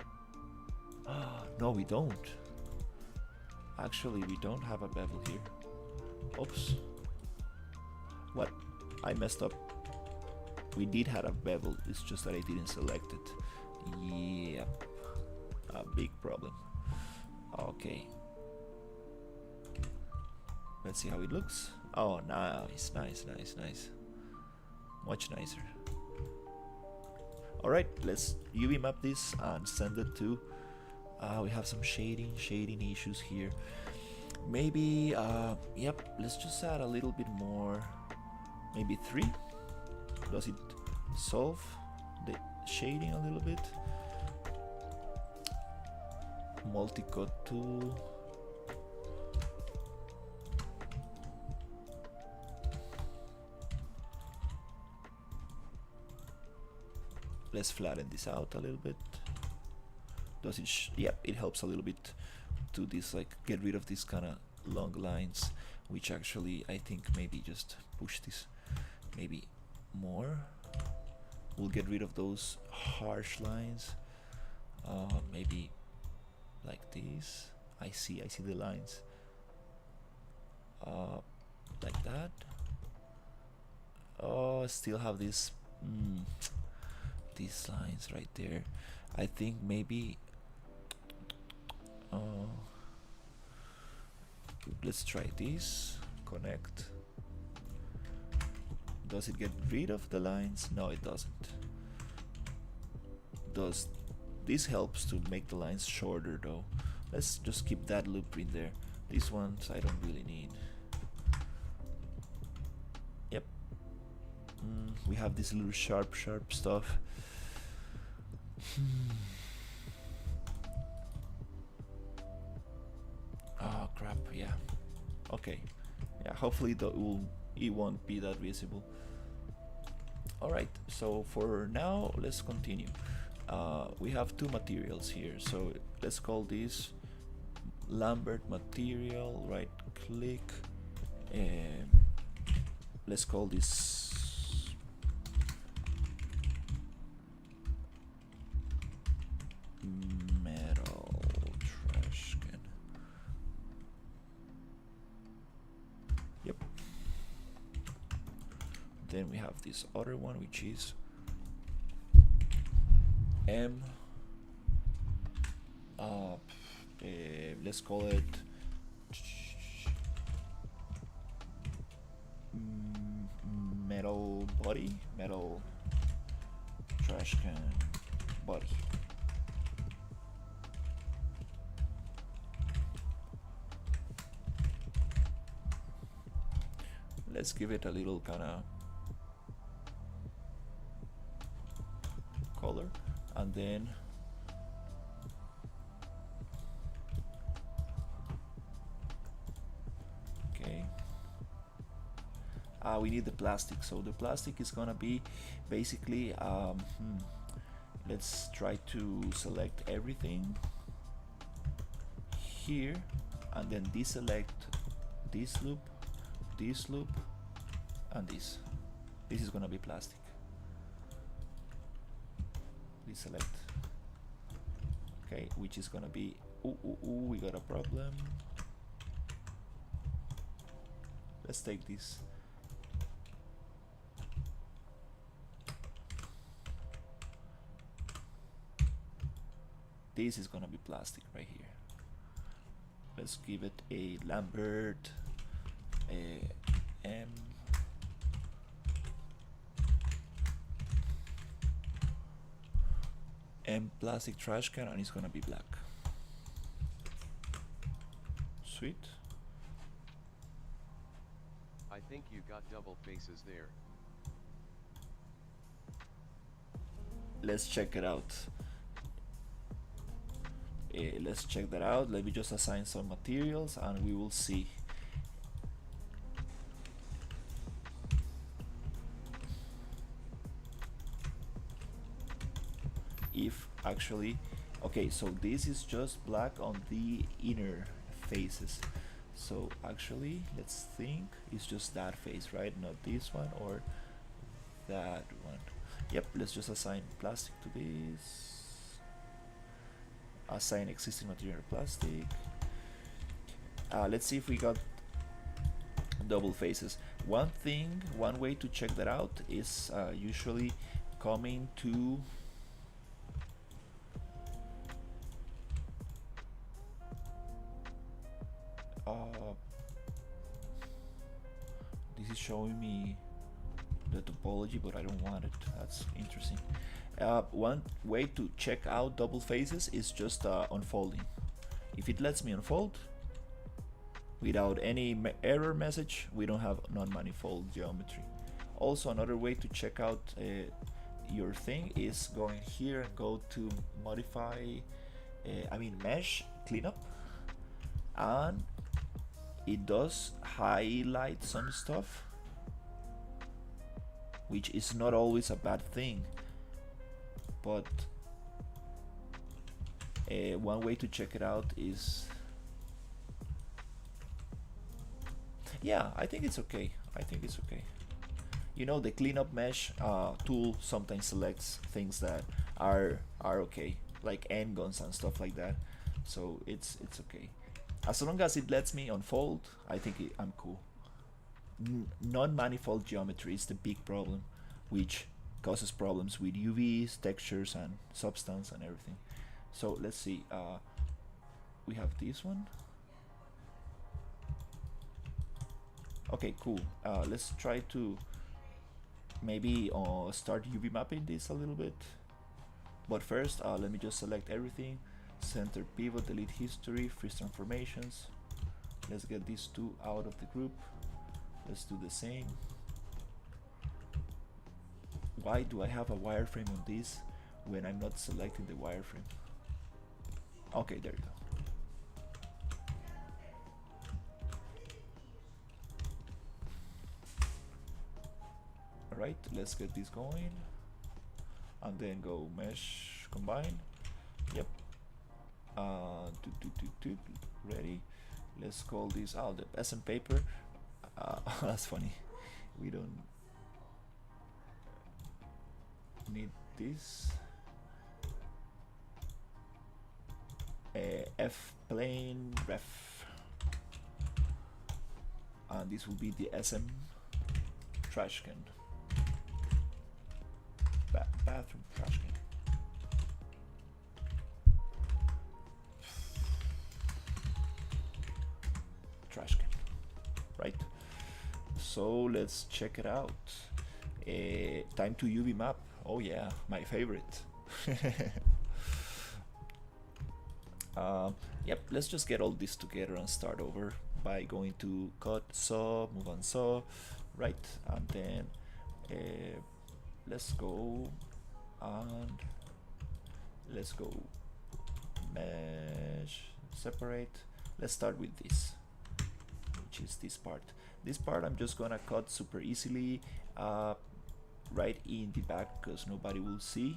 [SPEAKER 1] No, we don't. Actually, we don't have a bevel here. Oops. What? I messed up. We did have a bevel, it's just that I didn't select it. Yep. A big problem. Okay. Let's see how it looks. Oh, nice. Much nicer. Alright, let's UV map this and send it to... we have some shading issues here. Maybe, yep, let's just add a little bit more. Maybe 3. Does it solve the shading a little bit? Multi-cut tool. Let's flatten this out a little bit. Does it? Yep, it helps a little bit to this, like, get rid of these kind of long lines, which actually I think maybe just push this maybe more. We'll get rid of those harsh lines. Maybe like this. I see the lines. Like that. Oh, still have this. These lines right there. I think maybe. Let's try this. Connect. Does it get rid of the lines? No, it doesn't. This helps to make the lines shorter though. Let's just keep that loop in there. These ones I don't really need. Yep. We have this little sharp stuff. Oh crap, yeah. Okay. Yeah, hopefully it won't be that visible. Alright, so for now let's continue. We have 2 materials here, so let's call this Lambert material, right click, and let's call this metal trash can. Yep. Then we have this other one, which is M. Let's call it metal body, metal trash can body. Let's give it a little kind of color, and then okay, we need the plastic, so the plastic is gonna be basically let's try to select everything. here and then deselect this loop, and this. This is gonna be plastic. Deselect. Okay, which is gonna be, we got a problem. Let's take this. This is gonna be plastic right here. Let's give it a Lambert M. M plastic trash can, and it's gonna be black. Sweet.
[SPEAKER 2] I think you got double faces there.
[SPEAKER 1] Let's check it out. Let's check that out. Let me just assign some materials and we will see. If actually, okay, so this is just black on the inner faces. So actually, let's think it's just that face, right? Not this one or that one. Yep, let's just assign plastic to this. Assign existing material plastic. Let's see if we got double faces. One way to check that out is usually coming to this is showing me the topology, but I don't want it. That's interesting. One way to check out double faces is just unfolding. If it lets me unfold without any error message, we don't have non-manifold geometry. Also, another way to check out your thing is going here and go to modify, mesh cleanup, and it does highlight some stuff, which is not always a bad thing. But one way to check it out is, yeah, I think it's okay. You know, the cleanup mesh tool sometimes selects things that are okay, like end guns and stuff like that. So it's okay. As long as it lets me unfold, I think I'm cool. Non-manifold geometry is the big problem, which causes problems with UVs, textures, and substance and everything. So let's see. We have this one. Okay, cool. Let's try to maybe start UV mapping this a little bit. But first, let me just select everything. Center pivot, delete history, freeze transformations. Let's get these two out of the group. Let's do the same. Why do I have a wireframe on this when I'm not selecting the wireframe? Okay, there you go. Alright, let's get this going. And then go mesh combine. Yep. Ready. Let's call this out the pen and paper. That's funny. We don't need this. F plane ref, and this will be the SM trash can. Bathroom trash can. Trash can, right? So let's check it out. Time to UV map. Oh yeah, my favorite. Yep, let's just get all this together and start over by going to cut, saw, move on saw, right? And then let's go and let's go mesh, separate. Let's start with this, which is this part. This part I'm just gonna cut super easily right in the back because nobody will see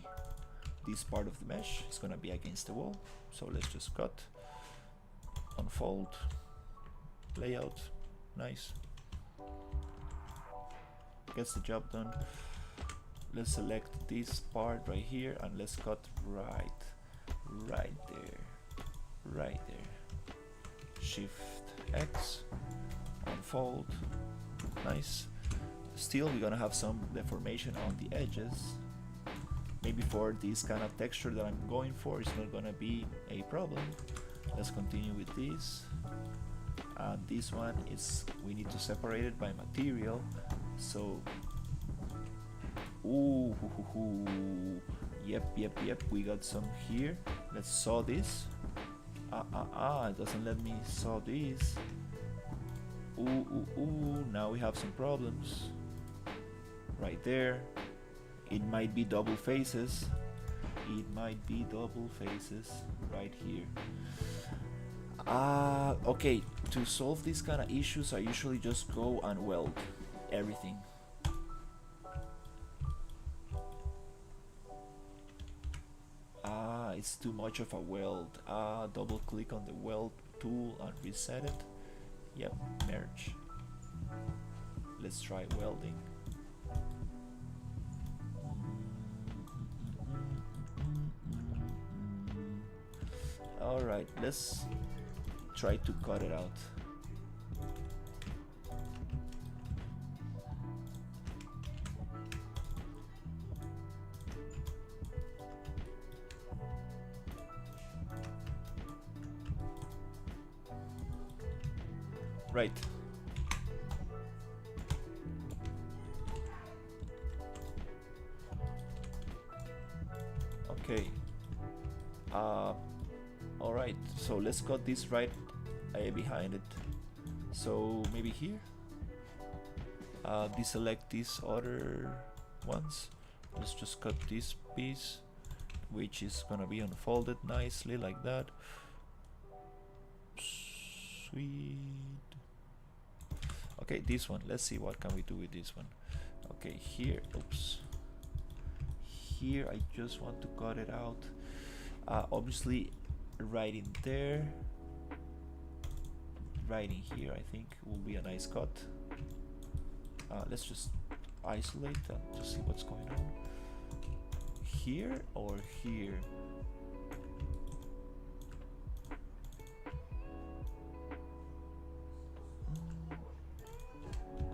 [SPEAKER 1] this part of the mesh. It's gonna be against the wall, so let's just cut. unfold, layout, nice, gets the job done. Let's select this part right here and let's cut right there. Shift X, unfold, nice. Still we're gonna have some deformation on the edges. Maybe for this kind of texture that I'm going for, it's not gonna be a problem. Let's continue with this. And this one is, we need to separate it by material. So, ooh, yep, we got some here. Let's saw this. It doesn't let me saw this. Ooh, now we have some problems. Right there. It might be double faces. Right here. Okay, to solve these kind of issues, I usually just go and weld everything. It's too much of a weld. Double click on the weld tool and reset it. Yep, merge. Let's try welding. Alright, let's try to cut it out. Right. Okay. Alright, so let's cut this right behind it. So maybe here. Deselect these other ones. Let's just cut this piece, which is gonna be unfolded nicely like that. Sweet. Okay, this one. Let's see what can we do with this one. Okay, here. Oops. Here, I just want to cut it out. Obviously, right in there, right in here, I think will be a nice cut. Let's just isolate and just see what's going on. Here or here?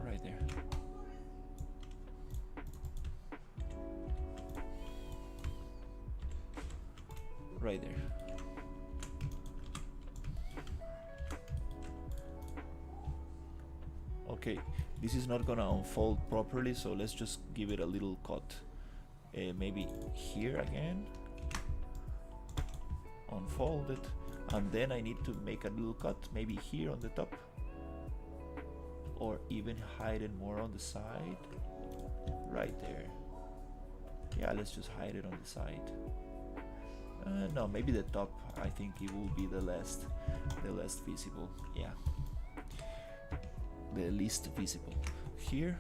[SPEAKER 1] Right there. Right there. Okay, this is not gonna unfold properly, so let's just give it a little cut. Maybe here again. Unfold it, and then I need to make a little cut, maybe here on the top, or even hide it more on the side. Right there. Yeah, let's just hide it on the side. No, maybe the top. I think it will be the least visible. Yeah, the least visible. Here,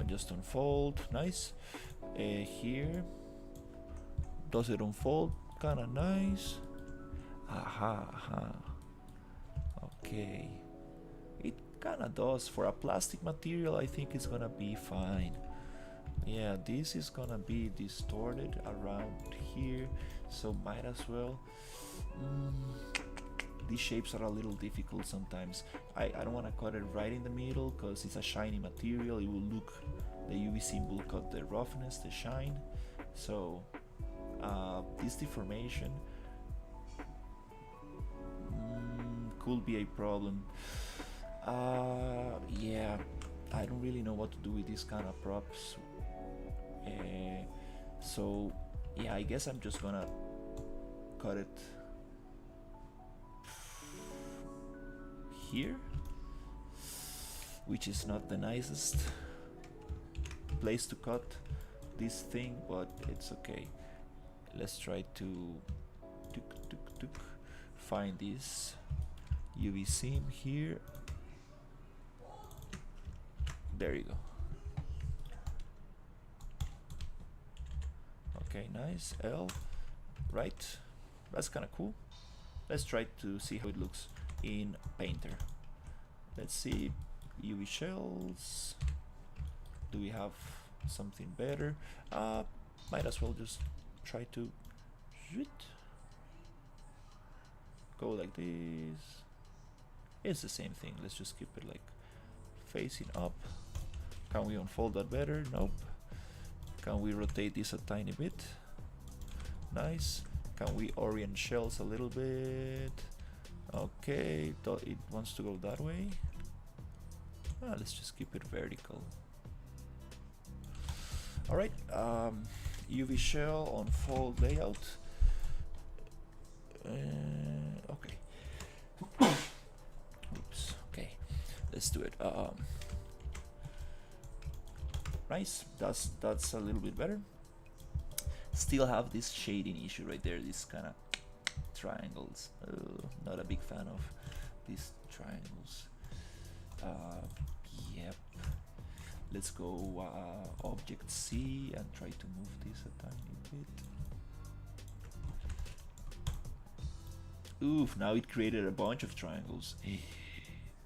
[SPEAKER 1] just unfold. Nice. Here, does it unfold? Kinda nice. Aha. Okay. It kinda does. For a plastic material, I think it's gonna be fine. Yeah, this is gonna be distorted around here, so might as well. These shapes are a little difficult sometimes. I don't want to cut it right in the middle because it's a shiny material. It will look, the UV sim will cut the roughness, the shine. So this deformation could be a problem. Yeah, I don't really know what to do with these kind of props. So yeah, I guess I'm just gonna cut it here, which is not the nicest place to cut this thing, but it's okay. Let's try to find this UV seam here. There you go. Okay, nice. L, right. That's kind of cool. Let's try to see how it looks in Painter. Let's see, UV shells. Do we have something better? Might as well just try to go like this. It's the same thing. Let's just keep it like facing up. Can we unfold that better? Nope. Can we rotate this a tiny bit? Nice. Can we orient shells a little bit? Okay, it wants to go that way. Let's just keep it vertical. Alright, UV shell, unfold layout. Okay. Oops, okay. Let's do it. Nice, that's a little bit better. Still have this shading issue right there, these kind of triangles. Not a big fan of these triangles. Yep. Let's go Object C and try to move this a tiny bit. Oof, now it created a bunch of triangles.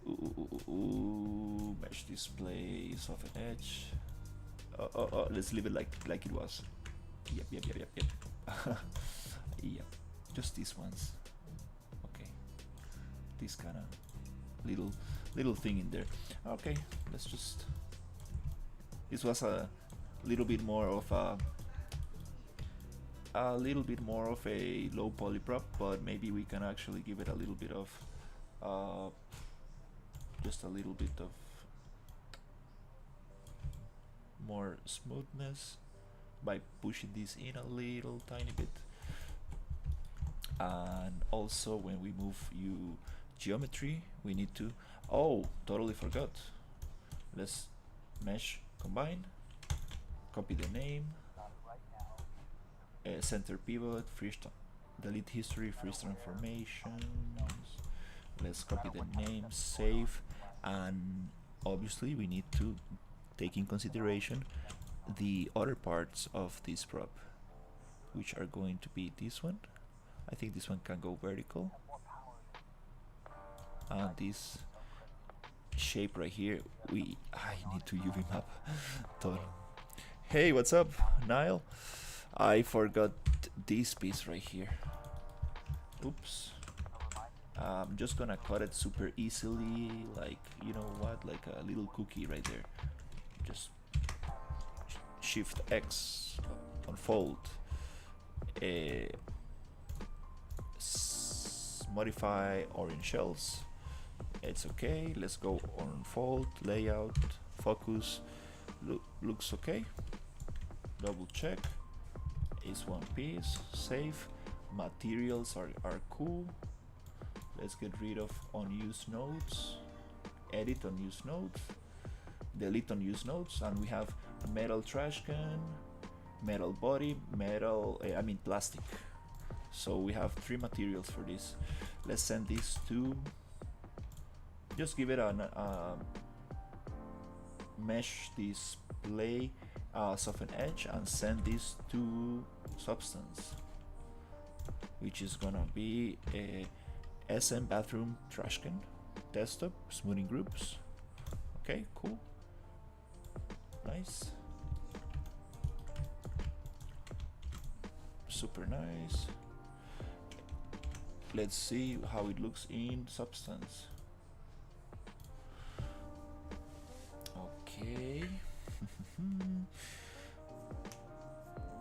[SPEAKER 1] Ooh, mesh display, soften edge. Let's leave it like it was. Yep. Yep, just these ones. Okay, this kind of little thing in there. Okay, let's just. This was a little bit more of a low poly prop, but maybe we can actually give it a little bit of just a little bit of more smoothness by pushing this in a little tiny bit. And also when we move geometry, we need to, totally forgot. Let's mesh combine, copy the name, center pivot, delete history, freeze transformations. Let's copy the name, save, and obviously we need to take in consideration the other parts of this prop, which are going to be this one. I think this one can go vertical, and this shape right here, I need to UV map. Hey, what's up, Niall? I forgot this piece right here. Oops. I'm just gonna cut it super easily, like, you know what, like a little cookie right there. Just Shift X, unfold, modify orange shells. It's okay. Let's go unfold, layout, focus. Looks okay. Double check. It's one piece. Save. Materials are cool. Let's get rid of unused nodes. Edit unused nodes. Delete unused nodes, and we have metal trash can, metal body, plastic. So we have 3 materials for this. Let's send this to. Just give it a mesh display, soften edge, and send this to substance, which is gonna be a SM bathroom trash can, desktop, smoothing groups. Okay, cool, nice, super nice. Let's see how it looks in substance. Okay.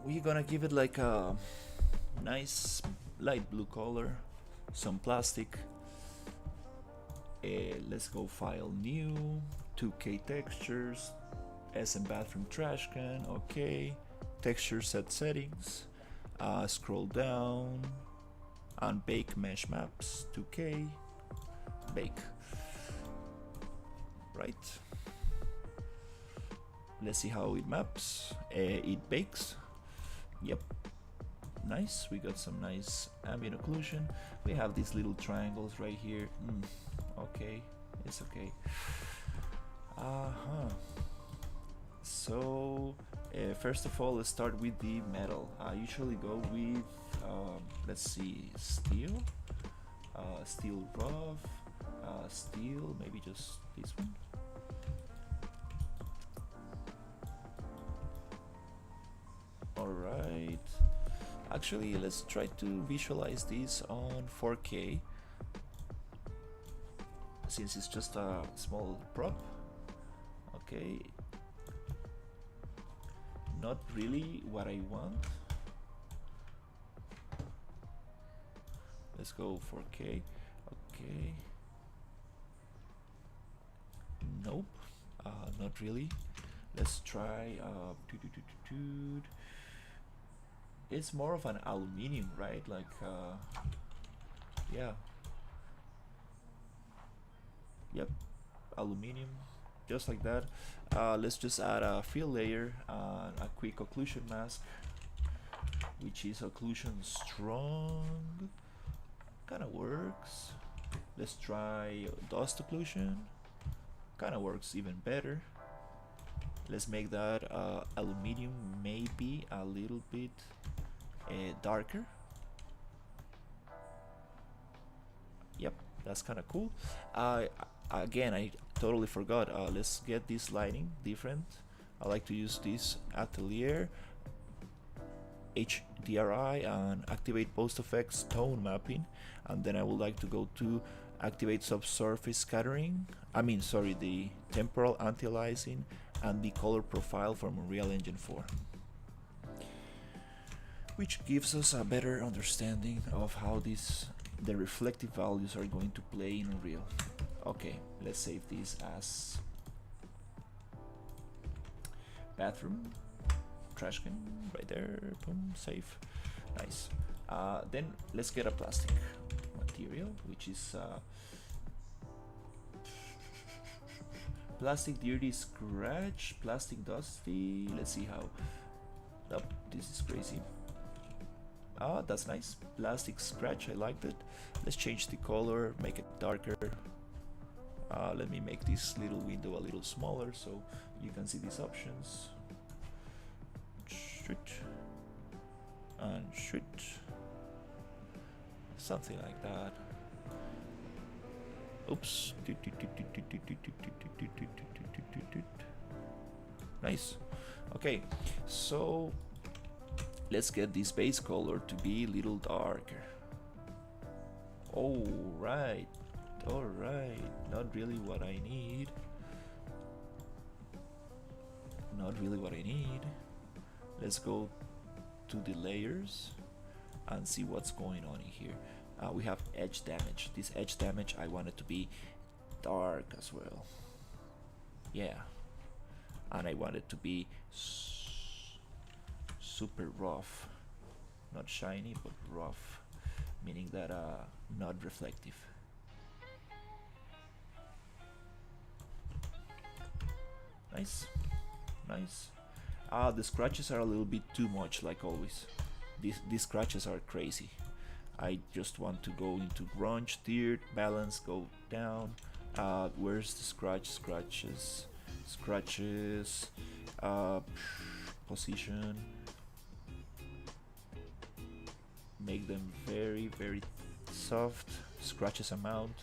[SPEAKER 1] We're gonna give it like a nice light blue color, some plastic. Let's go file new, 2K textures, SM bathroom trash can. Okay, texture set settings, scroll down and bake mesh maps, 2K, bake. Right, let's see how it maps. It bakes. Yep, nice. We got some nice ambient occlusion. We have these little triangles right here. Okay, it's okay. So First of all, let's start with the metal. I usually go with, let's see, steel, steel rough, steel, maybe just this one. Alright, actually let's try to visualize this on 4K, since it's just a small prop. Okay, not really what I want. Let's go 4K. Okay, nope, not really. Let's try it's more of an aluminium, right? Like yeah, yep, aluminium, just like that. Let's just add a fill layer and a quick occlusion mask, which is occlusion strong. Kinda works. Let's try dust occlusion. Kinda works even better. Let's make that aluminium maybe a little bit darker. Yep, that's kind of cool. Again, I totally forgot. Let's get this lighting different. I like to use this Atelier HDRI and activate post effects tone mapping, and then I would like to go to activate subsurface scattering. The temporal anti-aliasing and the color profile from Unreal Engine 4, which gives us a better understanding of how the reflective values are going to play in Unreal. Okay, let's save this as bathroom, trash can, right there, boom, save, nice. Then let's get a plastic material, which is plastic dirty scratch, plastic dusty. Let's see how. Oh, this is crazy. That's nice. Plastic scratch, I liked it. Let's change the color, make it darker. Let me make this little window a little smaller so you can see these options. Shoot. And shoot. Something like that. Oops. Nice. Okay, so let's get this base color to be a little darker. Alright, not really what I need. Not really what I need. Let's go to the layers and see what's going on in here. We have edge damage. This edge damage, I want it to be dark as well. Yeah, and I want it to be super rough, not shiny but rough, meaning that not reflective. Nice, nice. The scratches are a little bit too much, like always. These scratches are crazy. I just want to go into grunge, tiered, balance, go down. Where's the scratches? Scratches, position. Make them very, very soft. Scratches amount.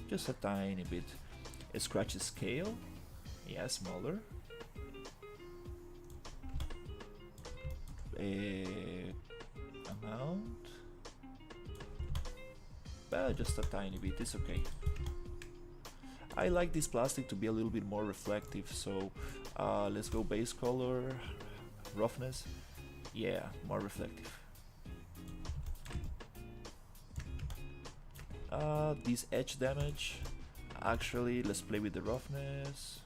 [SPEAKER 1] Just a tiny bit. A scratch scale. Yeah, smaller. Amount. Well, just a tiny bit, it's okay. I like this plastic to be a little bit more reflective, so let's go base color, roughness. Yeah, more reflective. This edge damage, actually, let's play with the roughness.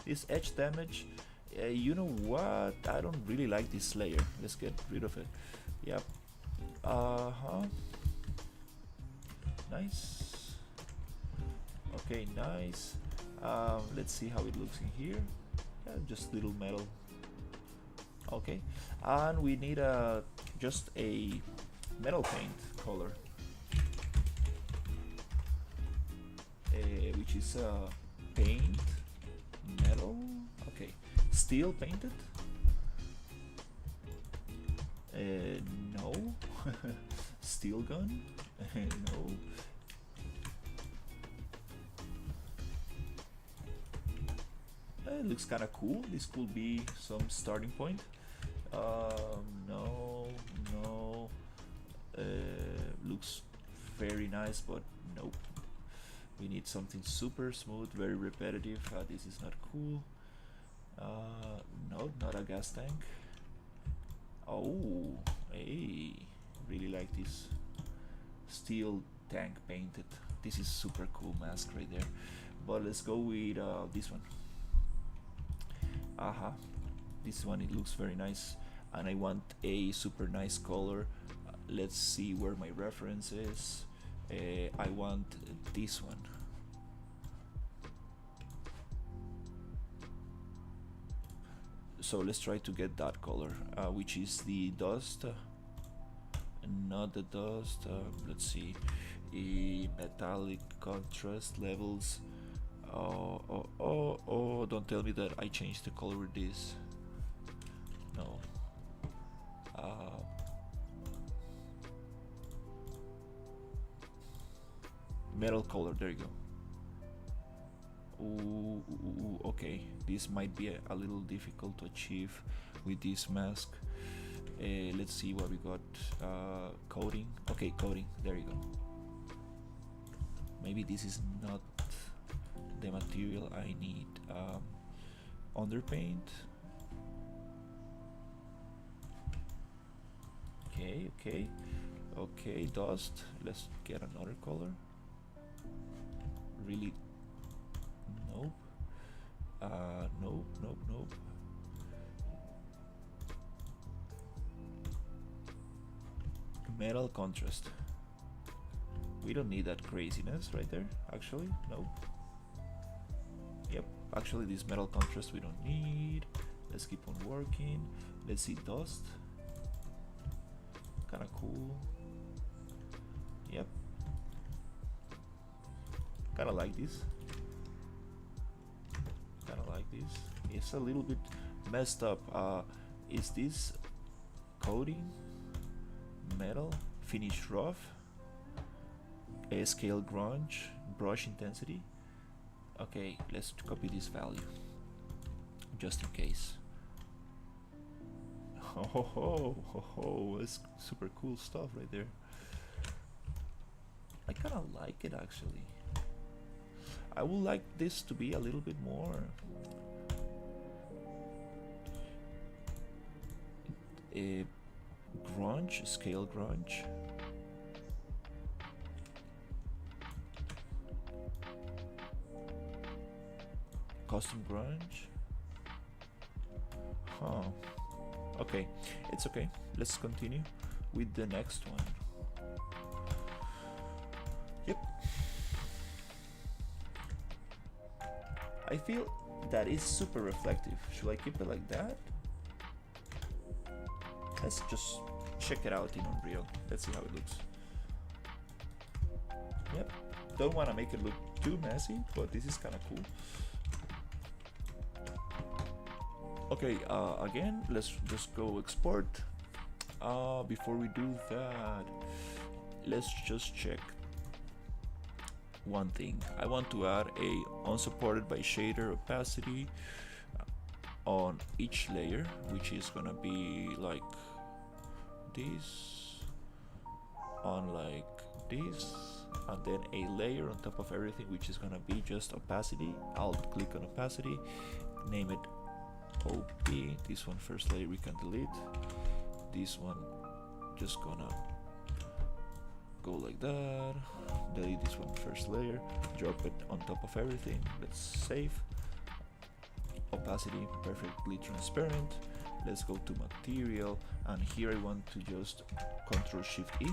[SPEAKER 1] This edge damage, you know what? I don't really like this layer. Let's get rid of it. Yep. Nice. Okay, nice. Let's see how it looks in here. Yeah, just little metal. Okay, and we need just a metal paint color. which is paint, metal, okay, steel painted. No. Steel gun. No. It looks kind of cool. This could be some starting point. No, no. Looks very nice, but nope. We need something super smooth, very repetitive. This is not cool. No, not a gas tank. Oh, hey, really like this steel tank painted. This is super cool mask right there. But let's go with this one. This one, it looks very nice, and I want a super nice color. Let's see where my reference is. I want this one. So let's try to get that color, which is the dust. Not the dust. Let's see. Metallic contrast levels. Oh, don't tell me that I changed the color with this. No. Metal color, there you go. Ooh, okay, this might be a little difficult to achieve with this mask. Let's see what we got. Coating. Okay, coating, there you go. Maybe this is not the material I need. Underpaint. Okay, dust. Let's get another color. Really? Nope. Nope. Metal contrast. We don't need that craziness right there, actually. Nope. Yep, actually this metal contrast we don't need. Let's keep on working. Let's see dust. Kinda cool. Yep. Kinda like this. It's a little bit messed up. Is this coating? Metal? Finish rough? Scale grunge? Brush intensity? Okay, let's copy this value. Just in case. That's super cool stuff right there. I kinda like it actually. I would like this to be a little bit more grunge, scale grunge. Custom grunge. Okay, it's okay. Let's continue with the next one. Yep. I feel that is super reflective. Should I keep it like that? Let's just check it out in Unreal. Let's see how it looks. Yep. Don't want to make it look too messy, but this is kind of cool. Okay, again, let's just go export. Before we do that, let's just check one thing. I want to add a unsupported by shader opacity on each layer, which is gonna be like this, on like this, and then a layer on top of everything, which is gonna be just opacity. I'll click on opacity, name it OP. This one first layer we can delete. This one just gonna go like that. Delete this one first layer, drop it on top of everything. Let's save. Opacity perfectly transparent. Let's go to material, and here I want to just Ctrl Shift E.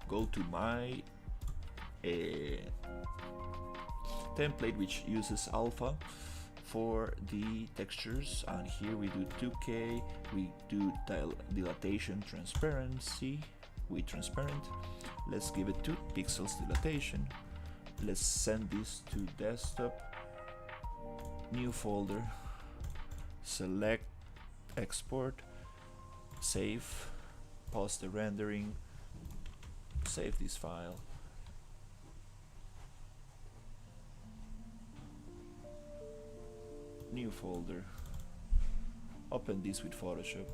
[SPEAKER 1] Go to my template, which uses alpha for the textures, and here we do 2K. We do dilatation transparency with transparent. Let's give it 2 pixels dilatation. Let's send this to desktop, new folder, select, export, save, pause the rendering, save this file. New folder, open this with Photoshop.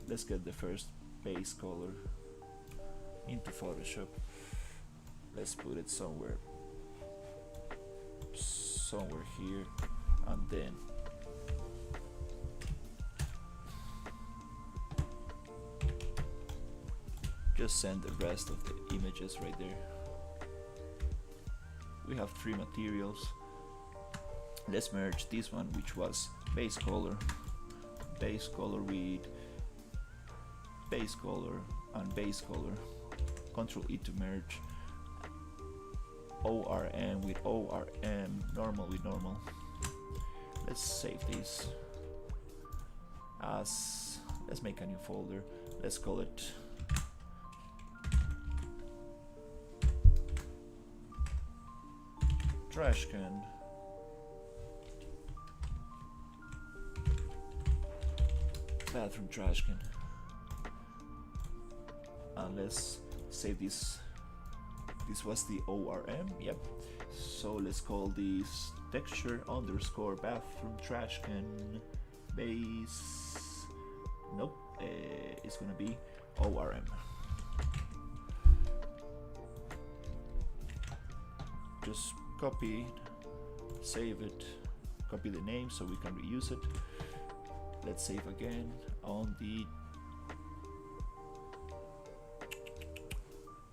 [SPEAKER 1] Let's get the first base color into Photoshop. Let's put it somewhere here, and then just send the rest of the images right there. We have 3 materials. Let's merge this one, which was base color with base color and base color. Control E to merge. ORM with ORM, normal with normal. Let's save this as, let's make a new folder. Let's call it trash can. Bathroom trash can. And let's save this. This was the ORM, yep. So let's call this texture underscore bathroom trash can base. Nope, it's gonna be ORM. Just copy it, save it, copy the name so we can reuse it. Let's save again on the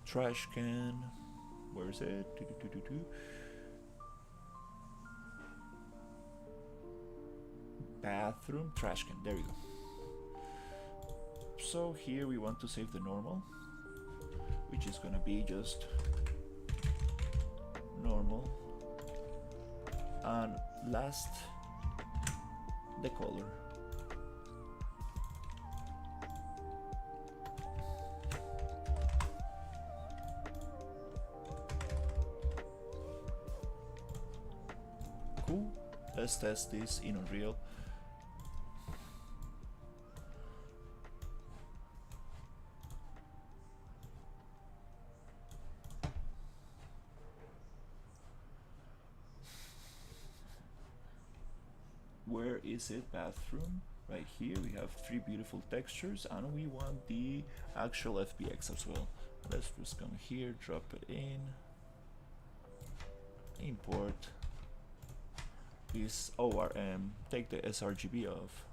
[SPEAKER 1] trash can. Where is it? Bathroom trash can. There we go. So here we want to save the normal, which is gonna be just normal, and last the color. Cool. Let's test this in Unreal. Where is it? Bathroom. Right here we have 3 beautiful textures, and we want the actual FBX as well. Let's just come here, drop it in, import this ORM, take the sRGB off,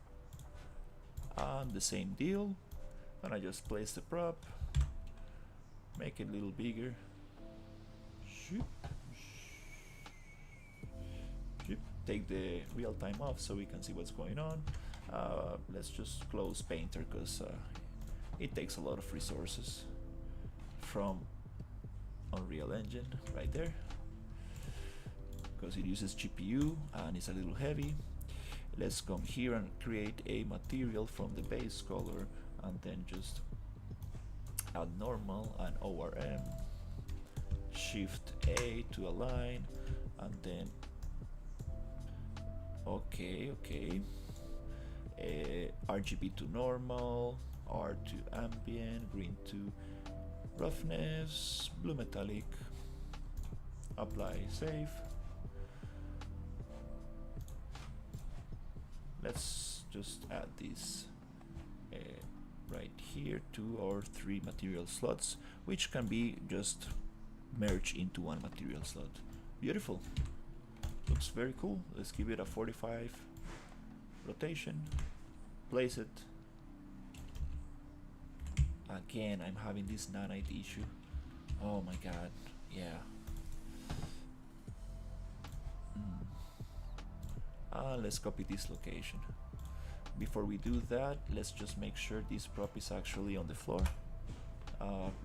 [SPEAKER 1] and the same deal. And I just place the prop, make it a little bigger. Shoop. Take the real time off so we can see what's going on. Let's just close Painter because it takes a lot of resources from Unreal Engine right there, because it uses GPU and it's a little heavy. Let's come here and create a material from the base color, and then just add normal and ORM, Shift A to align, and then okay, RGB to normal, R to ambient, green to roughness, blue metallic, apply, save. Let's just add this right here, 2 or 3 material slots, which can be just merged into one material slot. Beautiful. Looks very cool. Let's give it a 45 rotation, place it. Again, I'm having this nanite issue. Oh my god, yeah. Let's copy this location. Before we do that, let's just make sure this prop is actually on the floor.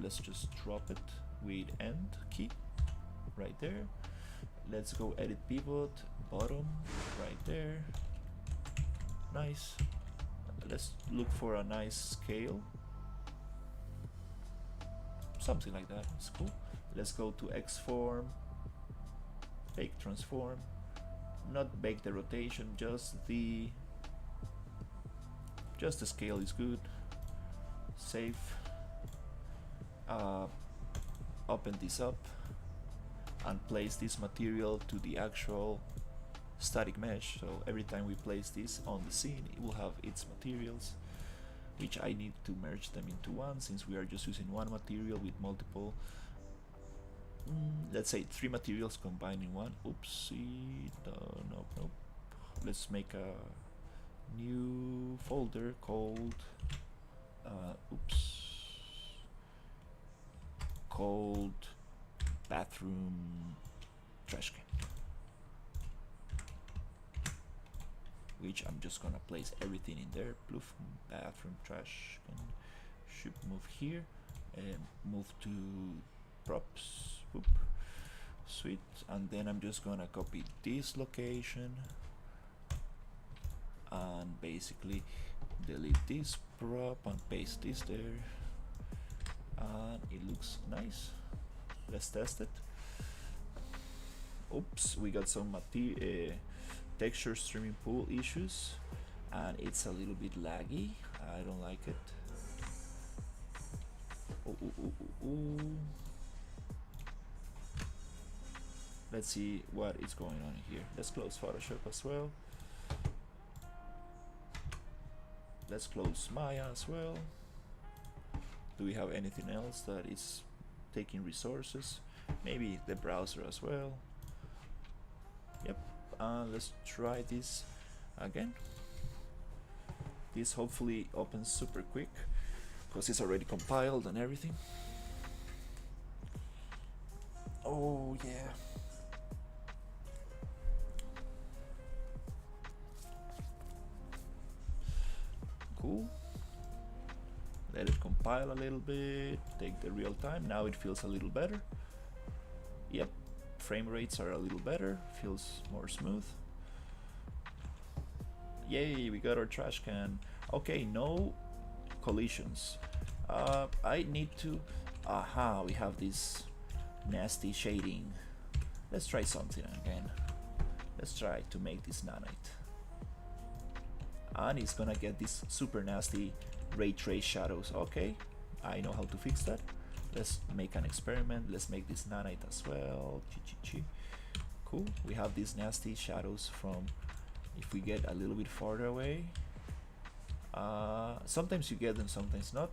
[SPEAKER 1] Let's just drop it with End key right there. Let's go edit pivot, bottom, right there. Nice. Let's look for a nice scale. Something like that, it's cool. Let's go to X form, bake transform, not bake the rotation, just the scale is good. Save. Open this up and place this material to the actual static mesh, so every time we place this on the scene it will have its materials, which I need to merge them into one since we are just using one material with multiple, let's say 3 materials combined in one. Oopsie, nope. Let's make a new folder called called bathroom trash can, which I'm just gonna place everything in there. Ploof, bathroom trash can should move here and move to props. Whoop. Sweet. And then I'm just gonna copy this location and basically delete this prop and paste this there, and it looks nice. Let's test it. Oops, we got some texture streaming pool issues and it's a little bit laggy. I don't like it. Let's see what is going on here. Let's close Photoshop as well. Let's close Maya as well. Do we have anything else that is taking resources? Maybe the browser as well. Yep. Let's try this again. This hopefully opens super quick because it's already compiled and everything. Oh yeah. Cool. Let it compile a little bit, take the real time. Now it feels a little better. Yep, frame rates are a little better, feels more smooth. Yay, we got our trash can. Okay, no collisions. I need to, we have this nasty shading. Let's try something again. Let's try to make this nanite. And it's gonna get this super nasty ray trace shadows. Okay, I know how to fix that. Let's make an experiment. Let's make this nanite as well. Cool. We have these nasty shadows from, if we get a little bit farther away. Sometimes you get them, sometimes not.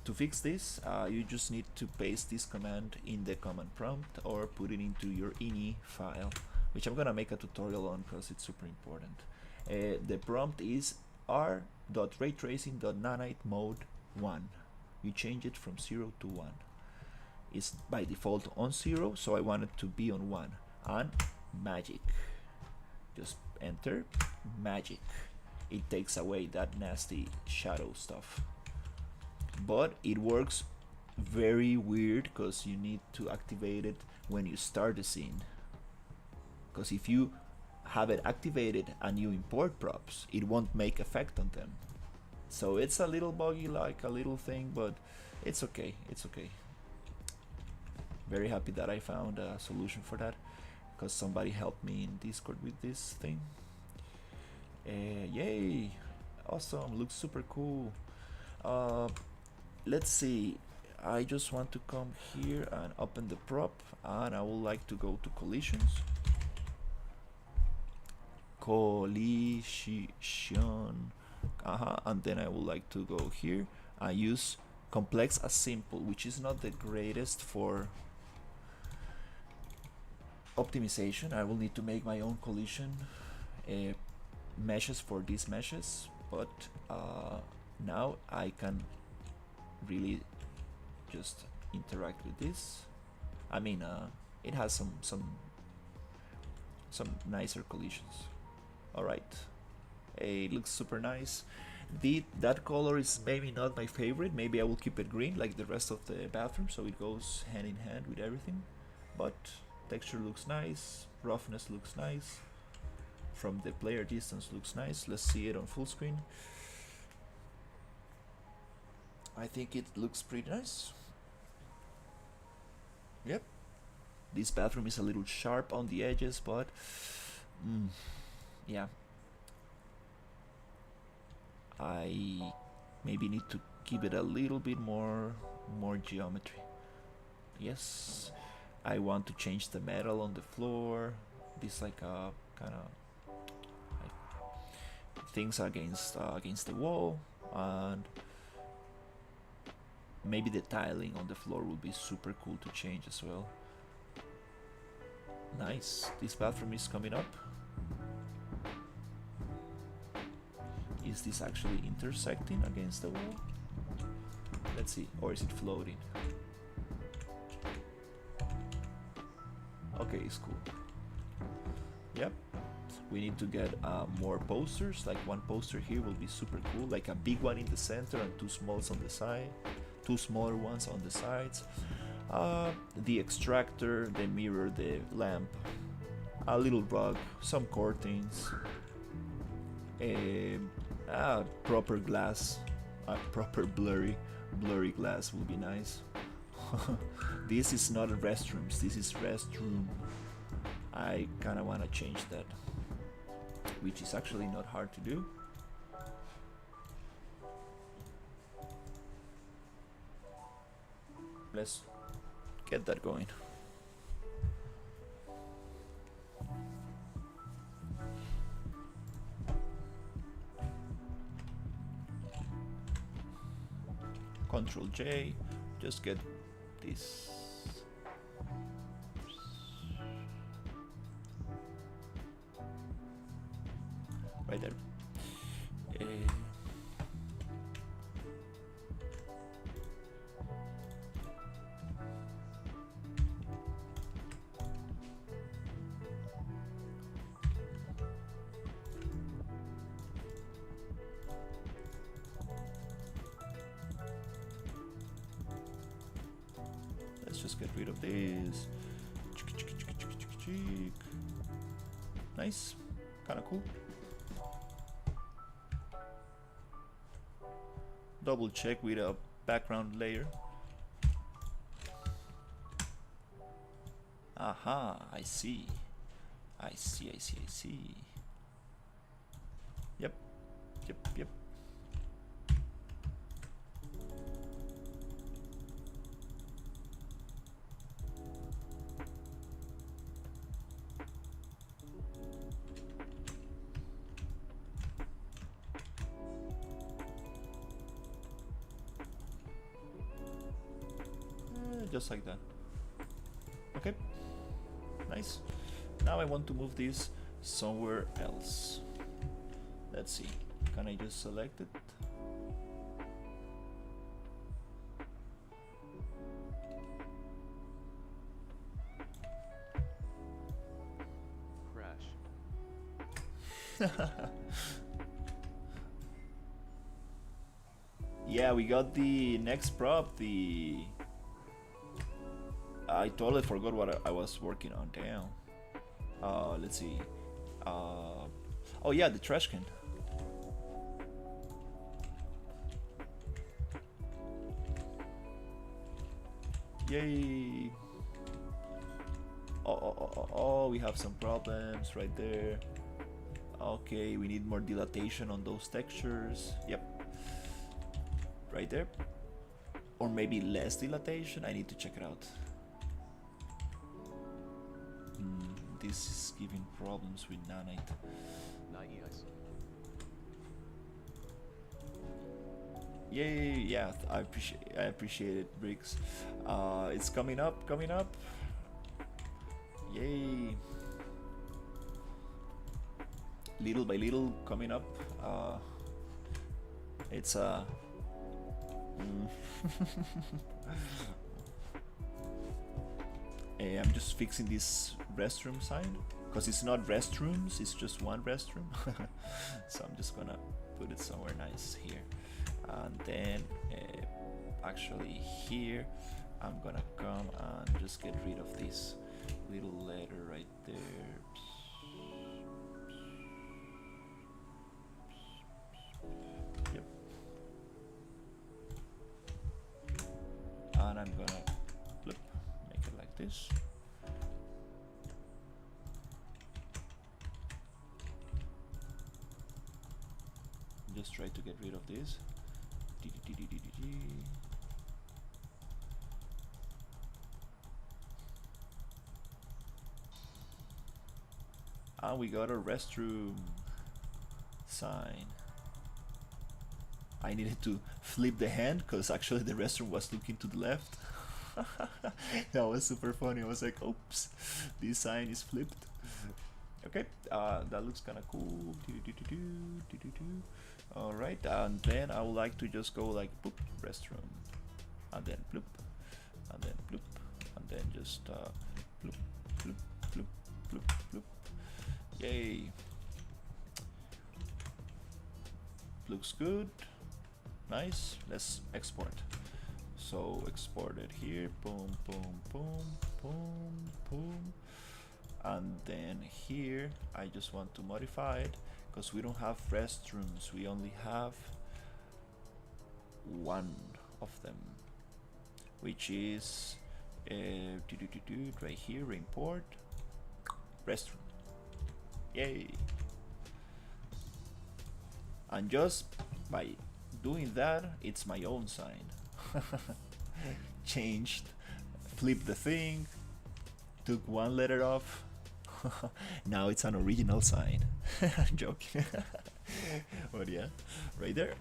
[SPEAKER 1] To fix this, you just need to paste this command in the command prompt or put it into your ini file, which I'm gonna make a tutorial on because it's super important. The prompt is r.raytracing.nanite mode 1. You change it from 0 to 1. It's by default on 0, so I want it to be on 1. And magic. Just enter magic. It takes away that nasty shadow stuff. But it works very weird because you need to activate it when you start the scene. Because if you have it activated and you import props, it won't make effect on them. So it's a little buggy, like a little thing, but it's okay, it's okay. Very happy that I found a solution for that because somebody helped me in Discord with this thing. Yay, awesome, looks super cool. Let's see, I just want to come here and open the prop, and I would like to go to collisions. Collision, and then I would like to go here and use complex as simple, which is not the greatest for optimization. I will need to make my own collision meshes for these meshes, but now I can really just interact with this. I mean, it has some nicer collisions. All right, it looks super nice. That color is maybe not my favorite. Maybe I will keep it green like the rest of the bathroom, so it goes hand in hand with everything. But texture looks nice, roughness looks nice, from the player distance looks nice. Let's see it on full screen. I think it looks pretty nice. Yep, This bathroom is a little sharp on the edges, but yeah, I maybe need to give it a little bit more geometry. Yes, I want to change the metal on the floor. This like a kind of things against the wall, and maybe the tiling on the floor would be super cool to change as well. Nice. This bathroom is coming up. Is this actually intersecting against the wall? Let's see. Or is it floating? Okay, it's cool. Yep. We need to get more posters. Like one poster here will be super cool. Like a big one in the center and two smalls on the side. Two smaller ones on the sides. The extractor, the mirror, the lamp, a little rug, some curtains, proper glass, proper blurry glass will be nice. This is not restrooms, this is restroom. I kinda wanna change that, which is actually not hard to do. Let's get that going. Control J, just get this. Right there. Let's just get rid of this. Nice, kind of cool. Double check with a background layer. Aha, I see. Yep. Just like that. Okay, nice. Now I want to move this somewhere else. Let's see, can I just select it?
[SPEAKER 2] Crash.
[SPEAKER 1] Yeah, we got the next prop, I totally forgot what I was working on. Damn. Let's see. Oh yeah, the trash can. Yay. Oh, we have some problems right there. Okay, we need more dilatation on those textures. Yep. Right there. Or maybe less dilatation. I need to check it out. This is giving problems with nanite.
[SPEAKER 2] Nice.
[SPEAKER 1] Yay! Yeah, I appreciate it, Briggs. It's coming up. Yay! Little by little, coming up. It's I'm just fixing this restroom sign because it's not restrooms, it's just one restroom. So I'm just gonna put it somewhere nice here, and then actually here I'm gonna come and just get rid of this little letter right there. Yep. And I'm gonna make it like this. Let's try to get rid of this. And we got a restroom sign. I needed to flip the hand because actually the restroom was looking to the left. That was super funny. I was like, oops, this sign is flipped. Okay, that looks kind of cool. All right, and then I would like to just go like boop, restroom, and then bloop, and then bloop, and then just bloop, bloop, bloop, bloop, bloop. Yay! Looks good. Nice. Let's export. So export it here. Boom, boom, boom, boom, boom. And then here I just want to modify it because we don't have restrooms, we only have one of them, which is right here, import restroom. Yay! And just by doing that, it's my own sign. Changed, flipped the thing, took one letter off. Now it's an original sign. I'm joking. But yeah, right there.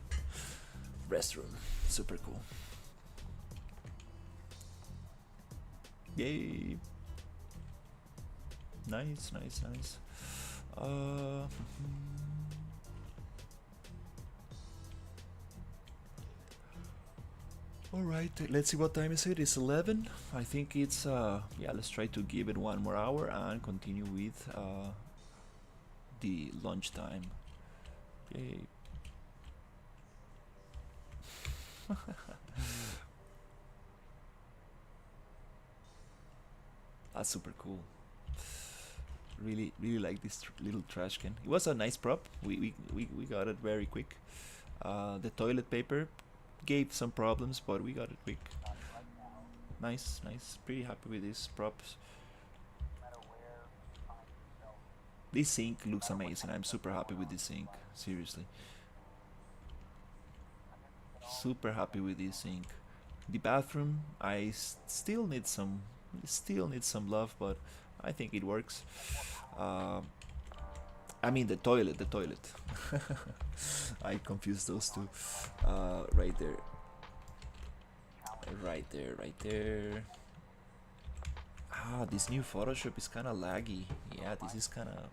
[SPEAKER 1] Restroom. Super cool. Yay. Nice, nice, nice. Alright, let's see what time is it. It's 11. I think it's, yeah, let's try to give it one more hour and continue with the lunch time. Yay. That's super cool. Really like this little trash can. It was a nice prop. We got it very quick. The toilet paper gave some problems, but we got it quick. Nice, nice. Pretty happy with these props. This sink looks amazing. I'm super happy with this sink. Seriously. Super happy with this sink. The bathroom, I still need some love, but I think it works. I mean the toilet. I confused those two. Right there. Right there. Ah, this new Photoshop is kind of laggy. Yeah, this is kind of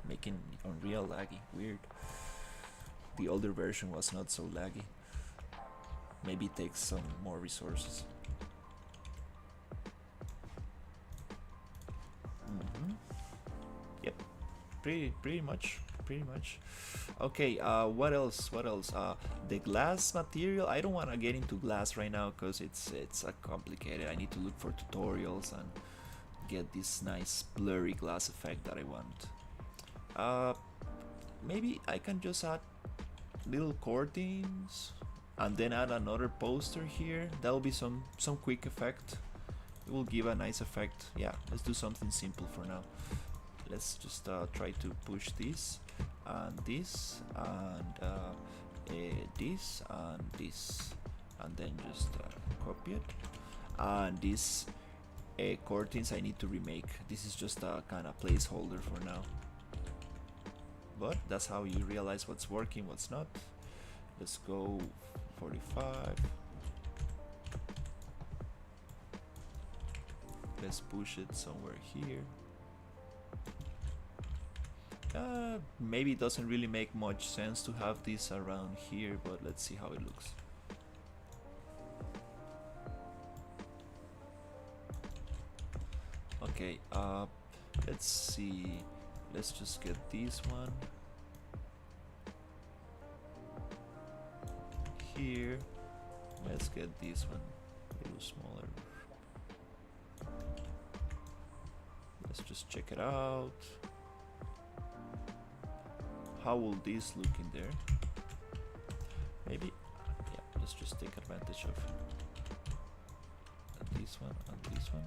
[SPEAKER 1] making Unreal laggy. Weird. The older version was not so laggy. Maybe it takes some more resources. Yep. Pretty much. Okay, what else? The glass material, I don't want to get into glass right now because it's complicated. I need to look for tutorials and get this nice blurry glass effect that I want. Maybe I can just add little curtains and then add another poster here. That will be some quick effect. It will give a nice effect. Yeah, let's do something simple for now. Let's just try to push this and this and this and this, and then just copy it. And these curtains I need to remake. This is just a kind of placeholder for now, but that's how you realize what's working, what's not. Let's go 45. Let's push it somewhere here. Maybe it doesn't really make much sense to have this around here, but let's see how it looks. Okay, let's see. Let's just get this one here. Let's get this one a little smaller. Let's just check it out. How will this look in there? Maybe, yeah, let's just take advantage of this one and this one.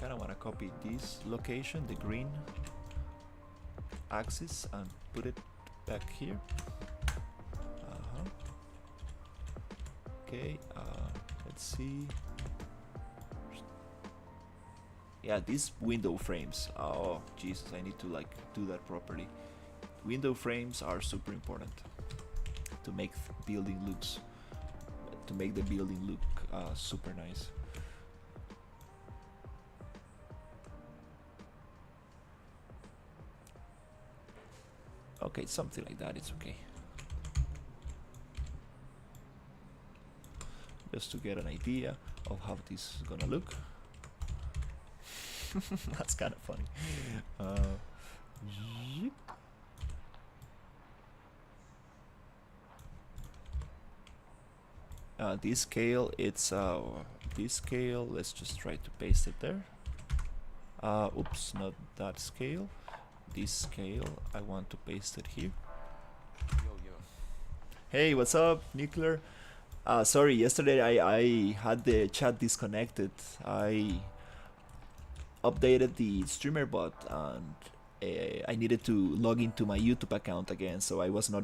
[SPEAKER 1] kind of want to copy this location, the green axis, and put it back here. Okay, let's see. Yeah, these window frames. Oh, Jesus, I need to like do that properly. Window frames are super important to make the building look super nice. Okay, something like that, it's okay. Just to get an idea of how this is gonna look. That's kind of funny. This scale, it's this scale. Let's just try to paste it there. Oops, not that scale. This scale, I want to paste it here.
[SPEAKER 2] Yo.
[SPEAKER 1] Hey, what's up, Nuclear? Sorry, yesterday I had the chat disconnected. I updated the streamer bot and I needed to log into my YouTube account again, so I was not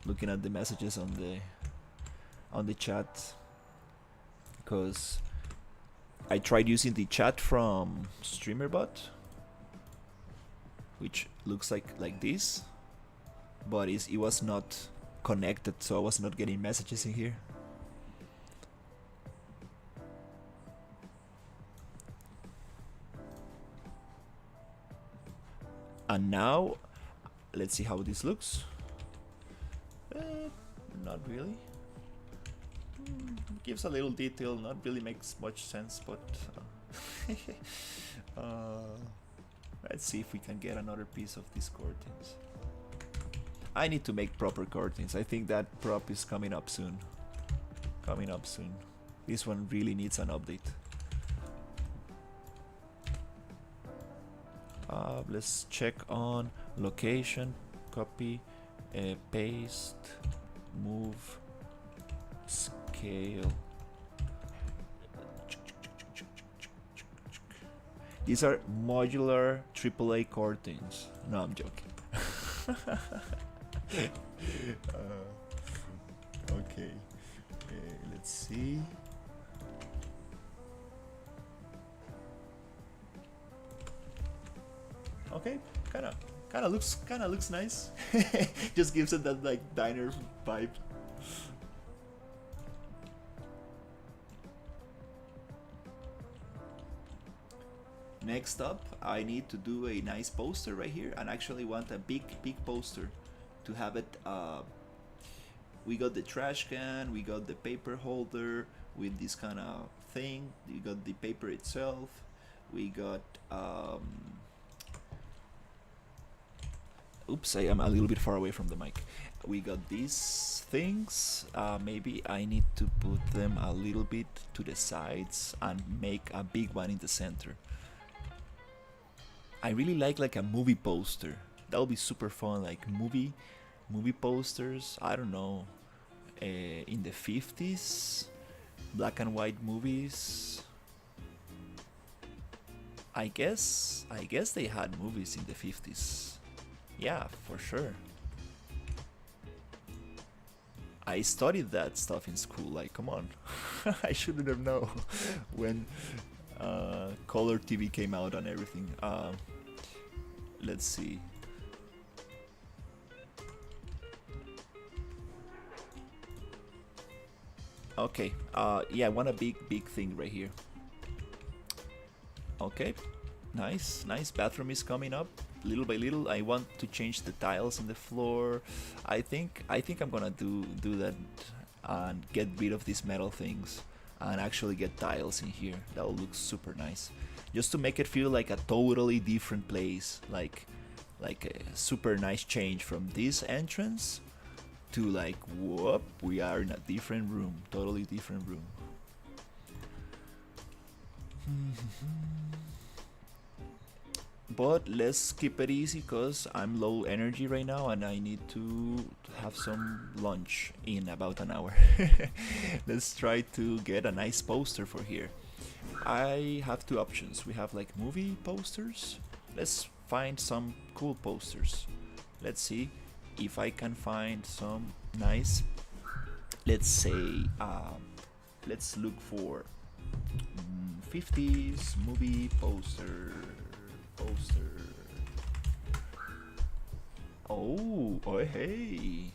[SPEAKER 1] looking at the messages on the chat, because I tried using the chat from StreamerBot, which looks like this, but it was not connected, so I was not getting messages in here. And now, let's see how this looks. Not really. Gives a little detail, not really makes much sense, but let's see if we can get another piece of these curtains. I need to make proper curtains. I think that prop is coming up soon. This one really needs an update. Let's check on location, copy, paste, move, scale. These are modular AAA curtains. No, I'm joking. Okay, let's see. Okay, kind of looks nice. Just gives it that like diner vibe. Next up, I need to do a nice poster right here, and actually want a big poster to have it. We got the trash can, we got the paper holder with this kind of thing. You got the paper itself. We got oops, I am a little bit far away from the mic. We got these things. Maybe I need to put them a little bit to the sides and make a big one in the center. I really like a movie poster. That would be super fun, like movie posters. I don't know, in the 50s, black and white movies. I guess they had movies in the 50s. Yeah, for sure. I studied that stuff in school, like, come on. I shouldn't have known when color TV came out and everything. Let's see. Okay, yeah, I want a big thing right here. Okay, nice. Bathroom is coming up. Little by little, I want to change the tiles in the floor. I think I'm gonna do that and get rid of these metal things and actually get tiles in here. That will look super nice, just to make it feel like a totally different place, like a super nice change from this entrance to like, whoop, we are in a different room, totally different room. But let's keep it easy because I'm low energy right now and I need to have some lunch in about an hour. Let's try to get a nice poster for here. I have two options. We have like movie posters. Let's find some cool posters. Let's see if I can find some nice. Let's say, let's look for 50s movie poster. Oh, hey,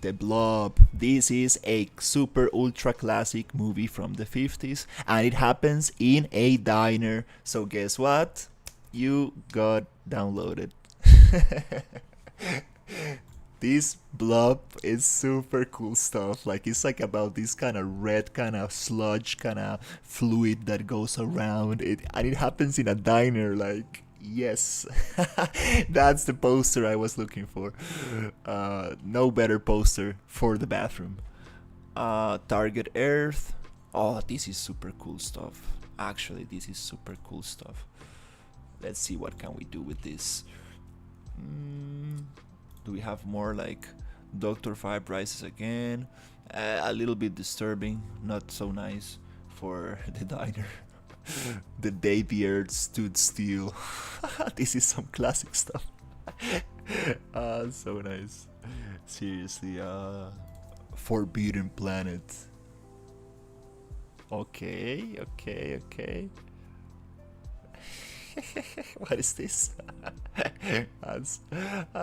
[SPEAKER 1] The Blob. This is a super ultra classic movie from the 50s, and it happens in a diner. So guess what? You got downloaded. This blob is super cool stuff. Like, it's like about this kind of red, kind of sludge, kind of fluid that goes around it, and it happens in a diner. Like, yes, that's the poster I was looking for. No better poster for the bathroom. Target Earth. Oh, this is super cool stuff. Actually, this is super cool stuff. Let's see what can we do with this. Do we have more like Dr. Five Rises again? A little bit disturbing, not so nice for the diner. The day the earth stood still. This is some classic stuff. So nice. Seriously, Forbidden Planet. Okay. What is this? that's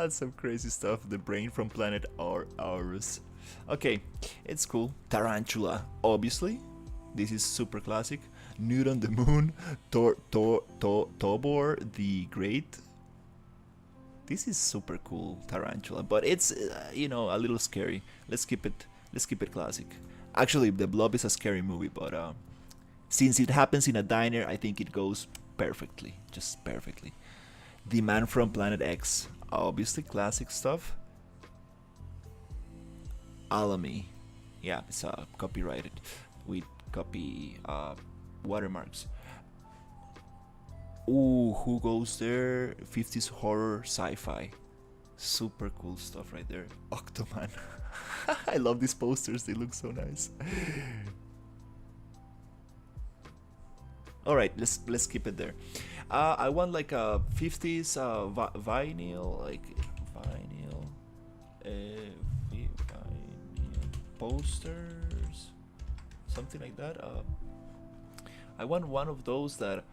[SPEAKER 1] some crazy stuff. The brain from planet Aurus. Okay, it's cool. Tarantula, obviously. This is super classic. Nude on the Moon. Tobor the Great. This is super cool. Tarantula, but it's a little scary. Let's keep it classic. Actually, The Blob is a scary movie, but since it happens in a diner, I think it goes perfectly, just perfectly. The Man from Planet X, obviously classic stuff. Alamy, yeah, it's copyrighted with copy watermarks. Ooh, who goes there? 50s horror sci-fi, super cool stuff right there. Octoman. I love these posters, they look so nice. All right, let's keep it there. I want like a 50s vinyl, like vinyl posters, something like that. I want one of those that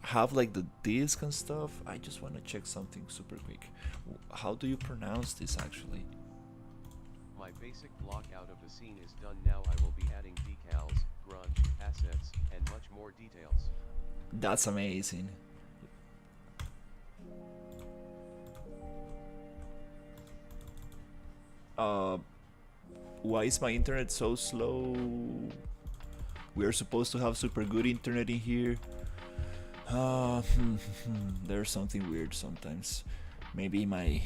[SPEAKER 1] have like the disc and stuff. I just want to check something super quick. How do you pronounce this actually?
[SPEAKER 2] My basic block out of the scene is done now. I will be adding decals, grunge, assets, and much more details.
[SPEAKER 1] That's amazing. Why is my internet so slow? We are supposed to have super good internet in here. There's something weird sometimes. Maybe my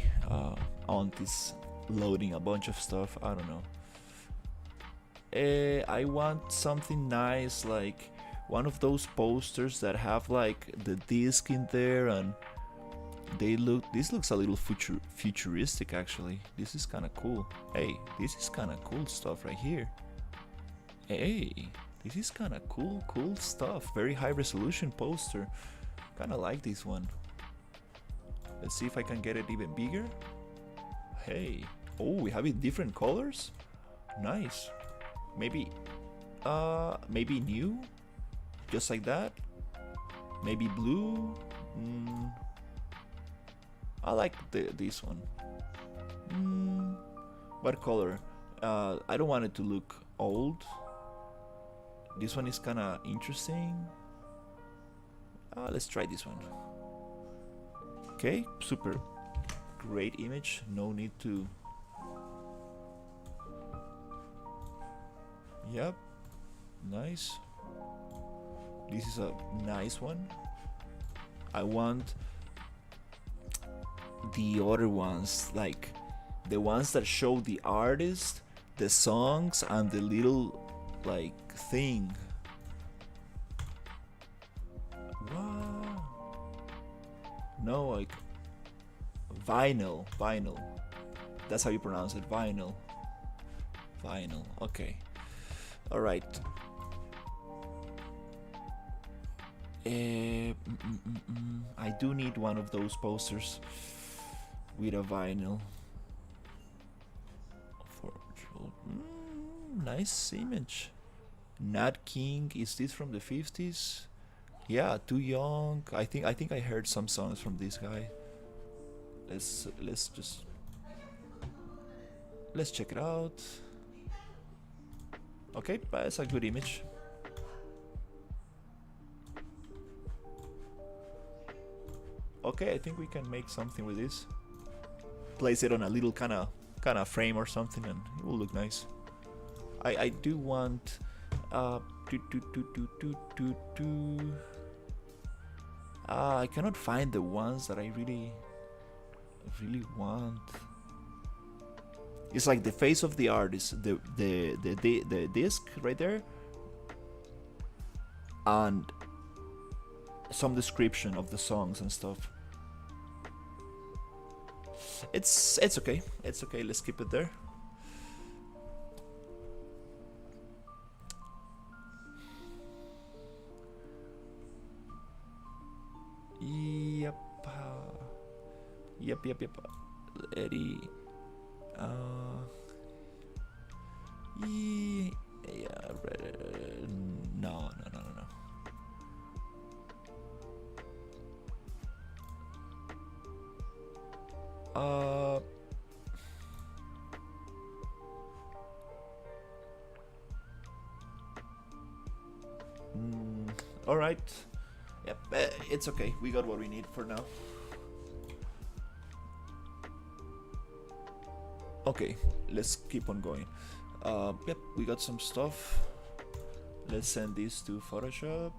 [SPEAKER 1] aunt is loading a bunch of stuff. I don't know. I want something nice, like one of those posters that have like the disc in there, and this looks a little futuristic actually. This is kind of cool. Hey, this is kind of cool stuff right here. Hey, this is kind of cool stuff. Very high resolution poster. Kind of like this one. Let's see if I can get it even bigger. Hey, oh, we have it different colors. Nice. Maybe new, just like that. Maybe blue. I like this one. What color? I don't want it to look old. This one is kind of interesting. Let's try this one. Okay, super great image. No need to. Yep, nice. This is a nice one. I want the other ones, like the ones that show the artist, the songs, and the little like thing. What? No, like vinyl. That's how you pronounce it. Vinyl. Okay. All right. I do need one of those posters with a vinyl. Nice image. Nat King, is this from the 50s? Yeah, Too Young. I think I heard some songs from this guy. Let's check it out. Okay, that's a good image. Okay, I think we can make something with this. Place it on a little kind of frame or something, and it will look nice. I do want I cannot find the ones that I really want. It's like the face of the artist, the disc right there, and some description of the songs and stuff. It's okay. It's okay. Let's keep it there. Yep. Yep. Eddie. Yeah. No. All right. Yep. It's okay. We got what we need for now. Okay, let's keep on going. Yep, we got some stuff. Let's send this to Photoshop.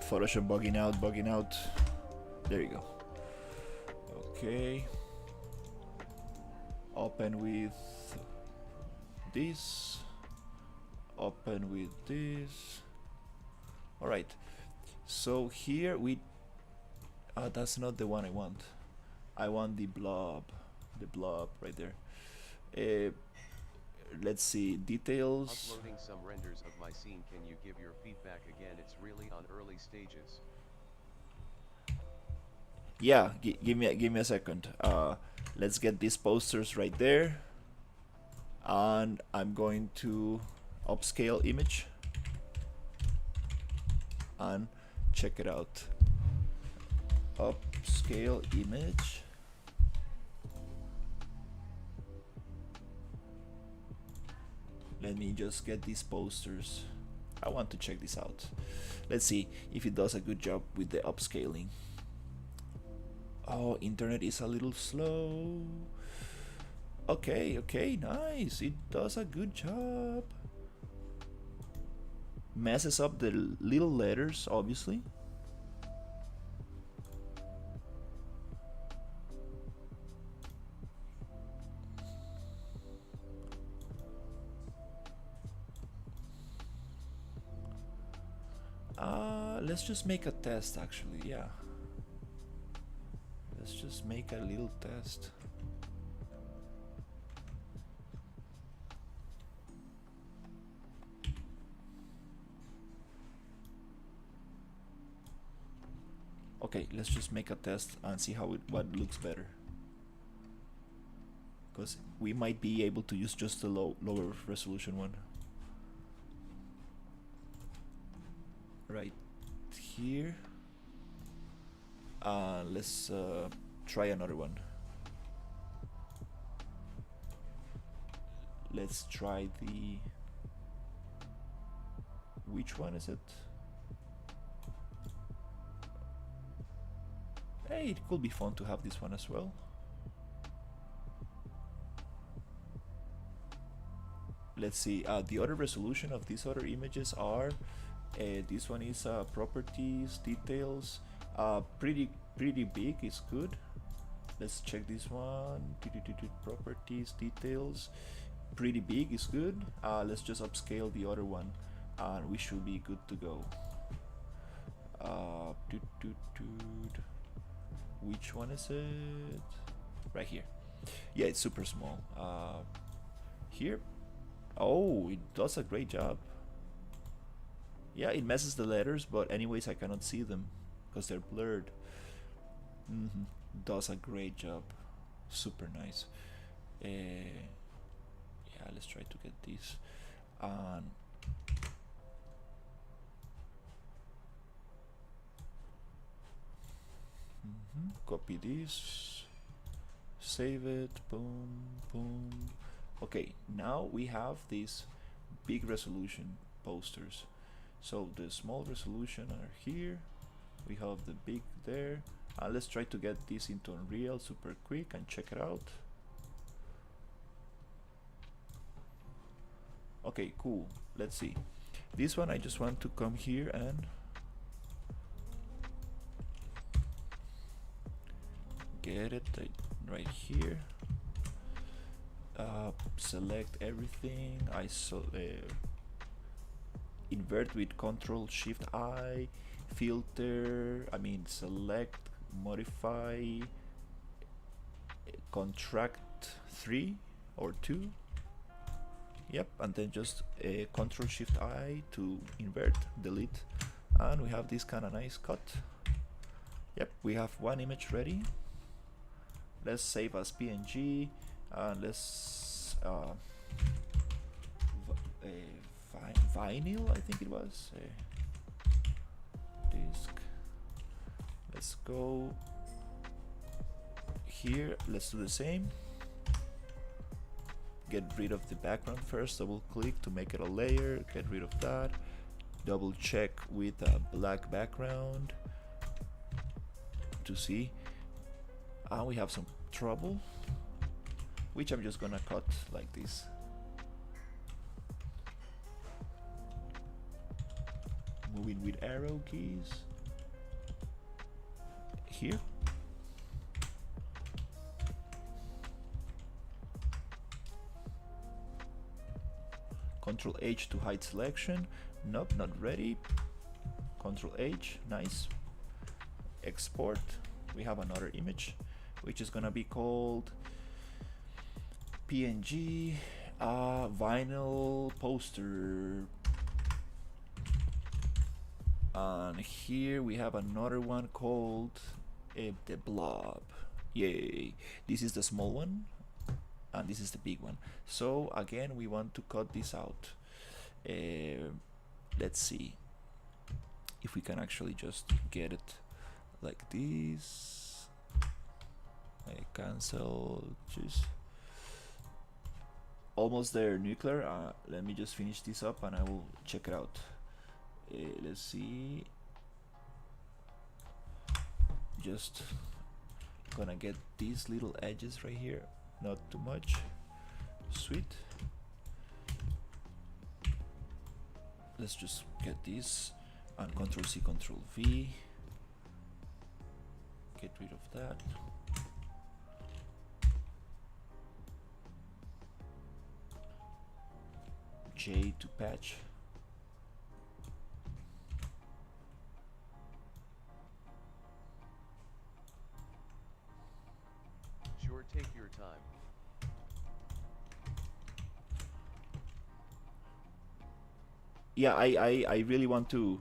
[SPEAKER 1] Photoshop bugging out. There you go. Okay. Open with this. Open with this. All right. So here we. That's not the one I want. I want the blob. The blob right there. Let's see, details.
[SPEAKER 2] Uploading some renders of my scene. Can you give your feedback again? It's really on early stages.
[SPEAKER 1] Yeah, give me a second. Let's get these posters right there, and I'm going to upscale image and check it out. Upscale image. Let me just get these posters. I want to check this out. Let's see if it does a good job with the upscaling. Oh, internet is a little slow. Okay, nice. It does a good job. Messes up the little letters, obviously. Let's just make a test, actually. Yeah. Let's just make a little test. Okay, let's just make a test and see what looks better. Because we might be able to use just the lower resolution one. Right here. Let's try another one. Let's try the... Which one is it? Hey, it could be fun to have this one as well. Let's see, the other resolution of these other images are this one is properties, details, pretty pretty big is good. Let's check this one. Properties, details. Pretty big is good. Let's just upscale the other one and we should be good to go. Which one is it? Right here. Yeah, it's super small. Here. Oh, it does a great job. Yeah, it messes the letters, but anyways I cannot see them because they're blurred. Does a great job. Super nice. Yeah, let's try to get this. Copy this, save it, boom, boom. Okay, now we have these big resolution posters. So the small resolution are here, we have the big there. Let's try to get this into Unreal super quick and check it out. Okay, cool. Let's see. This one I just want to come here and get it right here. Select everything. Invert with Control Shift I. Filter. Select, modify, contract 3 or 2. Yep, and then just Control Shift I to invert, delete, and we have this kind of nice cut. Yep, we have one image ready. Let's save as PNG and let's vinyl, I think it was. Disk. Let's go here. Let's do the same. Get rid of the background first. Double click to make it a layer. Get rid of that. Double check with a black background to see. We have some trouble, which I'm just gonna cut like this. Moving with arrow keys here. Control H to hide selection. Nope, not ready. Control H, nice. Export. We have another image, which is gonna be called PNG vinyl poster. And here we have another one called the blob. Yay! This is the small one, and this is the big one. So again, we want to cut this out. Let's see if we can actually just get it like this. Cancel. Just almost there. Nuclear. Let me just finish this up and I will check it out. Let's see. Just gonna get these little edges right here, not too much. Sweet. Let's just get this and Control C, Control V. Get rid of that. J to patch.
[SPEAKER 2] Sure, take your time.
[SPEAKER 1] Yeah, I really want to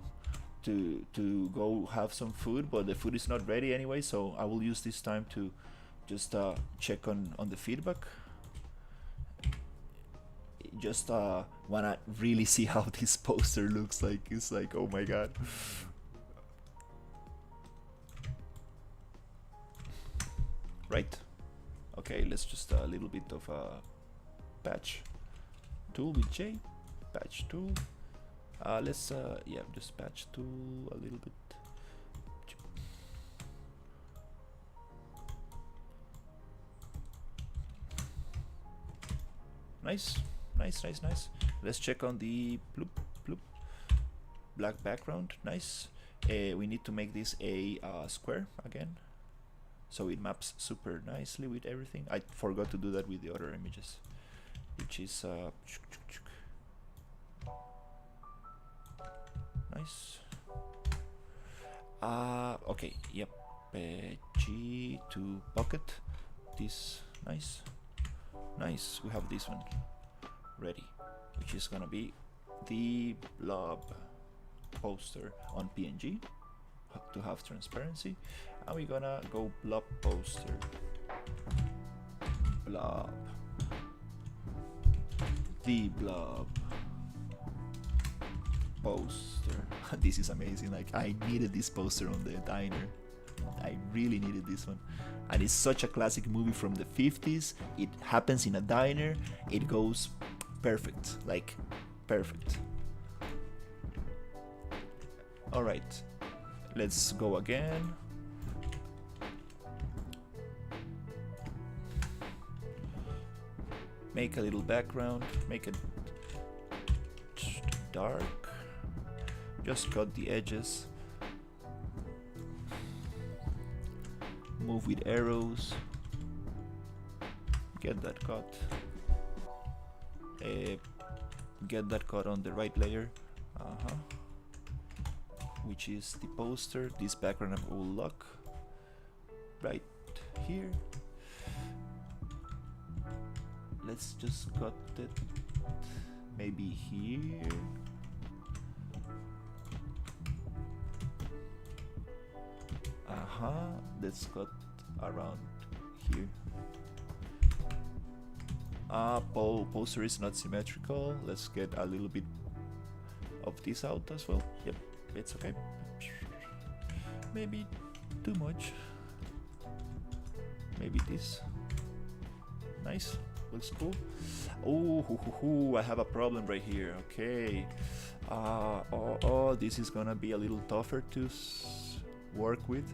[SPEAKER 1] go have some food, but the food is not ready anyway, so I will use this time to just check on the feedback. Just wanna really see how this poster looks like. It's like, oh my god. Right. Okay, let's just a little bit of a patch tool with J. Patch tool. Let's yeah, just patch tool a little bit. Nice, nice, nice, nice. Let's check on the bloop, bloop. Black background, nice. We need to make this a square again. so it maps super nicely with everything. I forgot to do that with the other images, which is nice. Okay, yep. G to bucket. This nice. Nice, we have this one ready, which is gonna be the blob poster on PNG to have transparency, and we're gonna go blob poster, blob, the blob poster. This is amazing. Like, I needed this poster on the diner. I really needed this one, and it's such a classic movie from the 50s. It happens in a diner. It goes perfect, like perfect. All right, let's go again. Make a little background, make it dark, just cut the edges, move with arrows, get that cut, get that cut on the right layer, which is the poster. This background will lock right here. Let's just cut it maybe here. Let's cut around here. Poster is not symmetrical. Let's get a little bit of this out as well. Yep, it's okay. Maybe too much. Maybe this. Nice, looks cool. Oh, I have a problem right here. Okay. This is gonna be a little tougher to work with.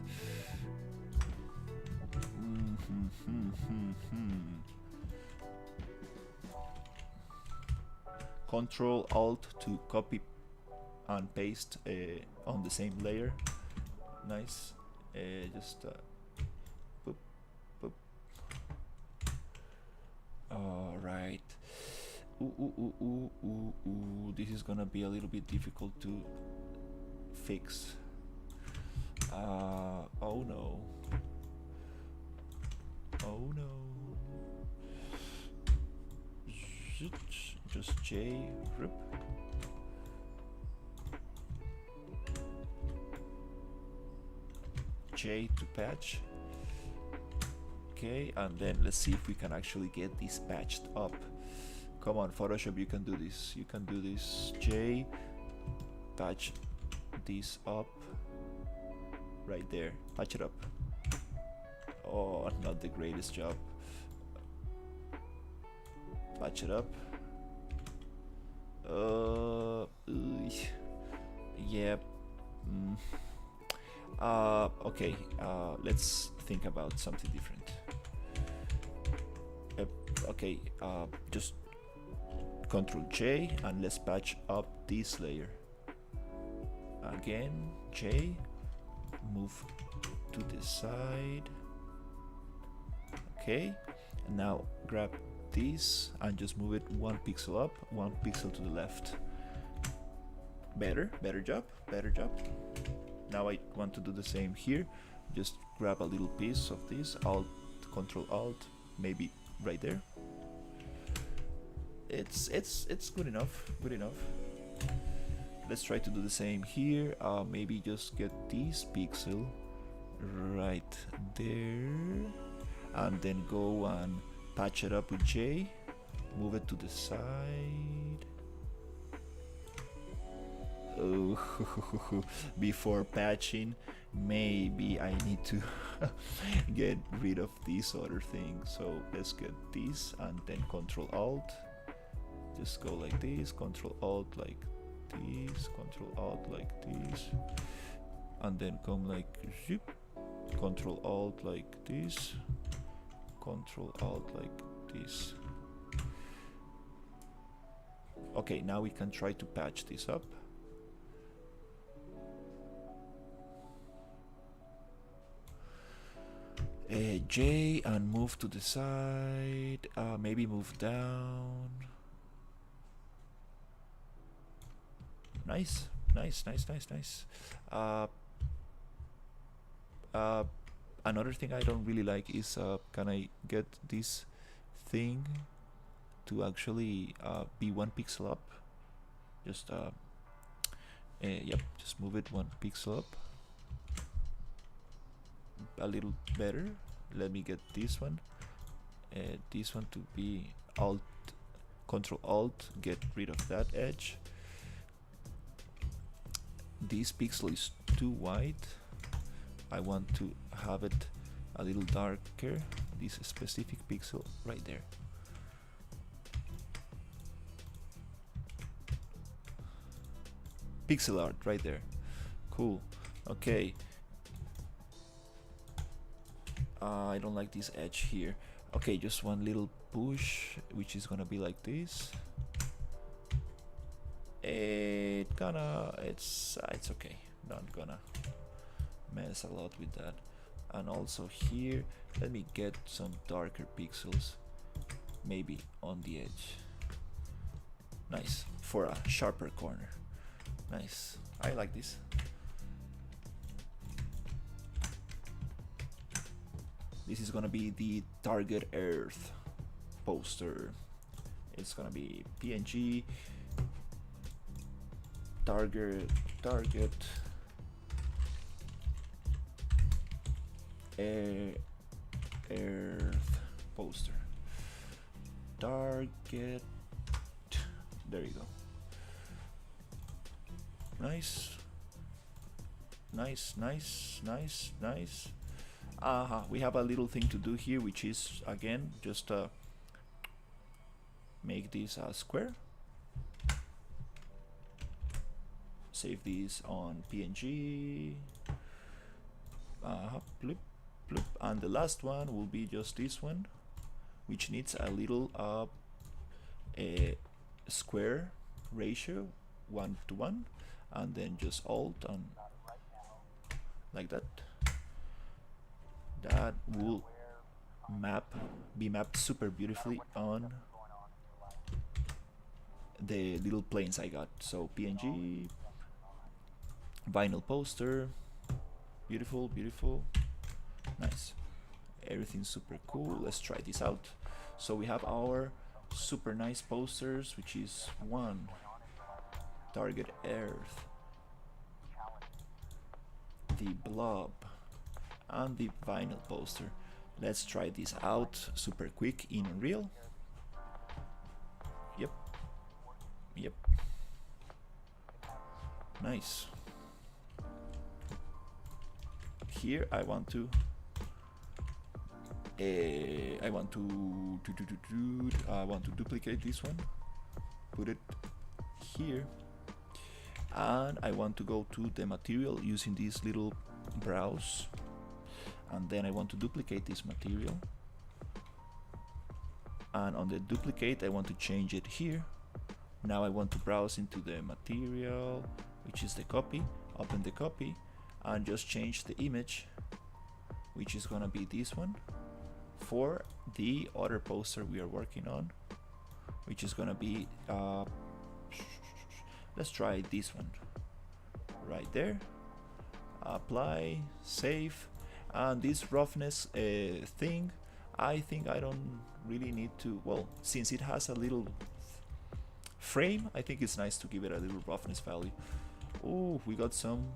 [SPEAKER 1] Control Alt to copy and paste on the same layer. Nice. Just boop, boop. All right. This is gonna be a little bit difficult to fix. Oh no. Oh no. Just J, rip. J to patch. Okay, and then let's see if we can actually get this patched up. Come on, Photoshop, you can do this. You can do this. J, patch this up. Right there, patch it up. Oh, not the greatest job. Patch it up. Yeah. Okay, let's think about something different. Okay, just Control J and let's patch up this layer. Again, J, move to the side. Okay, and now grab this and just move it 1 pixel up, 1 pixel to the left. Better job. Now I want to do the same here. Just grab a little piece of this, Alt, Control Alt, maybe right there. It's good enough. Let's try to do the same here. Maybe just get this pixel right there, and then go and patch it up with J, move it to the side. Oh, before patching, maybe I need to get rid of this other thing. So let's get this and then Control Alt. Just go like this, Control Alt like this, Control Alt like this, and then come like zip, Control Alt like this, Control Alt like this. Okay, now we can try to patch this up. J and move to the side. Maybe move down. Nice, nice, nice, nice, nice. Another thing I don't really like is can I get this thing to actually be 1 pixel up? Just yep, just move it 1 pixel up. A little better. Let me get this one to be Alt, Control Alt, get rid of that edge. This pixel is too white. I want to have it a little darker, this specific pixel right there. Pixel art right there. Cool. Okay. I don't like this edge here. Okay, just one little push, which is gonna be like this. It's okay. Not gonna mess a lot with that. And also here, let me get some darker pixels, maybe on the edge. Nice, for a sharper corner. Nice, I like this. This is gonna be the Target Earth poster. It's gonna be PNG, Target Earth poster. Target. There you go. Nice. Nice, nice, nice, nice. We have a little thing to do here, which is again just make this a square. Save this on PNG. Bloop, bloop. And the last one will be just this one, which needs a little a square ratio 1:1, and then just Alt and like that. That will be mapped super beautifully on the little planes I got. So PNG, vinyl poster, beautiful, beautiful, nice. Everything's super cool. Let's try this out. So we have our super nice posters, which is one, Target Earth, the blob, and the vinyl poster. Let's try this out super quick in Unreal. Yep. Yep. Nice. Here I want to duplicate this one, put it here, and I want to go to the material using this little browse, and then I want to duplicate this material, and on the duplicate I want to change it here. Now I want to browse into the material, which is the copy, open the copy, and just change the image, which is gonna be this one, for the other poster we are working on, which is gonna be let's try this one right there. Apply, save, and this roughness thing, I think I don't really need to, well, since it has a little frame, I think it's nice to give it a little roughness value. Oh, we got some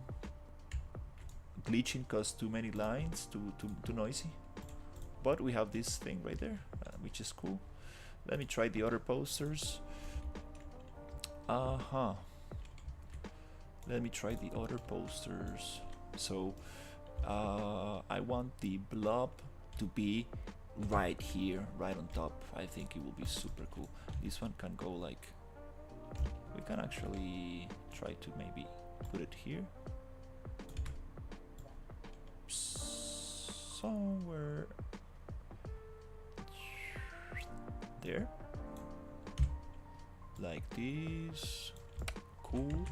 [SPEAKER 1] glitching cause too many lines, too noisy, but we have this thing right there, which is cool. Let me try the other posters. Let me try the other posters. So I want the blob to be right here, right on top. I think it will be super cool. This one can go like, we can actually try to maybe put it here somewhere there, like this. Cool.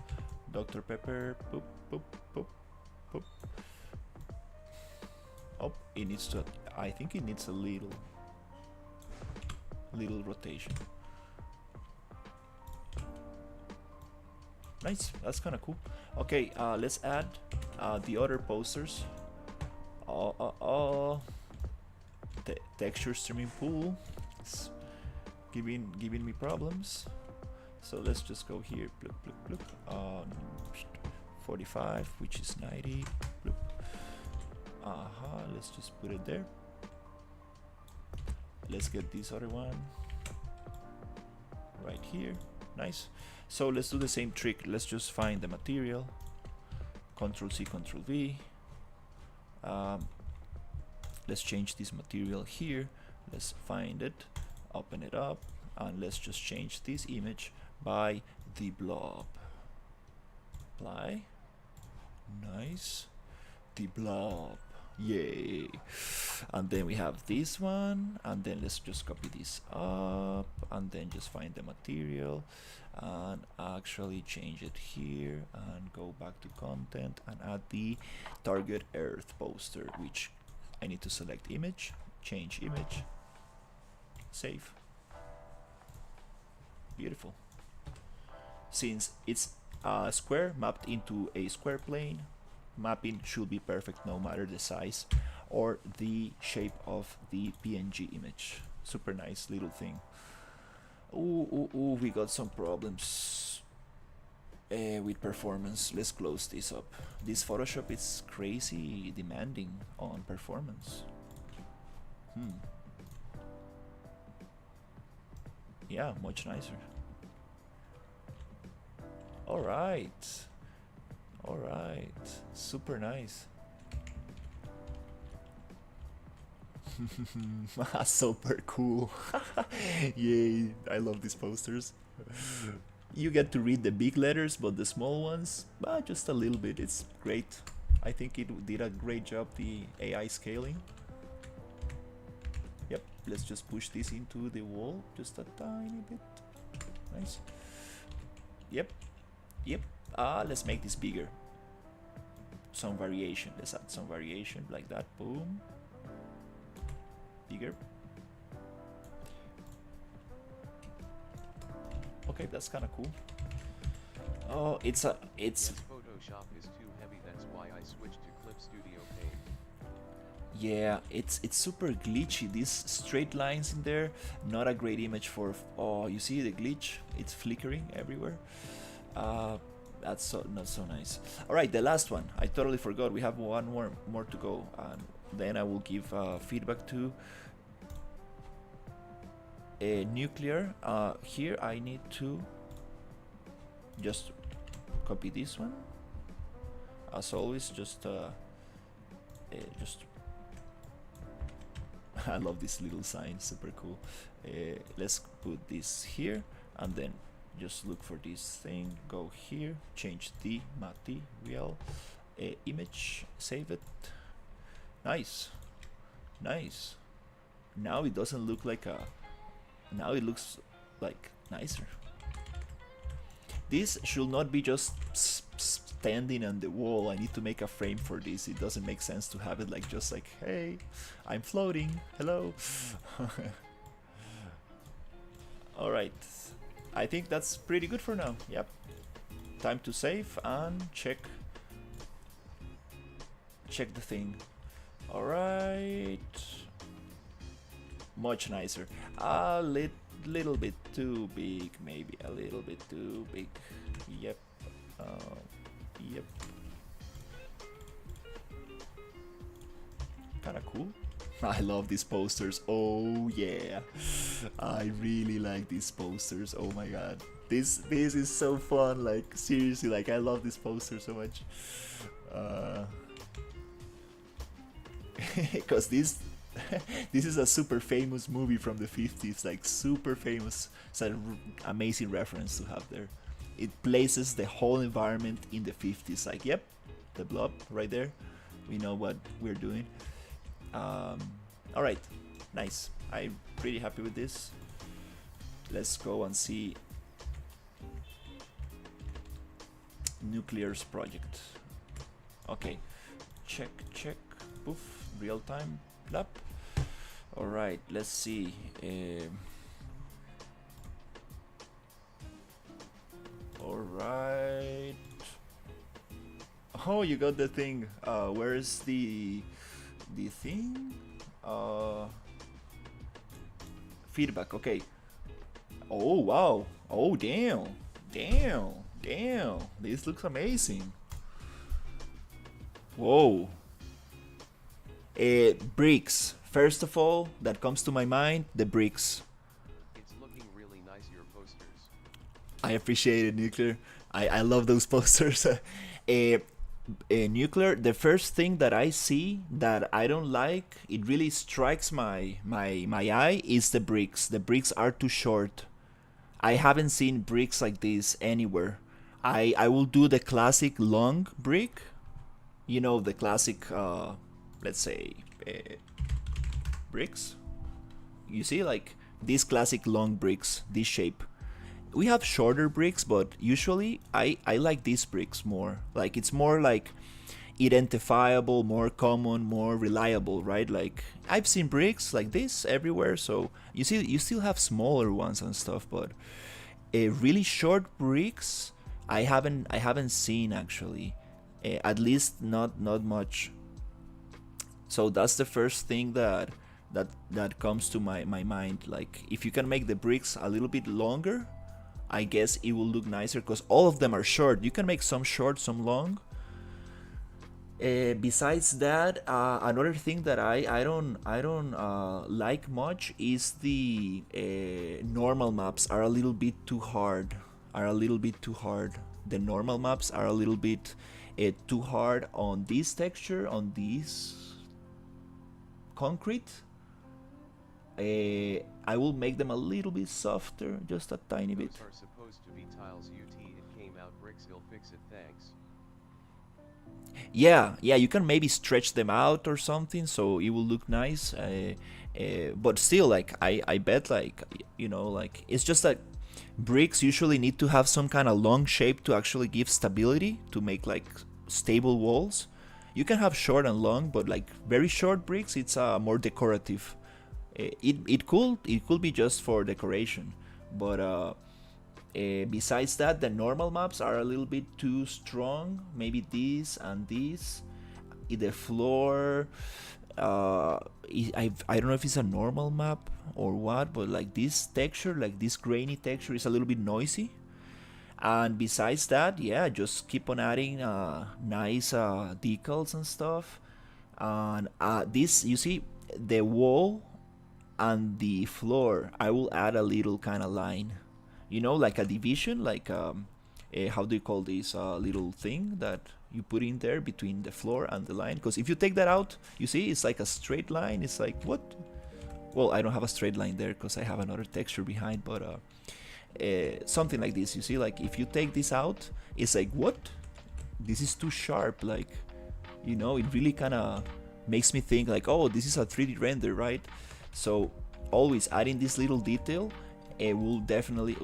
[SPEAKER 1] Dr. Pepper, boop, boop, boop, boop. Oh, it needs to I think it needs a little rotation. Nice, that's kind of cool. Okay, let's add the other posters. Texture streaming pool. It's giving me problems. So let's just go here. Bloop, bloop, bloop. 45, which is 90. Bloop. Let's just put it there. Let's get this other one right here. Nice. So let's do the same trick. Let's just find the material. Control C, Control V. Let's change this material here. Let's find it, open it up, and let's just change this image by the blob. Apply. Nice. The blob. Yay. And then we have this one, and then let's just copy this up, and then just find the material and actually change it here and go back to content and add the target earth poster, which I need to select image, change image, save. Beautiful. Since it's a square mapped into a square plane, mapping should be perfect no matter the size or the shape of the PNG image. Super nice little thing. Ooh, we got some problems with performance. Let's close this up. This Photoshop is crazy demanding on performance. Yeah, much nicer. Alright, super nice. Super cool. Yay, I love these posters. You get to read the big letters, but the small ones, just a little bit. It's great. I think it did a great job, the AI scaling. Yep, let's just push this into the wall just a tiny bit. Nice. Yep. Let's make this bigger. Some variation. Let's add some variation like that. Boom. Bigger. Okay, that's kind of cool. Oh, it's
[SPEAKER 2] Yes, Photoshop is too heavy. That's why I switched to Clip Studio Paint.
[SPEAKER 1] Yeah, it's super glitchy. These straight lines in there, not a great image for. Oh, you see the glitch? It's flickering everywhere. That's not so nice. All right, the last one. I totally forgot. We have one more to go, and then I will give feedback to nuclear. Here I need to just copy this one. As always, just I love this little sign, super cool. Let's put this here, and then just look for this thing, go here, change the material, image, save it. Nice. Now it doesn't look like a, now it looks like nicer. This should not be just standing on the wall. I need to make a frame for this. It doesn't make sense to have it like just like, hey, I'm floating, hello. All right, I think that's pretty good for now. Yep, time to save and check the thing. All right, much nicer. A little bit too big, maybe a little bit too big. Yep. Yep. Kinda cool. I love these posters. Oh yeah, I really like these posters. Oh my god, this is so fun. Like seriously, like I love this poster so much. Because this is a super famous movie from the 50s, like super famous. It's an amazing reference to have there. It places the whole environment in the 50s. Like, yep, the blob right there. We know what we're doing. All right, nice. I'm pretty happy with this. Let's go and see Nuclear's project. Okay, check, poof, real time, plop. All right, let's see. All right. Oh, you got the thing. Where's the thing? Uh, feedback. Okay. Oh wow. Oh damn. Damn. Damn. This looks amazing. Whoa. Bricks. First of all, that comes to my mind, the bricks.
[SPEAKER 2] It's looking really nice, your posters.
[SPEAKER 1] I appreciate it, Nuclear. I love those posters. Nuclear, the first thing that I see that I don't like, it really strikes my eye, is the bricks. The bricks are too short. I haven't seen bricks like this anywhere. I will do the classic long brick, you know, the classic, let's say, bricks. You see, like these classic long bricks, this shape. We have shorter bricks, but usually I like these bricks more. Like it's more like identifiable, more common, more reliable, right? Like I've seen bricks like this everywhere, so you still have smaller ones and stuff, but really short bricks I haven't seen actually. At least not much. So that's the first thing that comes to my mind. Like if you can make the bricks a little bit longer, I guess it will look nicer because all of them are short. You can make some short, some long. Besides that, another thing that I don't like much is the normal maps are a little bit too hard. Are a little bit too hard. The normal maps are a little bit too hard on this texture, on this concrete. I will make them a little bit softer, just a tiny bit.
[SPEAKER 2] Those are supposed to be tiles, UT. It came out bricks. He'll fix it. Thanks.
[SPEAKER 1] Yeah, yeah, you can maybe stretch them out or something so it will look nice. But still, like I bet, like like it's just that bricks usually need to have some kind of long shape to actually give stability to make like stable walls. You can have short and long, but like very short bricks, it's more decorative. It could be just for decoration, but besides that, the normal maps are a little bit too strong. Maybe this and this. The floor, I don't know if it's a normal map or what, but like this texture, like this grainy texture, is a little bit noisy. And besides that, yeah, just keep on adding nice decals and stuff. And this, you see, the wall and the floor, I will add a little kind of line, like a division, like how do you call this little thing that you put in there between the floor and the line? Because if you take that out, you see it's like a straight line. It's like, what? Well, I don't have a straight line there because I have another texture behind, but something like this. You see, like if you take this out, it's like, what? This is too sharp. Like, it really kind of makes me think like, oh, this is a 3D render, right? So always adding this little detail will definitely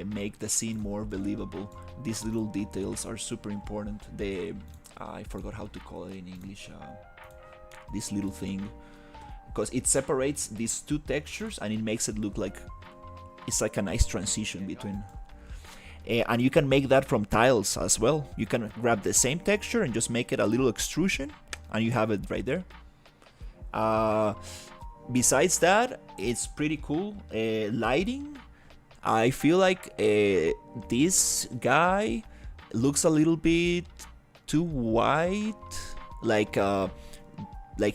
[SPEAKER 1] make the scene more believable. These little details are super important. I forgot how to call it in English. This little thing, because it separates these two textures and it makes it look like it's like a nice transition between. And you can make that from tiles as well. You can grab the same texture and just make it a little extrusion, and you have it right there. Besides that, it's pretty cool. Lighting, I feel like this guy looks a little bit too white, like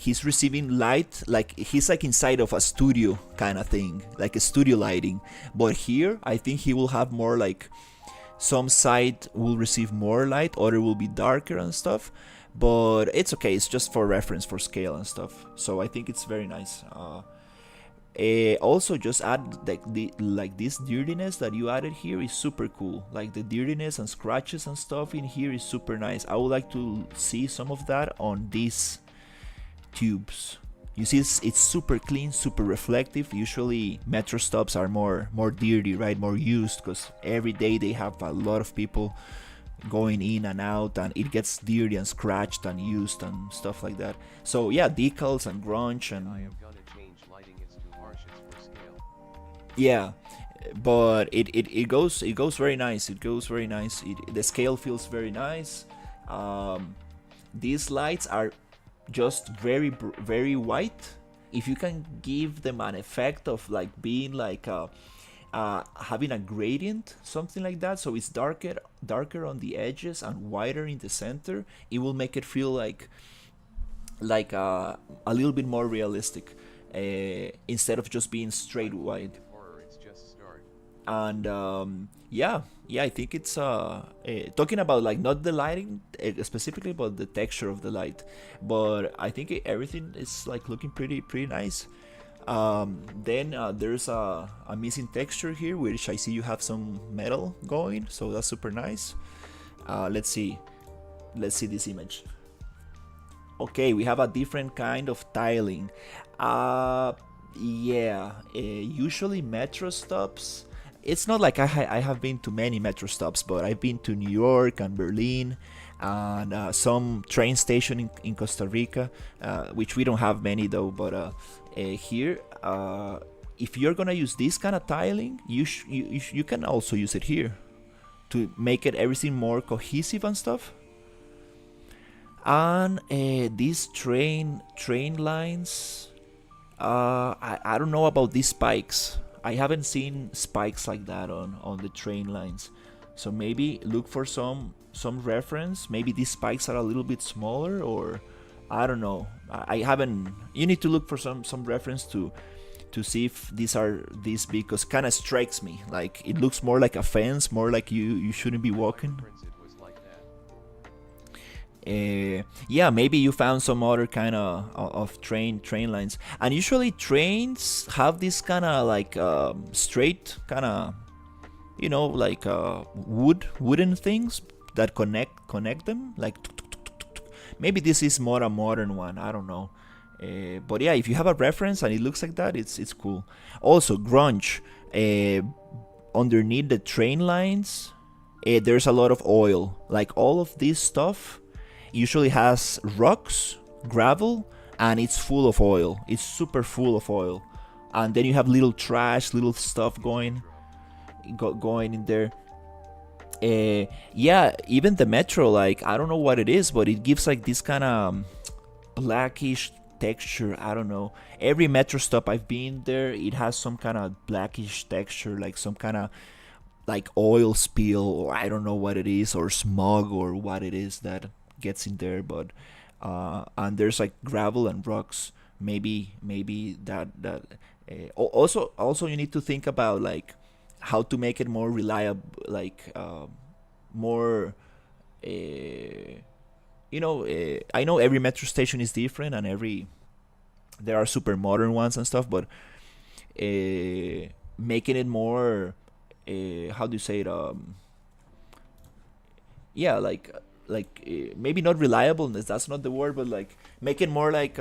[SPEAKER 1] he's receiving light, like he's like inside of a studio kind of thing, like a studio lighting. But here, I think he will have more like some side will receive more light, other will be darker and stuff. But it's okay, it's just for reference, for scale and stuff. So I think it's very nice. Also, just add like this dirtiness that you added here is super cool. Like the dirtiness and scratches and stuff in here is super nice. I would like to see some of that on these tubes. You see, it's super clean, super reflective. Usually metro stops are more dirty, right? More used, because every day they have a lot of people going in and out, and it gets dirty and scratched and used and stuff like that. So yeah, decals and grunge and Yeah, but it goes very nice. It goes very nice. The scale feels very nice. Um, these lights are just very white. If you can give them an effect of like being like having a gradient, something like that, so it's darker on the edges and whiter in the center, it will make it feel like a little bit more realistic, instead of just being straight
[SPEAKER 2] I'm playing
[SPEAKER 1] white.
[SPEAKER 2] in horror, it's just start.
[SPEAKER 1] And yeah, I think it's talking about like not the lighting specifically, but the texture of the light. But I think everything is like looking pretty nice. Then there's a missing texture here, which I see you have some metal going, so that's super nice. Let's see this image. Okay, we have a different kind of tiling. Uh, yeah, usually metro stops. It's not like I have been to many metro stops, but I've been to New York and Berlin and some train station in Costa Rica, which we don't have many though. But here, if you're gonna use this kind of tiling, you can also use it here to make it everything more cohesive and stuff. And these train lines, I don't know about these spikes. I haven't seen spikes like that on the train lines. So maybe look for some reference. Maybe these spikes are a little bit smaller, or I don't know. I haven't. You need to look for some reference to see if these are this big, because kind of strikes me like it looks more like a fence, more like you shouldn't be
[SPEAKER 2] My
[SPEAKER 1] walking.
[SPEAKER 2] reference it was like that.
[SPEAKER 1] Yeah, maybe you found some other kind of train lines, and usually trains have this kind of like straight kind of, like wooden things that connect them like tuk, tuk, tuk, tuk, tuk, tuk. Maybe this is more a modern one, I don't know. But yeah, if you have a reference and it looks like that, it's cool. Also grunge, uh, underneath the train lines, there's a lot of oil, like all of this stuff usually has rocks, gravel, and it's full of oil. It's super full of oil. And then you have little trash, little stuff
[SPEAKER 2] Use metro.
[SPEAKER 1] going in there. Yeah, even the metro, like I don't know what it is, but it gives like this kind of blackish texture. I don't know. Every metro stop I've been there, it has some kind of blackish texture, like some kind of like oil spill, or I don't know what it is, or smog, or what it is that gets in there. But and there's like gravel and rocks. Maybe that. Also, you need to think about like how to make it more reliable, like more. Uh, I know every metro station is different, and there are super modern ones and stuff, but making it more, how do you say it, yeah, maybe not reliableness, that's not the word, but like make it more like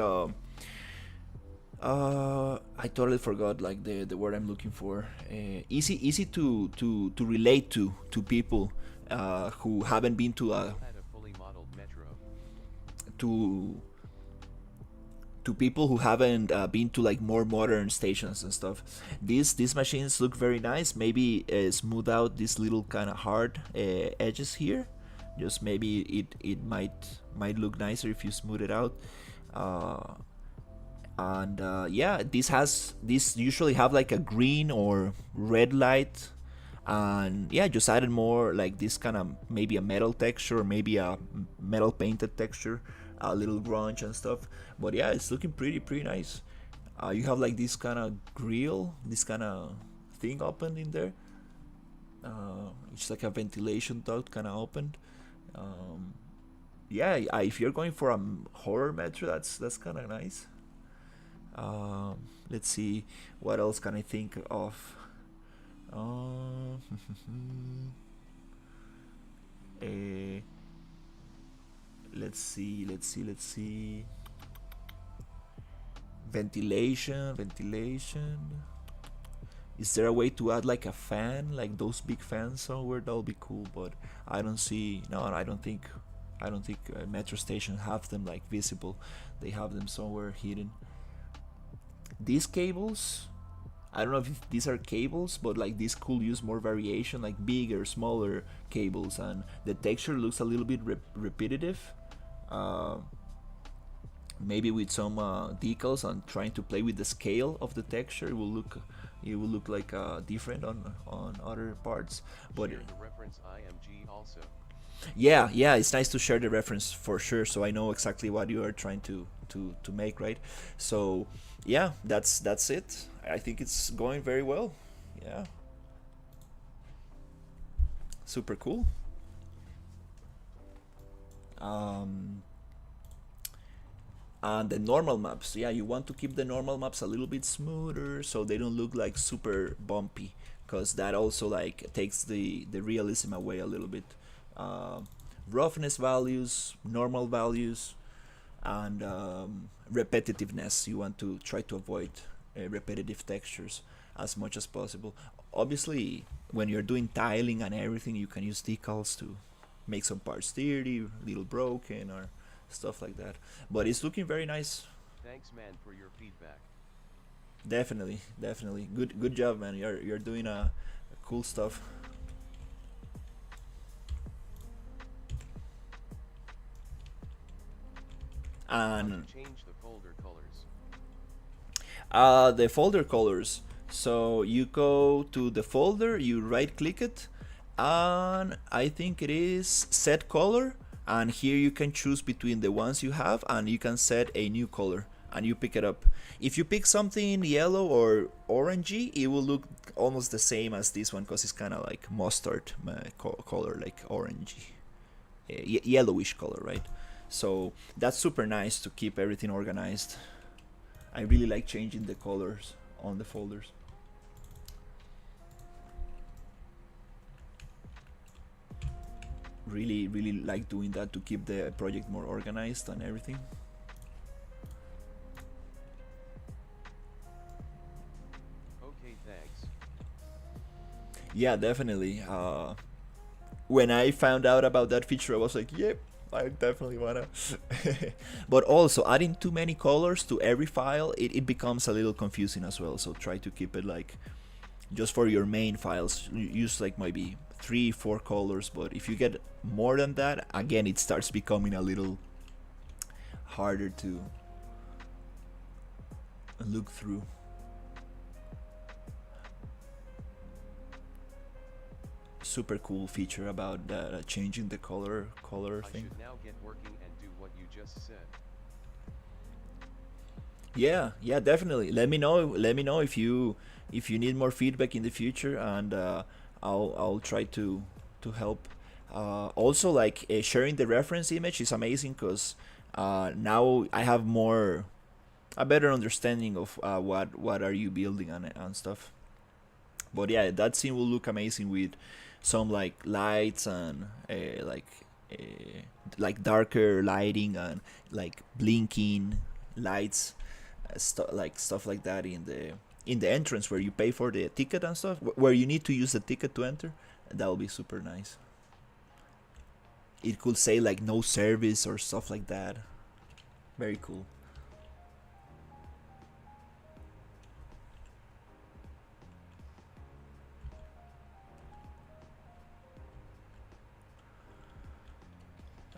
[SPEAKER 1] I totally forgot like the word I'm looking for. Easy to relate to people who haven't been
[SPEAKER 2] Had a fully modeled metro.
[SPEAKER 1] to people who haven't been to like more modern stations and stuff. These machines look very nice. Maybe smooth out these little kind of hard edges here. Just maybe it might look nicer if you smooth it out. Uh, and yeah, this usually have like a green or red light, and yeah, just added more like this kind of maybe a metal texture, or maybe a metal painted texture, a little grunge and stuff. But yeah, it's looking pretty nice. You have like this kind of grill, this kind of thing open in there. It's like a ventilation duct kind of opened. um, yeah, if you're going for a horror metro, that's kind of nice. Let's see, what else can I think of. Um, eh, let's see. Ventilation. Is there a way to add like a fan, like those big fans somewhere? That'll be cool, but I don't see. No, I don't think metro stations have them like visible. They have them somewhere hidden. These cables, I don't know if these are cables, but like this could use more variation, like bigger, smaller cables, and the texture looks a little bit repetitive. Uh, Maybe with some decals and trying to play with the scale of the texture, it will look like different on other parts. But
[SPEAKER 2] Share the reference IMG also.
[SPEAKER 1] yeah, it's nice to share the reference for sure, so I know exactly what you are trying to make, right? So yeah, that's it. I think it's going very well. Yeah, super cool. Um, and the normal maps, yeah, you want to keep the normal maps a little bit smoother so they don't look like super bumpy, because that also like takes the realism away a little bit. uh, Roughness values, normal values, and repetitiveness. You want to try to avoid repetitive textures as much as possible. Obviously, when you're doing tiling and everything, you can use decals to make some parts dirty, little broken, or stuff like that. But it's looking very nice.
[SPEAKER 2] Thanks man for your feedback.
[SPEAKER 1] Definitely, definitely. Good job, man. You're doing cool stuff.
[SPEAKER 2] How to
[SPEAKER 1] And
[SPEAKER 2] change the folder colors.
[SPEAKER 1] the folder colors. So you go to the folder, you right click it, and I think it is set color. And here you can choose between the ones you have, and you can set a new color and you pick it up. If you pick something yellow or orangey, it will look almost the same as this one because it's kind of like mustard color, like orangey, yellowish color, right? So that's super nice to keep everything organized. I really like changing the colors on the folders. Really like doing that to keep the project more organized and everything.
[SPEAKER 2] Okay, thanks.
[SPEAKER 1] Yeah, definitely. When I found out about that feature, I was like, yep, I definitely wanna. But also, adding too many colors to every file, it becomes a little confusing as well. So try to keep it like just for your main files. Use like maybe 3-4 colors. But if you get more than that, again, it starts becoming a little harder to look through. Super cool feature about that, changing the color
[SPEAKER 2] I
[SPEAKER 1] thing.
[SPEAKER 2] should now get working and do what you just said.
[SPEAKER 1] Yeah, definitely. Let me know if you need more feedback in the future, and I'll try to help. Also, like sharing the reference image is amazing because now I have a better understanding of what are you building and stuff. But yeah, that scene will look amazing with some like lights and like darker lighting and like blinking lights, like stuff like that in the entrance where you pay for the ticket and stuff, where you need to use the ticket to enter. That will be super nice. It could say like no service or stuff like that. Very cool.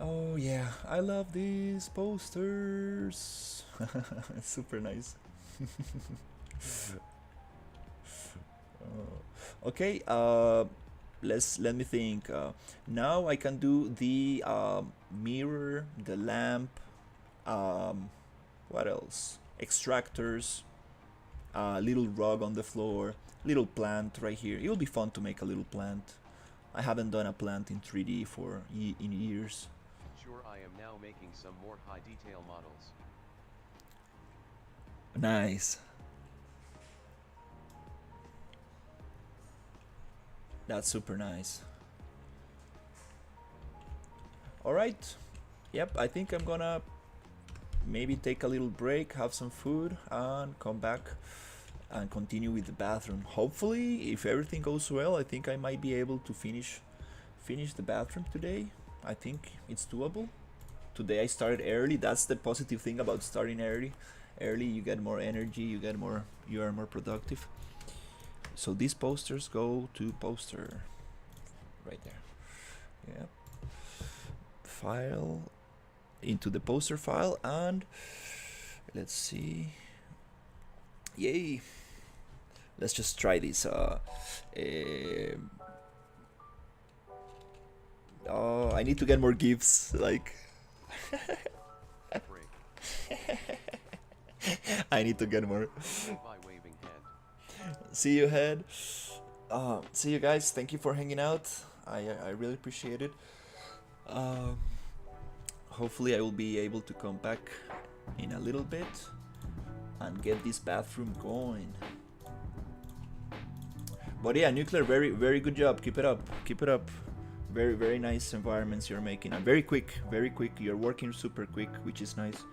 [SPEAKER 1] Oh yeah, I love these posters. It's super nice. Okay, let me think. Now I can do the mirror, the lamp. What else? Extractors. Little rug on the floor. Little plant right here. It will be fun to make a little plant. I haven't done a plant in 3D in years.
[SPEAKER 2] Sure, I am now making some more high detail models.
[SPEAKER 1] Nice. That's super nice. Alright. Yep, I think I'm gonna maybe take a little break, have some food, and come back and continue with the bathroom. Hopefully, if everything goes well, I think I might be able to finish the bathroom today. I think it's doable. Today I started early. That's the positive thing about starting early. Early you get more energy, you are more productive. So these posters go to poster. Right there. Yeah. File into the poster file, and let's see. Yay. Let's just try this. Oh, I need to get more gifts. Like, I need to get more. See you, head. See you guys. Thank you for hanging out. I really appreciate it. Hopefully, I will be able to come back in a little bit and get this bathroom going. But yeah, Nuclear, very good job. Keep it up. Keep it up. Very nice environments you're making, and very quick. You're working super quick, which is nice.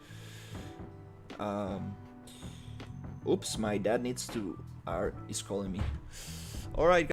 [SPEAKER 1] Oops, my dad is calling me. All right.